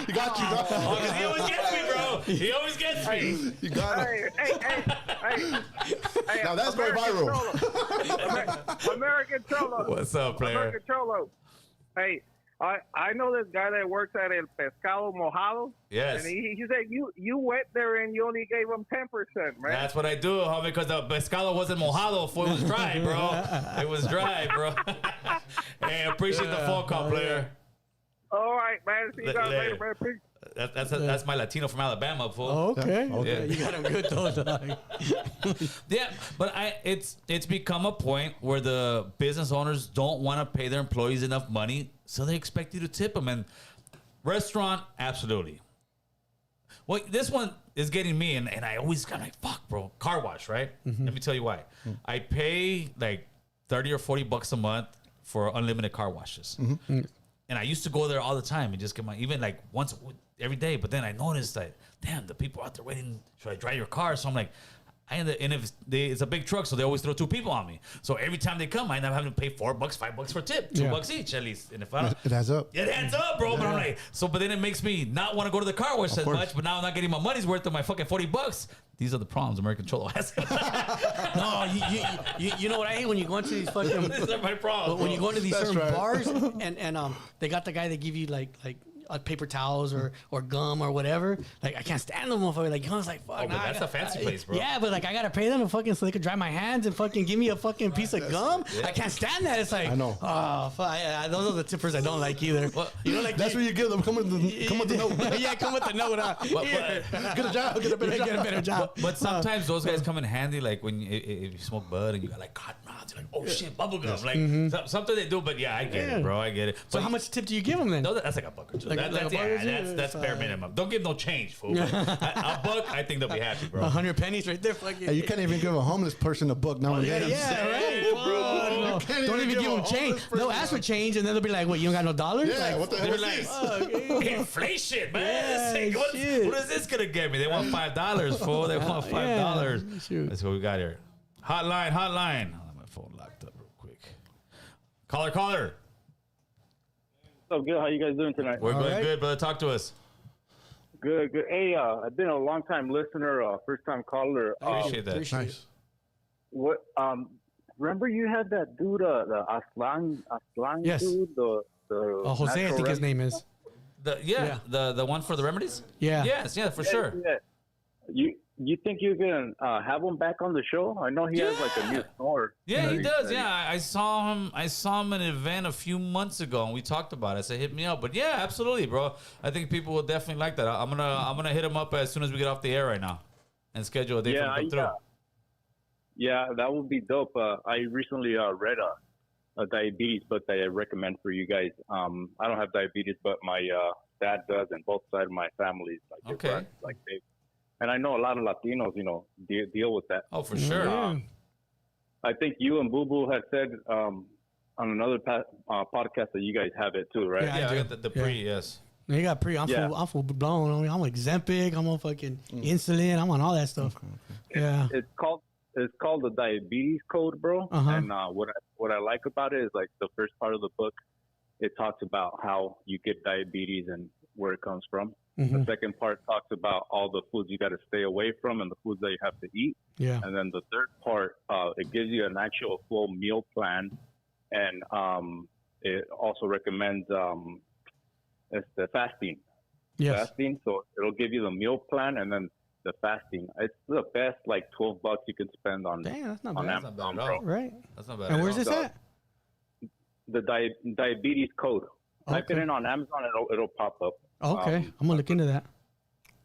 You got you. Oh, 'cause he always gets me, bro. He always gets me. You got it. Hey, Now that's going viral. American Cholo. What's up, player? American Cholo. Hey, I know this guy that works at El Pescado Mojado. Yes. And he said you went there and you only gave him 10%, man. That's what I do, homie, because the pescado wasn't mojado. It was dry, bro. It was dry, bro. Hey, appreciate the phone call, player. All right, man. See you guys later, man. Peace. That's my Latino from Alabama, fool. Oh, okay. Okay. You got him good, though, dog. Yeah, but it's become a point where the business owners don't want to pay their employees enough money, so they expect you to tip them. And restaurant, absolutely. Well, this one is getting me, and I always kind of like, fuck, bro. Car wash, right? Let me tell you why. I pay like $30 or $40 a month for unlimited car washes. And I used to go there all the time and just get even like once every day. But then I noticed that, damn, the people out there waiting, should I drive your car? So I'm like, and if it's a big truck, so they always throw two people on me. So every time they come, I end up having to pay $4, $5 for tip, $2 each at least. And if I don't, It adds up. it adds up, bro. But I'm like, but then it makes me not want to go to the car wash as course. much. But now I'm not getting my money's worth of my fucking $40. These are the problems American Cholo has. No, you know what I hate when you go into these fucking. These are my problems. When you go into these That's certain right. bars and they got the guy that give you like paper towels or gum or whatever. Like I can't stand them, motherfucker. Like I was like, fuck. Oh, but that's a fancy place, bro. Yeah, but like I gotta pay them to fucking so they could dry my hands and fucking give me a fucking piece of gum. Yeah. I can't stand that. It's like I know. Oh, fuck. Yeah, those are the tippers I don't like either. Well, you know, like That's what you give them. Come with the note. yeah, come with the note. Here. Get a job. Get a better job. Get a better job. But sometimes those guys come in handy, like when if you smoke bud and you got like cotton mouths, you're like, oh shit, bubble gum. Like something they do, but yeah, I get it, bro. I get it. So But how much tip do you give them then? No, that's like $1 or $2. Like a buck or two? That's bare minimum. Don't give no change, fool. $1, I think they'll be happy, bro. 100 pennies right there. Fucking. Hey, you can't even give a homeless person a book nowadays. Yeah, right, bro. No. Don't even give them change. They'll ask for change, and then they'll be like, "What? You don't got no dollars?" Yeah, Like, what the hell They're is like, this? inflation, man. Yeah, It's like, shit. what is this gonna get me? They want $5, fool. They want $5. Yeah, shoot. Let's go. We got here. Hotline. I'll have my phone locked up real quick. Caller. So good. How you guys doing tonight? We're going right. good, brother. Talk to us. Good. Hey, I've been a long time listener, first time caller. Appreciate that. Nice. What? Remember you had that dude, the Aslan Yes. dude, the Jose, I natural think his remedy? name is. The one for the remedies? Yeah. Yes, yeah, for sure. Yeah. You think you can have him back on the show? I know he has like a new snore. Yeah, he does. Yeah, I saw him. I saw him at an event a few months ago, and we talked about it. I said, "Hit me up." But yeah, absolutely, bro. I think people will definitely like that. I'm gonna hit him up as soon as we get off the air right now, and schedule a day for him to come through. Yeah, that would be dope. I recently read a diabetes book that I recommend for you guys. I don't have diabetes, but my dad does, and both sides of my family, like Okay. friends, like they. And I know a lot of Latinos, deal with that. Oh, for sure. I think you and Boo Boo had said on another podcast that you guys have it too, right? Yeah. Yeah, I I do. got the pre. Yes. You got pre. I'm full blown. I'm Ozempic. I'm on fucking insulin. I'm on all that stuff. Yeah. It's called the Diabetes Code, bro. Uh-huh. And what I like about it is like the first part of the book, it talks about how you get diabetes and where it comes from. Mm-hmm. The second part talks about all the foods you got to stay away from and the foods that you have to eat. Yeah. And then the third part, it gives you an actual full meal plan and it also recommends it's the fasting. Yes. Fasting, so it'll give you the meal plan and then the fasting. It's the best, like $12 you can spend on. Damn, that's not on bad. That's not bad at Amazon, all. Right. That's not bad. And at where's all. this at? The diabetes code. Type it Okay. in on Amazon, it'll pop up. Okay, I'm gonna look into that.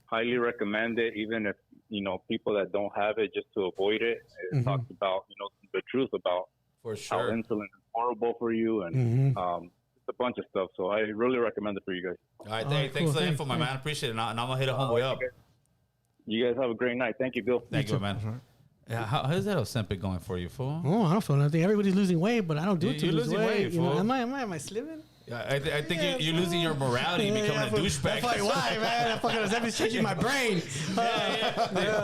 Highly recommend it, even if people that don't have it, just to avoid it. It talks about the truth about For how sure. insulin is horrible for you, and it's a bunch of stuff. So I really recommend it for you guys. All right, All right, thanks cool, for the thanks, info, my man. Appreciate it. And I'm gonna hit a homeboy up. You guys have a great night. Thank you, Bill. Thank you, man. Yeah, how's that Ozempic going for you, fool? Oh, I don't feel nothing. Everybody's losing weight, but I don't do it to You're lose losing weight. weight, You know, fool. am I slipping? Yeah, I think you're losing your morality, and becoming a douchebag. That's probably why, man. That fucking Ozempic's changing my brain.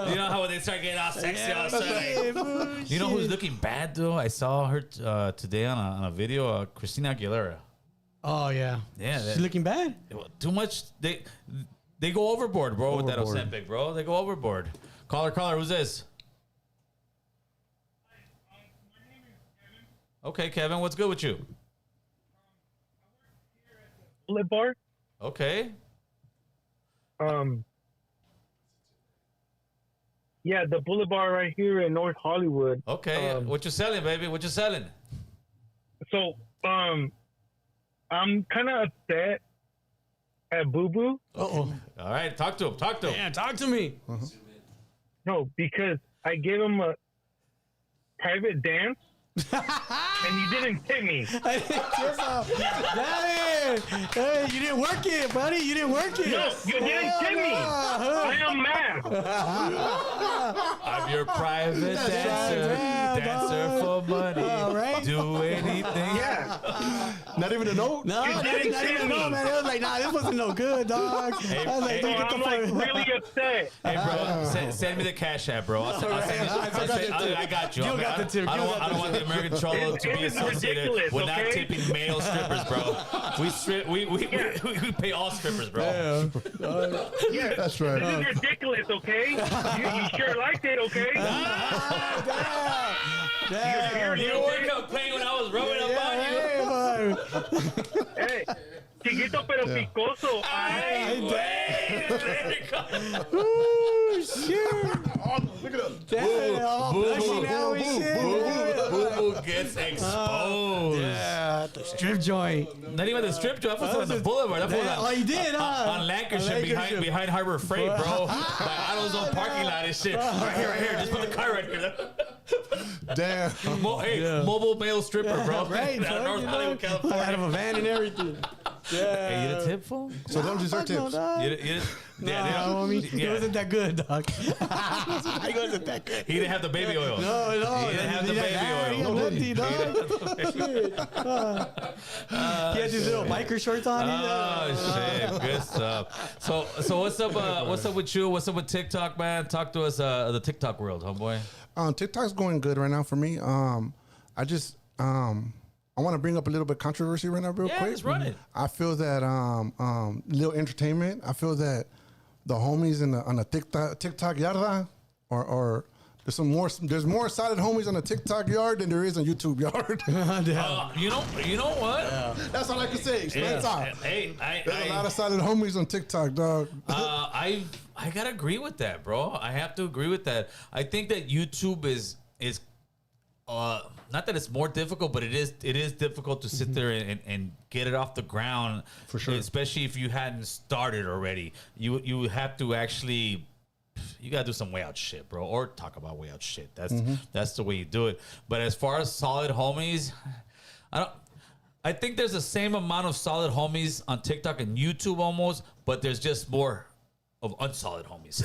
You know how when they start getting all sexy, all of a sudden. You know who's looking bad though? I saw her today on a video. Christina Aguilera. Oh yeah, Yeah, she's looking bad. Too much. They go overboard, bro. With that Overboard. Ozempic, bro. They go overboard. Caller. Who's this? Okay, Kevin. What's good with you? Bullet Bar. Okay. Yeah, the Bullet Bar right here in North Hollywood. Okay. What you selling, baby? What you selling? So, I'm kind of upset at Boo Boo. Oh, All right. Talk to him. yeah, talk to me. No, because I gave him a private dance, and you didn't tip me. Hey, you didn't work it, buddy. You didn't work it. No, you didn't tip me. I am mad. I'm your private That's dancer. right, yeah, Dancer dog. for money. All right. Do anything. Yeah. Not even a note. No, not even know, man. It was like, nah, this wasn't no good, dog. I was like, So dude, get the I'm like fuck. really upset. Hey, bro, send me the cash app, bro. I got you. Gil got the tip. I Gil don't got the want the American Cholo to be It's associated ridiculous, with not okay? tipping male strippers, bro. We pay all strippers, bro. Yeah, That's right. This is ridiculous, okay? You sure liked it, okay? Damn. You weren't complaining when I was rubbing up on you. Hey, chiquito pero picoso. Ay, güey. Ooh, shit. Look at us. Damn, I'm blushing now and shit. Boo Boo gets exposed. Yeah, the strip joint. Not even the strip joint. That was on the boulevard. That was Oh, you did, huh? on Lancashire, On Lancashire. behind Harbor Freight, bro. Like AutoZone parking lot and shit. Right here. Just put the car right here. Damn. Mobile male stripper, bro. Right, Out of North Hollywood, California. out of a van and everything. Yeah. Hey, you the tip fool? So don't deserve tips. No, I mean, it wasn't that good, dog. It wasn't that good. He didn't have the baby oil. No, He didn't have the baby oil. He had these little biker shorts on. Oh shit, good stuff. So what's up? What's up with you? What's up with TikTok, man? Talk to us, the TikTok world, homeboy. TikTok's going good right now for me. I just I want to bring up a little bit of controversy right now, real quick. Just run it. I feel that little entertainment. I feel that the homies on the TikTok yarda, or there's more solid homies on the TikTok yard than there is on YouTube yard. You know what? That's all I can say. Straight up. Hey, There's a lot of solid homies on TikTok, dog. I gotta agree with that, bro. I have to agree with that. I think that YouTube is not that it's more difficult, but it is difficult to sit there and get it off the ground. For sure. Especially if you hadn't started already. You have to actually, you gotta do some way out shit, bro, or talk about way out shit. That's the way you do it. But as far as solid homies, I think there's the same amount of solid homies on TikTok and YouTube almost, but there's just more of unsolid homies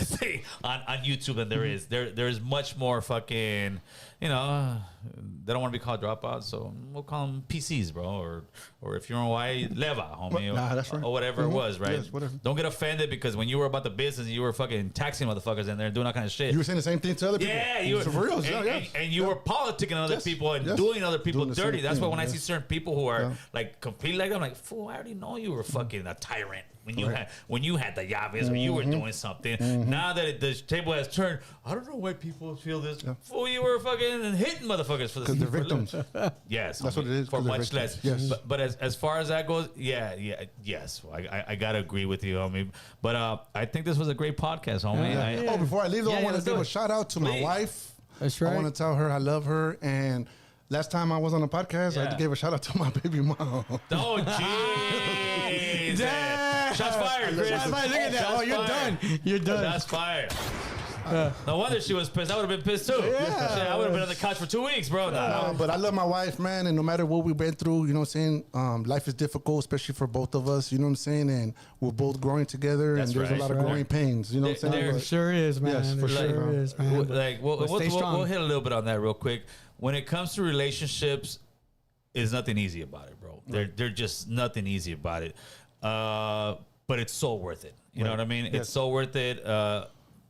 on YouTube than there is. There's much more fucking, they don't want to be called dropouts, so we'll call them PCs, bro, or if you're in Hawaii, leva, homie, that's right. or whatever it was, right? Yes, whatever. Don't get offended because when you were about the business, you were fucking taxing motherfuckers in there and doing all kind of shit. You were saying the same thing to other people. Yeah, you were So for real. and you were politicking other Yes, people and yes. doing other people Doing the dirty. same That's why thing, when I yes. see certain people who are like completely like, I'm like, fool, I already know you were fucking a tyrant when you had the llaves or you were doing something. Now that the table has turned, I don't know why people feel this. Fool, you were fucking hitting motherfuckers motherfuckers for the because they're victims. Yes, That's what it is, for 'cause they're much less. victims. Yes. But as far as that goes, yes. I gotta agree with you, homie. But I think this was a great podcast, homie. Oh, before I leave, though, I want let's to give do a it. shout out to my wife. That's I right. want to tell her I love her. And last time I was on the podcast, Yeah. I gave a shout out to my baby mom. Oh, jeez. Shots fired, Chris. Shots fired. Look at that. Shots Oh, you're fired. done. You're done. Shots fired. No wonder she was pissed. I would have been pissed too. Yeah. Shit, I would have been on the couch for 2 weeks, bro. But I love my wife, man, and no matter what we've been through, you know what I'm saying? Life is difficult, especially for both of us, you know what I'm saying? And we're both growing together, That's and there's right. a lot of Right. growing pains, you know what I'm saying? There But- sure is, man. Yes, for There sure. is, man. Like, we'll stay strong. we'll hit a little bit on that real quick. When it comes to relationships, there's nothing easy about it, bro. They're just nothing easy about it. But it's so worth it. You know what I mean? Yes. It's so worth it.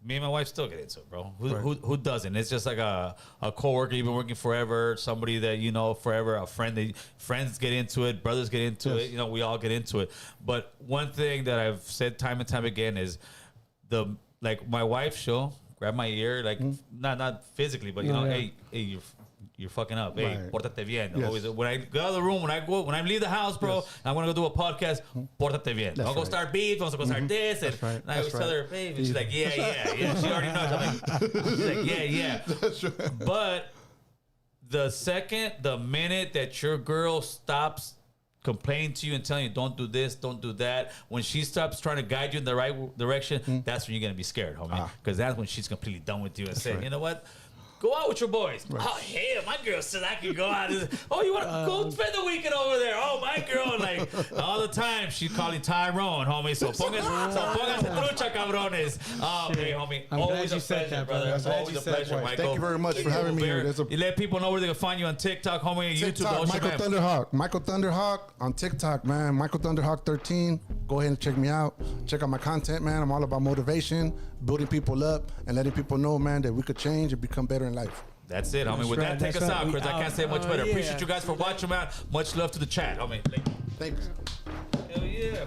Me and my wife still get into it, bro. Who doesn't? It's just like a coworker you've been working forever, somebody that you know forever, a friend. Friends get into it, brothers get into it. You know, we all get into it. But one thing that I've said time and time again is like my wife, she'll grab my ear, like not physically, but you know, hey, you're fucking up. Hey, Right. pórtate bien. Yes. Always, when I go out of the room, when I leave the house, bro, Yes. and I'm gonna go do a podcast. Pórtate bien. I'm gonna right. start beef. I'm gonna start this, and, right. and I always That's tell right. her, babe, and she's like, yeah. She already knows. She's like, yeah. That's right. But the minute that your girl stops complaining to you and telling you don't do this, don't do that, when she stops trying to guide you in the right direction, that's when you're gonna be scared, homie, because that's when she's completely done with you and saying, right. you know what? Go out with your boys. Oh, hell, my girl says I can go out. Oh, you want to go spend the weekend over there? Oh, my girl, like, all the time, she's calling Tyrone, homie. So pónganse trucha, cabrones. Oh, okay, homie. I'm glad Always you a said pleasure, that, brother. brother. I'm glad Always you a said pleasure, that. Michael. Thank you very much for having me here. You let people know where they can find you on TikTok, homie, YouTube, TikTok, Michael Thunderhawk. Michael Thunderhawk on TikTok, man. Michael Thunderhawk 13. Go ahead and check me out. Check out my content, man. I'm all about motivation, building people up, and letting people know, man, that we could change and become better in life. That's it, homie. With right, that, take that's us right. out, We Chris. I can't out. say much better. Yeah. Appreciate you guys for watching, man. Much love to the chat, homie. Thanks. Hell yeah.